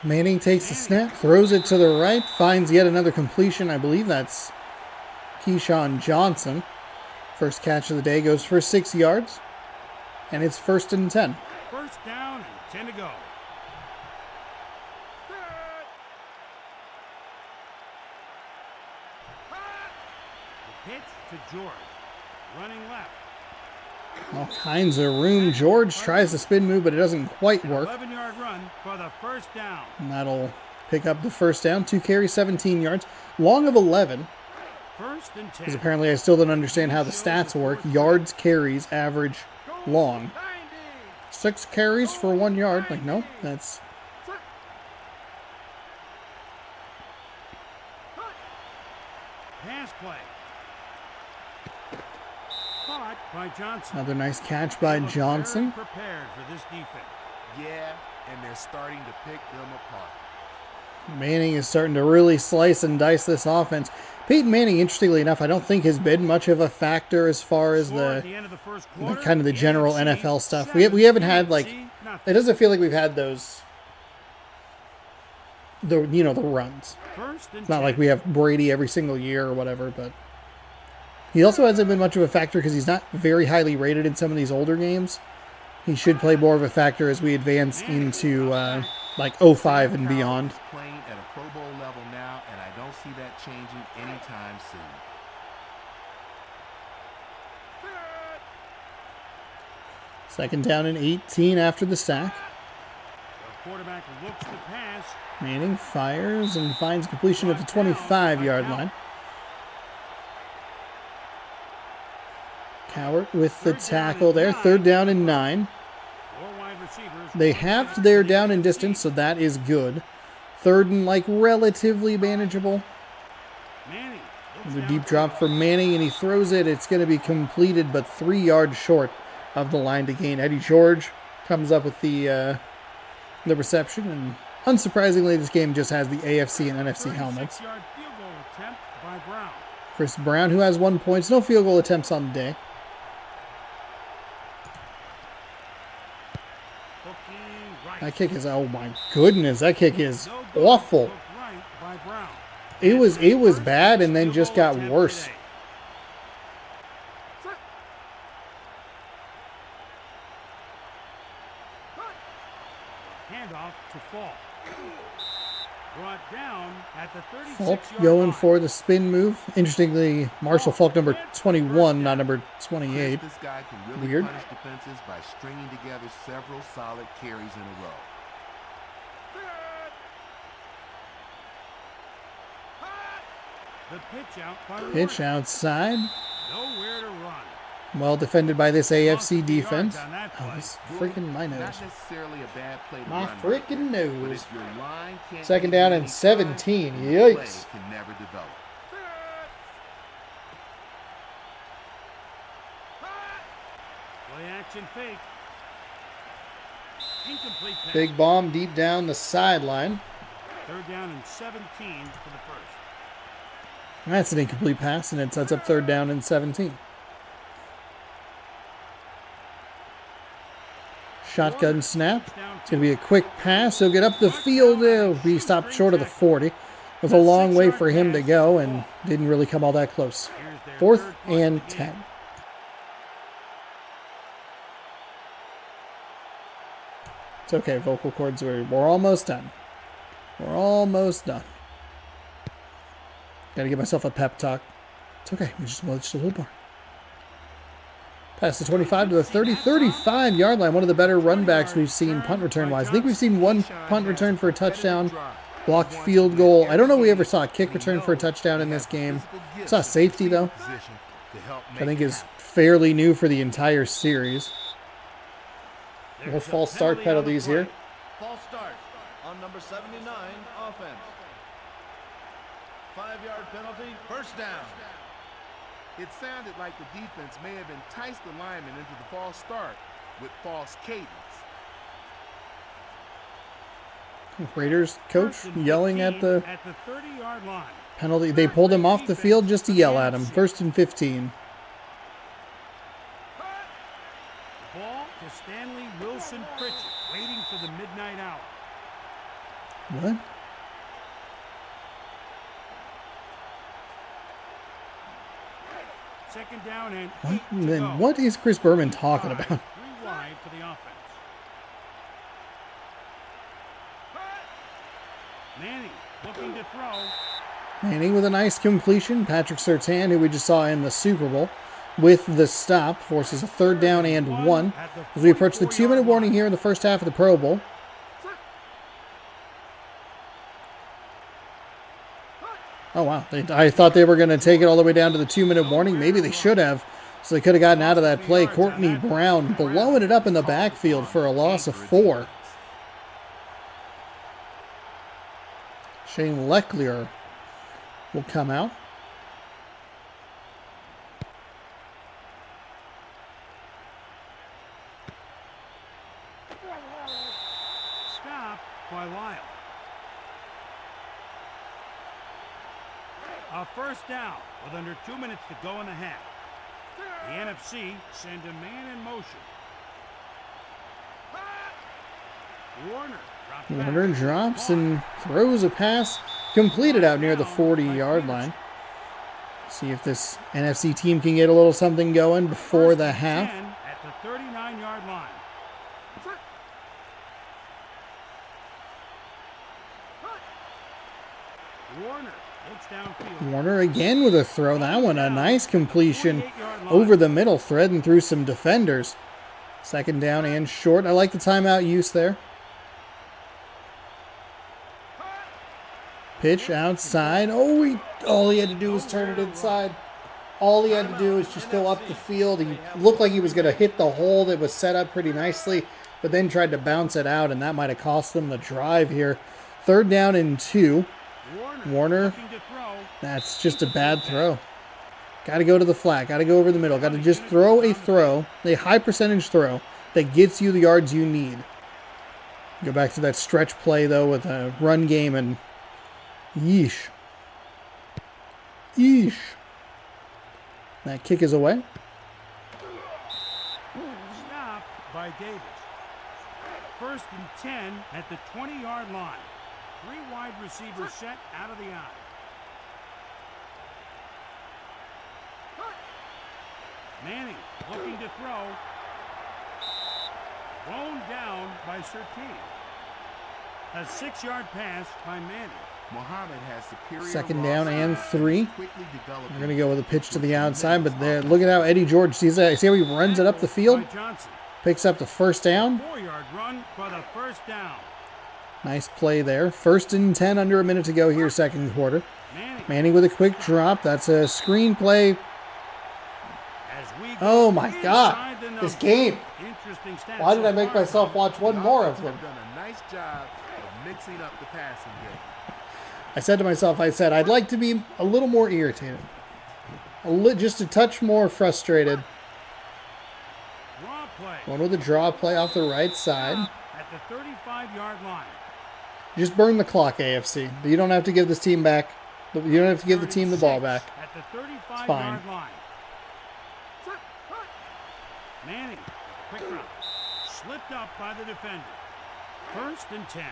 Manning takes the snap, throws it to the right, finds yet another completion. I believe that's Keyshawn Johnson. First catch of the day goes for 6 yards, and it's first and 10. First down and 10 to go. The pitch to George, running left. All kinds of room. George tries the spin move, but it doesn't quite work. 11-yard run for the first down. And that'll pick up the first down. 2 carries, 17 yards. Long of 11. First and 10. Because apparently I still don't understand how the stats work. Yards, carries, average, long. 6 carries for 1 yard. Like, no, that's... pass play. Caught by Johnson. Another nice catch by They look Johnson. very prepared for this defense. Yeah, and they're starting to pick them apart. Manning is starting to really slice and dice this offense. Peyton Manning, interestingly enough, I don't think has been much of a factor as far as Score at the the end of the first quarter, kind of the general NFC NFL stuff. We haven't had like, NFC nothing. it doesn't feel like we've had those, the runs. First and It's not 10. like we have Brady every single year or whatever, but he also hasn't been much of a factor because he's not very highly rated in some of these older games. He should play more of a factor as we advance into like 05 and beyond. He's playing at a Pro Bowl level now, and I don't see that changing anytime soon. Second down and 18 after the sack. The quarterback looks to pass. Manning fires and finds completion at the 25-yard line. Cowart with the tackle there. Third down and 9. Four wide receivers. They halved their down and distance, so that is good. Third and like relatively manageable. Manning The deep drop for Manning, and he throws it. It's going to be completed, but 3 yards short of the line to gain. Eddie George comes up with the reception, and unsurprisingly, this game just has the AFC and NFC helmets. 36-yard field goal attempt by Brown. Chris Brown, who has 1 point, no field goal attempts on the day. Hooking right. That kick is, oh my goodness, that kick is No good. awful. Hooked right by Brown. It was bad and then just got worse. Handoff to Falk. Brought down at the 36 Falk yard going line. for the spin move. Interestingly, Marshall Falk number 21, not number 28. This guy can really Weird. punish defenses by stringing together several solid carries in a row. The pitch out by Pitch Warner. outside. Nowhere to run. Well defended by this Lost AFC 3 yards defense. on that Oh, play. it's freaking my Not nose. necessarily a bad play to My run, freaking but nose. if your line can't Second get down any and 17. time, the play Yikes. can never develop. Play action fake. Incomplete pass. Big bomb deep down the sideline. Third down and 17 for the first. That's an incomplete pass, and it sets up third down and 17. Shotgun snap. It's going to be a quick pass. He'll get up the field. He'll be stopped short of the 40. It was a long way for him to go and didn't really come all that close. Here's their Fourth third punt and of the 10. game. It's okay, vocal cords. We're almost done. We're almost done. Gotta give myself a pep talk. It's okay. We just a little more. Past the 25 to the 30, 35-yard line. One of the better run backs we've seen punt return wise. I think we've seen one punt return for a touchdown, blocked field goal. I don't know if we ever saw a kick return for a touchdown in this game. Saw safety though, which I think is fairly new for the entire series. No There's a false start penalty on the penalties play. here. False start on number 79, offense. 5-yard penalty, first down. It sounded like the defense may have enticed the lineman into the false start with false cadence. Raiders coach First and yelling at 15 the at the 30-yard line. penalty. They pulled him off the field just to yell at him. First and 15. Ball to Stanley Wilson Pritchett, waiting for the midnight hour. What? Second down and What? 8 to Then go. what is Chris Berman talking about? 3 wide for the offense. Manning looking to throw. Manning with a nice completion. Patrick Surtain, who we just saw in the Super Bowl, with the stop, forces a third down and 1 as we approach the 2-minute warning here in the first half of the Pro Bowl. Oh, wow. I thought they were going to take it all the way down to the 2-minute warning. Maybe they should have, so they could have gotten out of that play. Courtney Brown blowing it up in the backfield for a loss of 4. Shane Leclerc will come out. A first down with under 2 minutes to go in the half. The NFC send a man in motion. Warner drops and throws a pass completed out near the 40-yard line. See if this NFC team can get a little something going before the half. At the 39-yard line. Warner looks downfield. Warner again with a throw. That one a nice completion over the middle, threading through some defenders. Second down and short. I like the timeout use there. Pitch outside. Oh, all he had to do was turn it inside. All he had to do was just go up the field. He looked like he was going to hit the hole that was set up pretty nicely, but then tried to bounce it out, and that might have cost them the drive here. Third down and 2. Warner, that's just a bad throw. Got to go to the flat. Got to go over the middle. Got to just throw, a high percentage throw that gets you the yards you need. Go back to that stretch play, though, with a run game, and yeesh. Yeesh. That kick is away. Stopped by Davis. First and 10 at the 20-yard line. 3 wide receivers set out of the eye. Manning looking to throw. Thrown down by Surtees. A 6-yard pass by Manning. Muhammad has superior Second down and 3. quickly developing. We're going to go with a pitch to the outside, but there, look at how Eddie George sees that. See how he runs it up the field? Picks up the first down. 4-yard run for the first down. Nice play there. First and 10, under a minute to go here, second quarter. Manning with a quick drop. That's a screen play. Oh my God, this game. Why did I make myself watch one more of them? Done a nice job of mixing up the passing game. I said to myself, I'd like to be a little more irritated. Just a touch more frustrated. One with a draw play off the right side. At the 35-yard line. Just burn the clock, AFC. You don't have to give this team back. You don't have to give the team the ball back. At the 35-yard fine. line. Manning, quick drop. Slipped up by the defender. First and 10.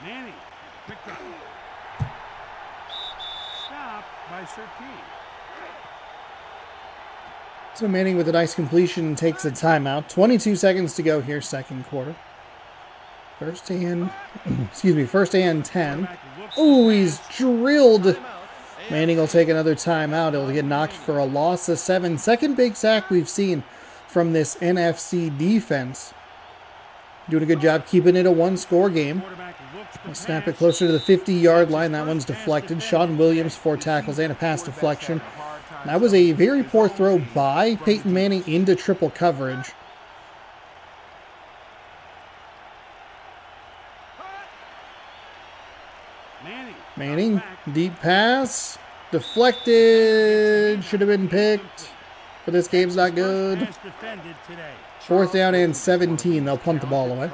Manning, quick drop. Stopped by Surtees. So Manning with a nice completion takes a timeout. 22 seconds to go here, second quarter. First and 10. Oh, he's drilled. Manning will take another timeout. He'll get knocked for a loss of 7. Second big sack we've seen from this NFC defense. Doing a good job keeping it a one-score game. We'll snap it closer to the 50-yard line. That one's deflected. Sean Williams, 4 tackles and a pass deflection. That was a very poor throw by Peyton Manning into triple coverage. Manning, deep pass, deflected, should have been picked, but this game's not good. Fourth down and 17, they'll punt the ball away.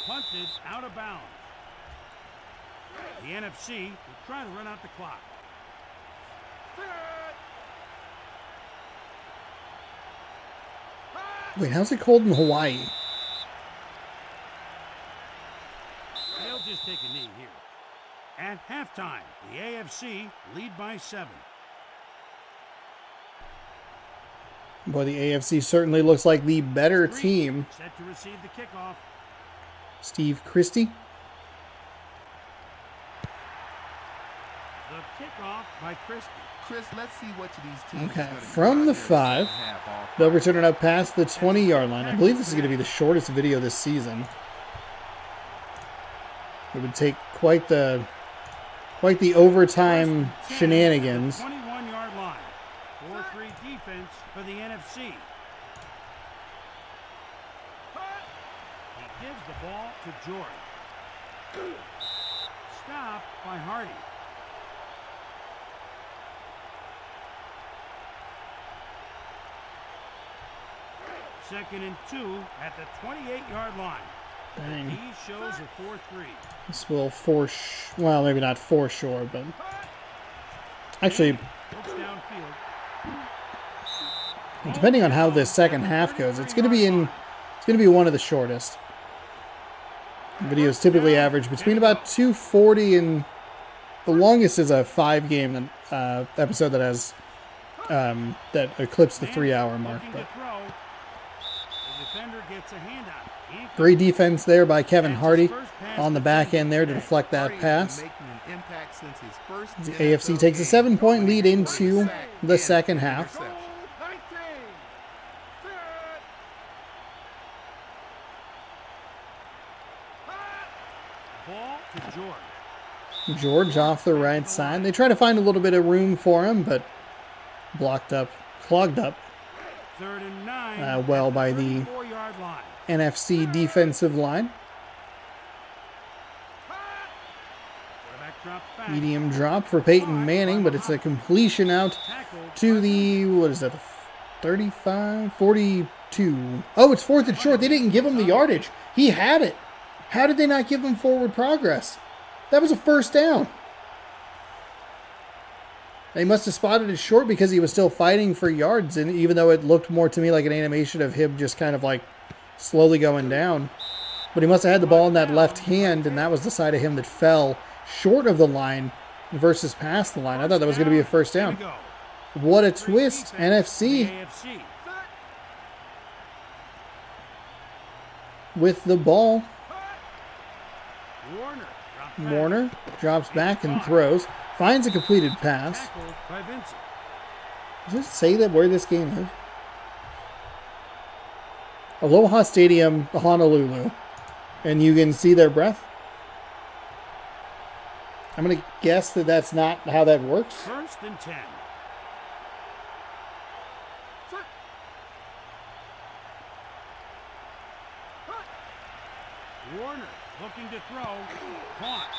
Punted out of bounds. The NFC will try to run out the clock. Wait, how's it cold in Hawaii? They'll just take a knee here. At halftime, the AFC lead by 7. Boy, the AFC certainly looks like the better team. Set to receive the kickoff. Steve Christie. The kickoff by Christie. Chris, let's see what these teams Okay, from the 5, they'll return it up past the 20-yard line. I believe this is going to be the shortest video this season. It would take quite the overtime shenanigans. 21-yard line. 4-3 defense for the NFC. He gives the ball to George. stop by Hardy. Second and 2 at the 28-yard line. Dang. He shows a 4-3. This will force, well, maybe not force sure, but actually, Looks downfield. depending on how this second half goes, it's going to be one of the shortest. Videos typically average between about 240 and the longest is a 5-game episode that has that eclipsed the 3-hour mark. But great defense there by Kevin Hardy on the back end there to deflect that pass. The AFC takes a 7-point lead into the second half. Ball to George. George off the right side. They try to find a little bit of room for him, but clogged up Third and 9. well by the 34-yard line. NFC defensive line. Quarterback drops back. Medium drop for Peyton Manning, but it's a completion out Tackled to the, what is that, 35, 42. Oh, it's 4th and short. They didn't give him the yardage. He had it. How did they not give him forward progress? That was a first down. They must have spotted it short because he was still fighting for yards, and even though it looked more to me like an animation of him just kind of like slowly going down. But he must have had the ball in that left hand, and that was the side of him that fell short of the line versus past the line. I thought that was going to be a first down. What a twist, NFC with the ball. Warner drops back and throws. Finds a completed pass. Tackled by Vincent. Does it say that where this game is? Aloha Stadium, Honolulu. And you can see their breath. I'm going to guess that that's not how that works. First and 10. Warner looking to throw. Caught.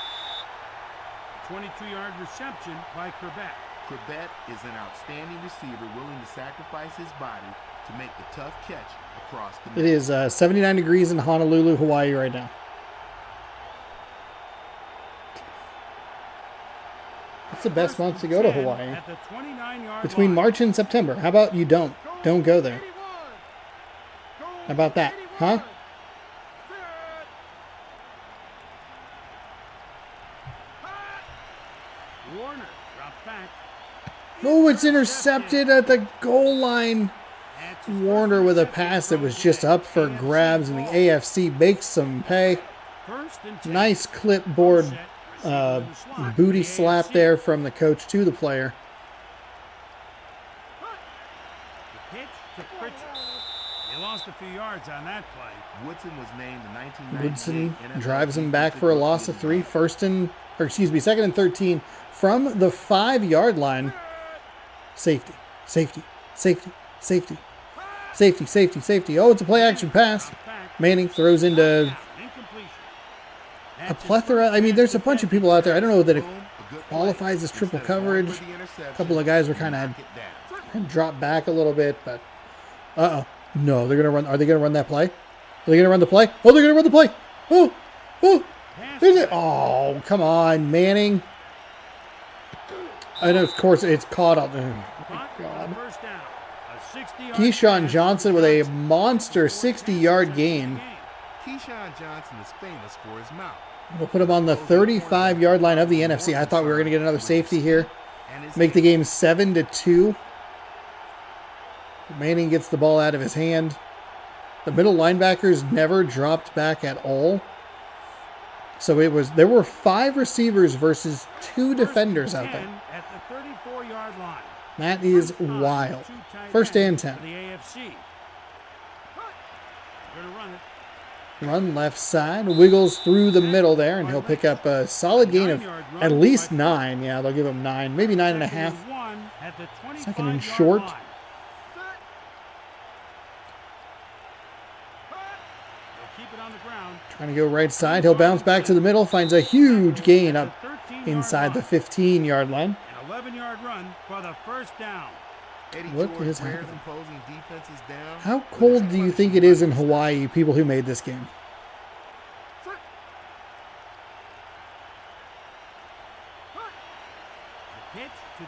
22-yard reception by Corbett. Corbett is an outstanding receiver willing to sacrifice his body to make the tough catch across the It is 79 degrees in Honolulu, Hawaii right now. It's the best month to go to Hawaii. At the 29-yard Between line. March and September. How about you don't go there? How about that? Huh? Warner drops back. Oh, it's intercepted at the goal line. Warner with a pass that was just up for grabs, and the AFC bakes some pay. First and 10. Nice clipboard booty slap there from the coach to the player. The pitch to Pritchard. He lost a few yards on that play. Woodson was named the 1998 Woodson NFL drives him back for a loss of 3. Second and 13 from the 5-yard line. Safety. Oh, it's a play action pass. Manning throws into a plethora. I mean, there's a bunch of people out there. I don't know that it qualifies as triple coverage. A couple of guys were kind of dropped back a little bit, but no, they're gonna run. Are they gonna run that play? Are they gonna run the play? Oh, they're gonna run the play. Oh, there's it. Oh, come on, Manning. And of course, it's caught up. Oh my God. Keyshawn Johnson with a monster 60-yard gain. Keyshawn Johnson is famous for his mouth. We'll put him on the 35-yard line of the NFC. I thought we were going to get another safety here. Make the game 7-2. Manning gets the ball out of his hand. The middle linebackers never dropped back at all. So there were 5 receivers versus 2 defenders out there. At the 34-yard line. That is wild. First and 10. The AFC. Going to run it. Run left side. Wiggles through the middle there, and he'll pick up a solid gain of at least 9. Yeah, they'll give him 9, maybe 9.5. Second and short. Trying to go right side. He'll bounce back to the middle. Finds a huge gain up inside the 15-yard line. An 11-yard run for the first down. What is happening? Opposing defenses down. How cold do you think it is in Hawaii, people who made this game?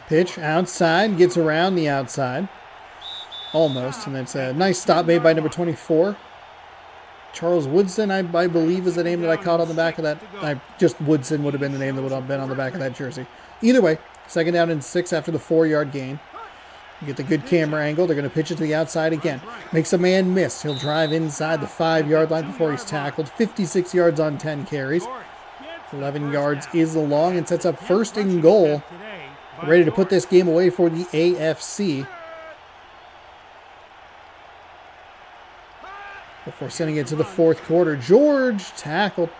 Pitch outside, gets around the outside. Almost, and it's a nice stop made by number 24. Charles Woodson, I believe, is the name that I caught on the back of that. Just Woodson would have been the name that would have been on the back of that jersey. Either way, 2nd down and 6 after the 4-yard gain. You get the good camera angle. They're going to pitch it to the outside again. Makes a man miss. He'll drive inside the 5-yard line before he's tackled. 56 yards on 10 carries. 11 yards is the long and sets up 1st and goal. Ready to put this game away for the AFC. Before sending it to the 4th quarter. George tackled.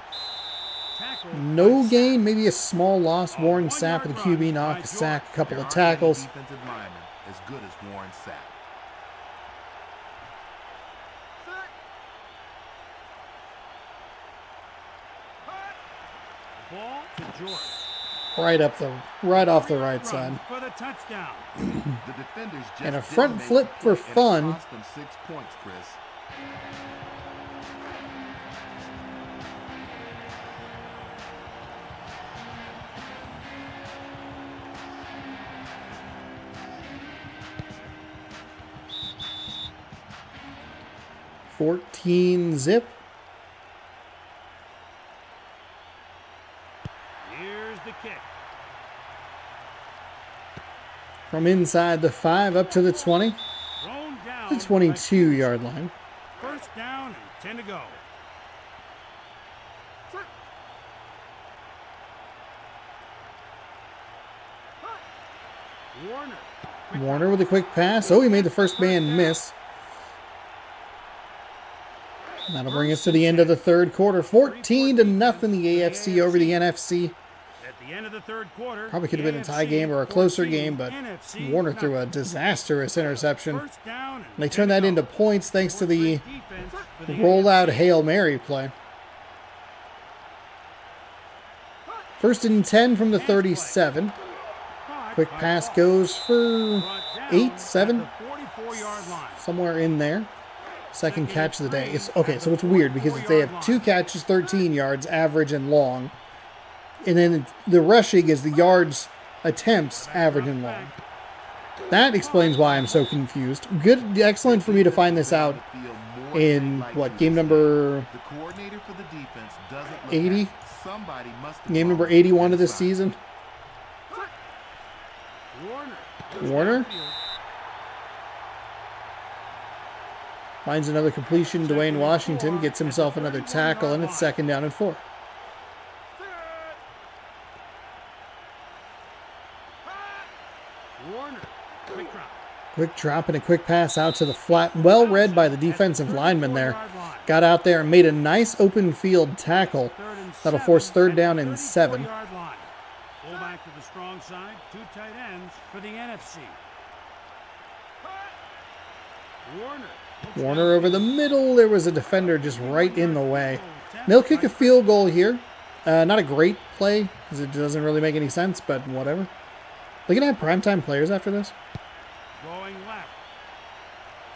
No gain, maybe a small loss. Warren Sapp with the QB knock, a sack, a couple of tackles. Defensive lineman as good as Warren Sapp. Ball to George. Right off the right side. For the touchdown. The defenders just And a didn't front make flip the for play, and it fun. cost them 6 points, Chris. Zip. Here's the kick. From inside the 5 up to the 20. Thrown down. The 22-yard line. 1st down and 10 to go. Warner with a quick pass. Oh, he made the first man miss. That'll bring us to the end of the 3rd quarter. 14-0, the AFC over the NFC. At the end of the 3rd quarter, Probably could have been a tie game or a closer game, but Warner threw a disastrous interception. And they turned that into points thanks to the rollout Hail Mary play. 1st and 10 from the 37. Quick pass goes for 8, 7, somewhere in there. 2nd catch of the day. Okay, so it's weird because they have 2 catches, 13 yards, average and long. And then the rushing is the yards attempts, average and long. That explains why I'm so confused. Good, excellent for me to find this out in, what, game number 80? Game number 81 of this season. Warner finds another completion. Dwayne Washington gets himself another tackle, and it's 2nd down and 4. Quick drop and a quick pass out to the flat. Well read by the defensive lineman there. Got out there and made a nice open field tackle. That'll force 3rd down and 7. Pull back to the strong side. 2 tight ends for the NFC. Warner over the middle. There was a defender just right in the way. They'll kick a field goal here. Not a great play because it doesn't really make any sense, but whatever. They're going to have primetime players after this. Going left.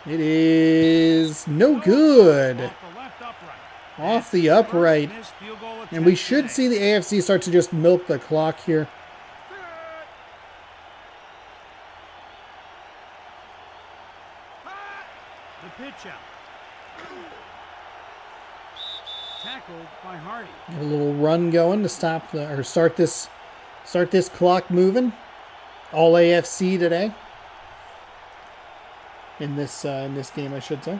It is no good. Off the upright. And we should see the AFC start to just milk the clock here. The pitch out. Tackled by Hardy. Get a little run going to stop the, or start this clock moving. All AFC today. In this game, I should say.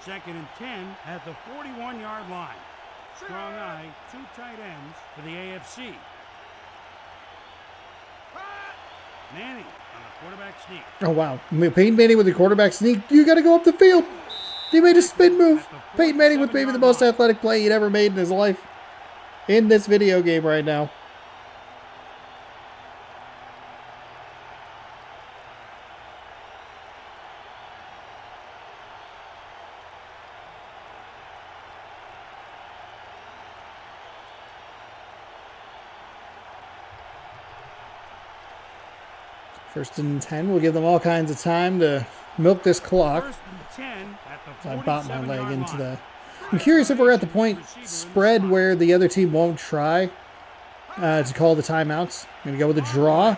Second and 10 at the 41-yard line. Strong eye, 2 tight ends for the AFC. Manning on the quarterback sneak. Oh, wow. Peyton Manning with the quarterback sneak. You got to go up the field. He made a spin move. Peyton Manning with maybe the most athletic play he'd ever made in his life. In this video game right now. First and 10. We'll give them all kinds of time to milk this clock. First and 10 at the I bought my leg 47-yard into line. the... I'm curious if we're at the point spread where the other team won't try to call the timeouts. I'm going to go with a draw.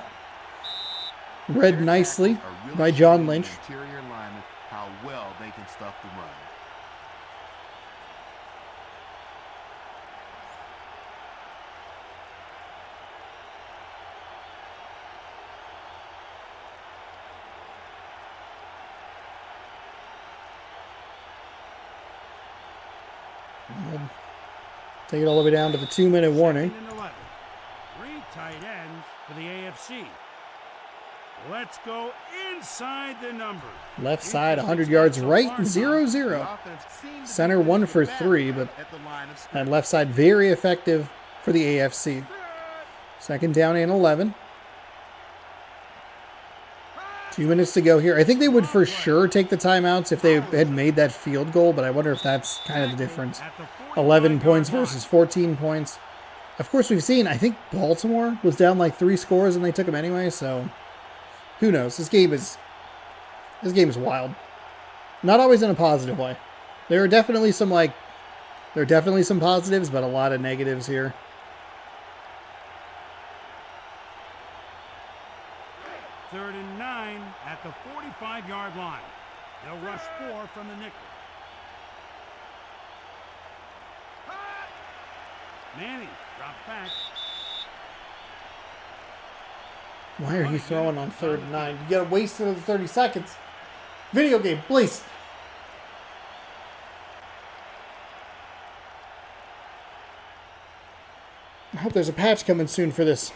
Read nicely by John Lynch. Interior linemen, how well they can stuff the run. Take it all the way down to the 2-minute warning. 2nd and 11. 3 tight ends for the AFC. Let's go inside the numbers. Left side, 100 yards right, 0-0. The offense seemed to Center be 1 for back 3, but at the line of that left side very effective for the AFC. 2nd down and 11. 2 minutes to go here. I think they would for sure take the timeouts if they had made that field goal, but I wonder if that's kind of the difference. 11 points versus 14 points. Of course, we've seen, I think Baltimore was down like 3 scores and they took them anyway, so who knows? This game is wild. Not always in a positive way. There are definitely some positives, but a lot of negatives here. Third and 9 at the 45-yard line. They'll rush 4 from the nickel. Manning drops back. Why are you throwing on 3rd and 9? You gotta waste another 30 seconds. Video game, please. I hope there's a patch coming soon for this.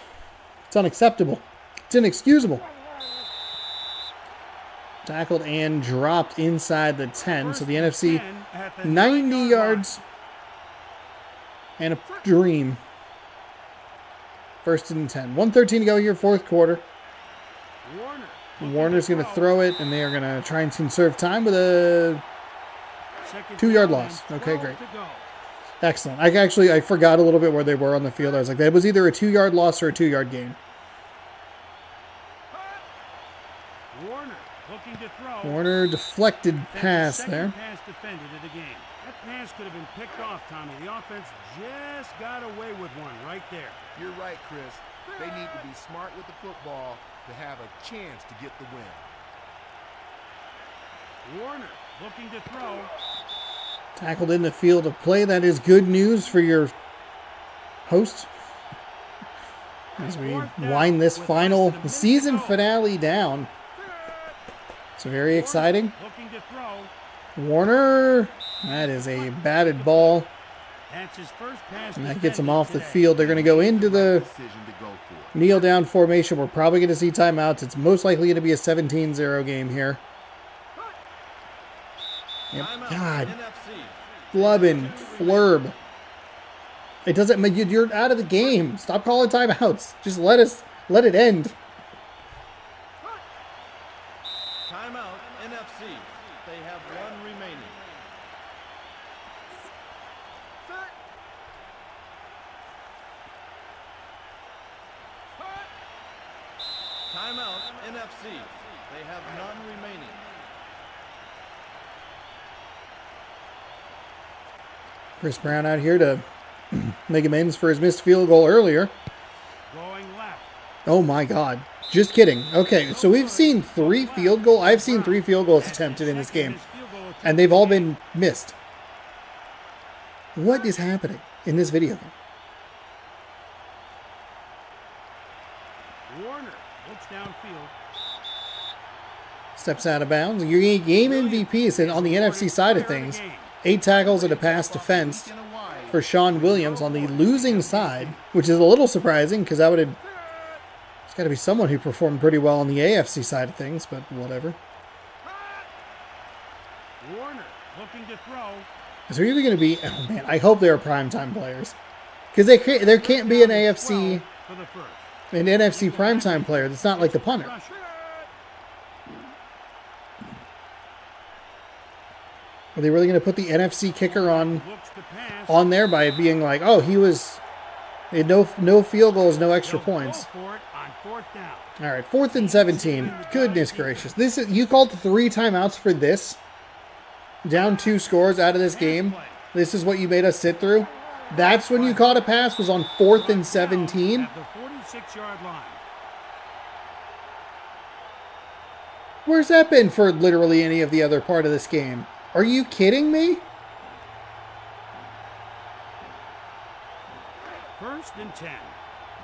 It's unacceptable. It's inexcusable. Tackled and dropped inside the 10. So the NFC 90 yards and a dream. 1st and 10. 1:13 to go here, 4th quarter. Warner's going to throw it, and they are going to try and conserve time with a 2-yard loss. Okay, great. Excellent. I forgot a little bit where they were on the field. I was like, that was either a 2-yard loss or a 2-yard gain. Warner deflected pass there. Pass defended of the game. That pass could have been picked off, Tommy. The offense just got away with one right there. You're right, Chris. They need to be smart with the football to have a chance to get the win. Warner looking to throw. Tackled in the field of play. That is good news for your host as we wind this final season finale down. It's very exciting. Looking to throw. Warner, that is a batted ball. That's his first pass. And that gets them off the field. They're going to go into the Decision to go for. kneel down formation. We're probably going to see timeouts. It's most likely going to be a 17-0 game here. Yep. God. Flubbin, flurb. It doesn't mean you're out of the game. Stop calling timeouts. Just let it end. Timeout, NFC. They have 1 remaining. Timeout, NFC. They have none remaining. Chris Brown out here to make amends for his missed field goal earlier. Going left. Oh my God. Just kidding. Okay, so we've seen 3 field goals. I've seen 3 field goals attempted in this game, and they've all been missed. What is happening in this video game? Warner looks downfield. Steps out of bounds. Your game MVP is on the NFC side of things. 8 tackles and a pass defense for Sean Williams on the losing side, which is a little surprising because that would have... It's got to be someone who performed pretty well on the AFC side of things, but whatever. Warner looking to throw. Is there even going to be... Oh, man, I hope there are primetime players. Because there can't be an AFC... For the first. An NFC primetime player that's not like the punter. Are they really going to put the NFC kicker on there by being like, oh, he had no field goals, no extra points? on fourth down. All right, 4th and 17. Goodness gracious. You called 3 timeouts for this? Down 2 scores out of this game? This is what you made us sit through? That's when you caught a pass, was on 4th and 17? At the 46-yard line. Where's that been for literally any of the other part of this game? Are you kidding me? 1st and 10.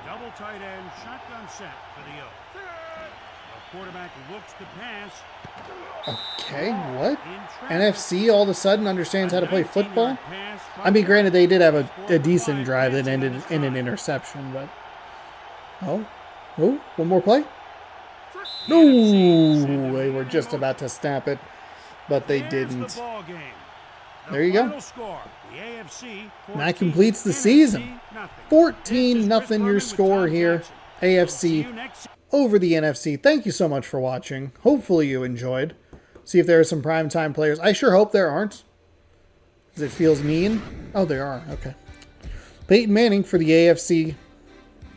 Double tight end, shotgun set for the O. The quarterback looks to pass. Okay, what? In traffic. NFC all of a sudden understands how to play 19-yard football? pass from I mean, granted, they did have a decent Five drive that minutes ended on the in an clock. interception, but... Oh, one more play? The NFC No, send they it were just about to snap it, but they There's didn't. The ball game. The There you go. final score, the AFC And that 14, completes the NFC season. nothing. 14-0 This is Chris your Berman score with Tom here. Jackson. We'll see AFC you next over the NFC. Thank you so much for watching. Hopefully you enjoyed. See if there are some primetime players. I sure hope there aren't, because it feels mean. Oh, there are. Okay. Peyton Manning for the AFC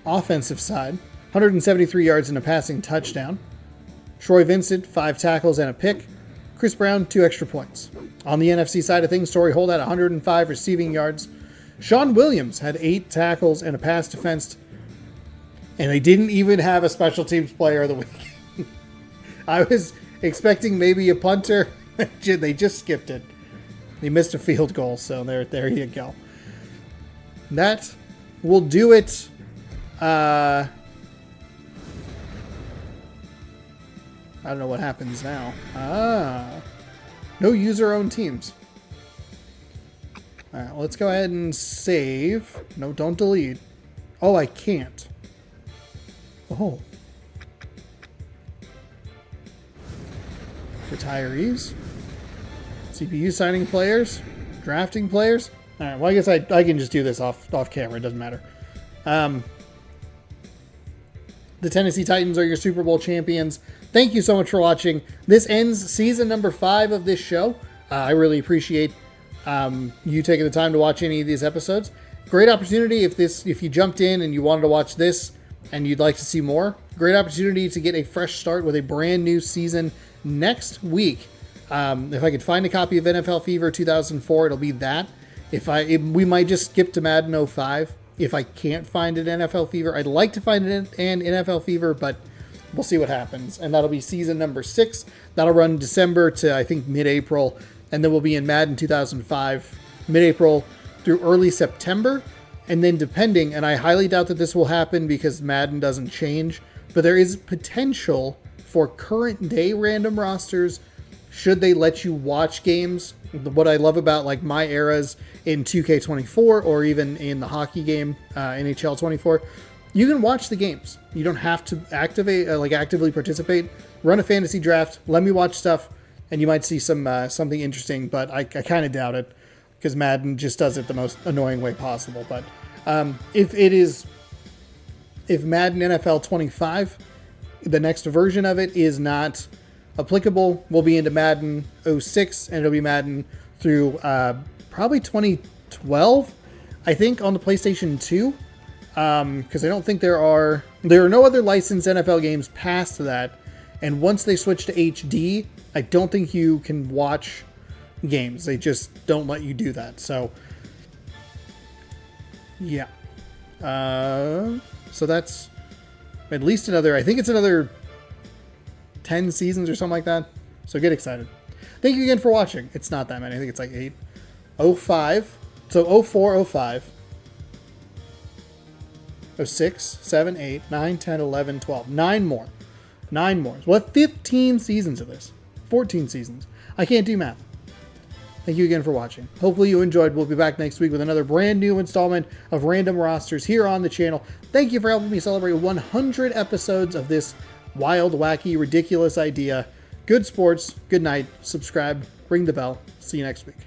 offensive side. 173 yards and a passing touchdown. Troy Vincent, 5 tackles and a pick. Chris Brown, 2 extra points. On the NFC side of things, Torrey Holt had 105 receiving yards. Sean Williams had 8 tackles and a pass defense. And they didn't even have a special teams player of the week. I was expecting maybe a punter. They just skipped it. He missed a field goal, so there you go. That will do it. I don't know what happens now. No user-owned teams. All right, let's go ahead and save. No, don't delete. Oh, I can't. Oh. Retirees. CPU signing players. Drafting players. All right, well, I guess I can just do this off camera. It doesn't matter. The Tennessee Titans are your Super Bowl champions. Thank you so much for watching. This ends season number 5 of this show. I really appreciate you taking the time to watch any of these episodes. Great opportunity if you jumped in and you wanted to watch this and you'd like to see more. Great opportunity to get a fresh start with a brand new season next week. If I could find a copy of NFL Fever 2004, it'll be that. We might just skip to Madden 05. If I can't find an NFL Fever, I'd like to find an NFL Fever, but we'll see what happens. And that'll be season number 6. That'll run December to, I think, mid-April. And then we'll be in Madden 2005, mid-April through early September. And then depending, and I highly doubt that this will happen because Madden doesn't change, but there is potential for current day random rosters should they let you watch games. What I love about like my eras in 2K24 or even in the hockey game, NHL 24, you can watch the games. You don't have to actively participate. Run a fantasy draft. Let me watch stuff, and you might see something interesting. But I kind of doubt it because Madden just does it the most annoying way possible. But if Madden NFL 25, the next version of it is not applicable, we'll be into Madden 06, and it'll be Madden through probably 2012, I think, on the PlayStation 2. Because I don't think there are no other licensed NFL games past that. And once they switch to HD, I don't think you can watch games. They just don't let you do that. So, yeah. So that's at least I think it's another 10 seasons or something like that. So get excited. Thank you again for watching. It's not that many. I think it's like 8. 05. So 04, 05. 06, 7, 8, 9, 10, 11, 12. 9 more. 9 more. What? 15 seasons of this. 14 seasons. I can't do math. Thank you again for watching. Hopefully you enjoyed. We'll be back next week with another brand new installment of Random Rosters here on the channel. Thank you for helping me celebrate 100 episodes of this wild, wacky, ridiculous idea. Good sports. Good night. Subscribe. Ring the bell. See you next week.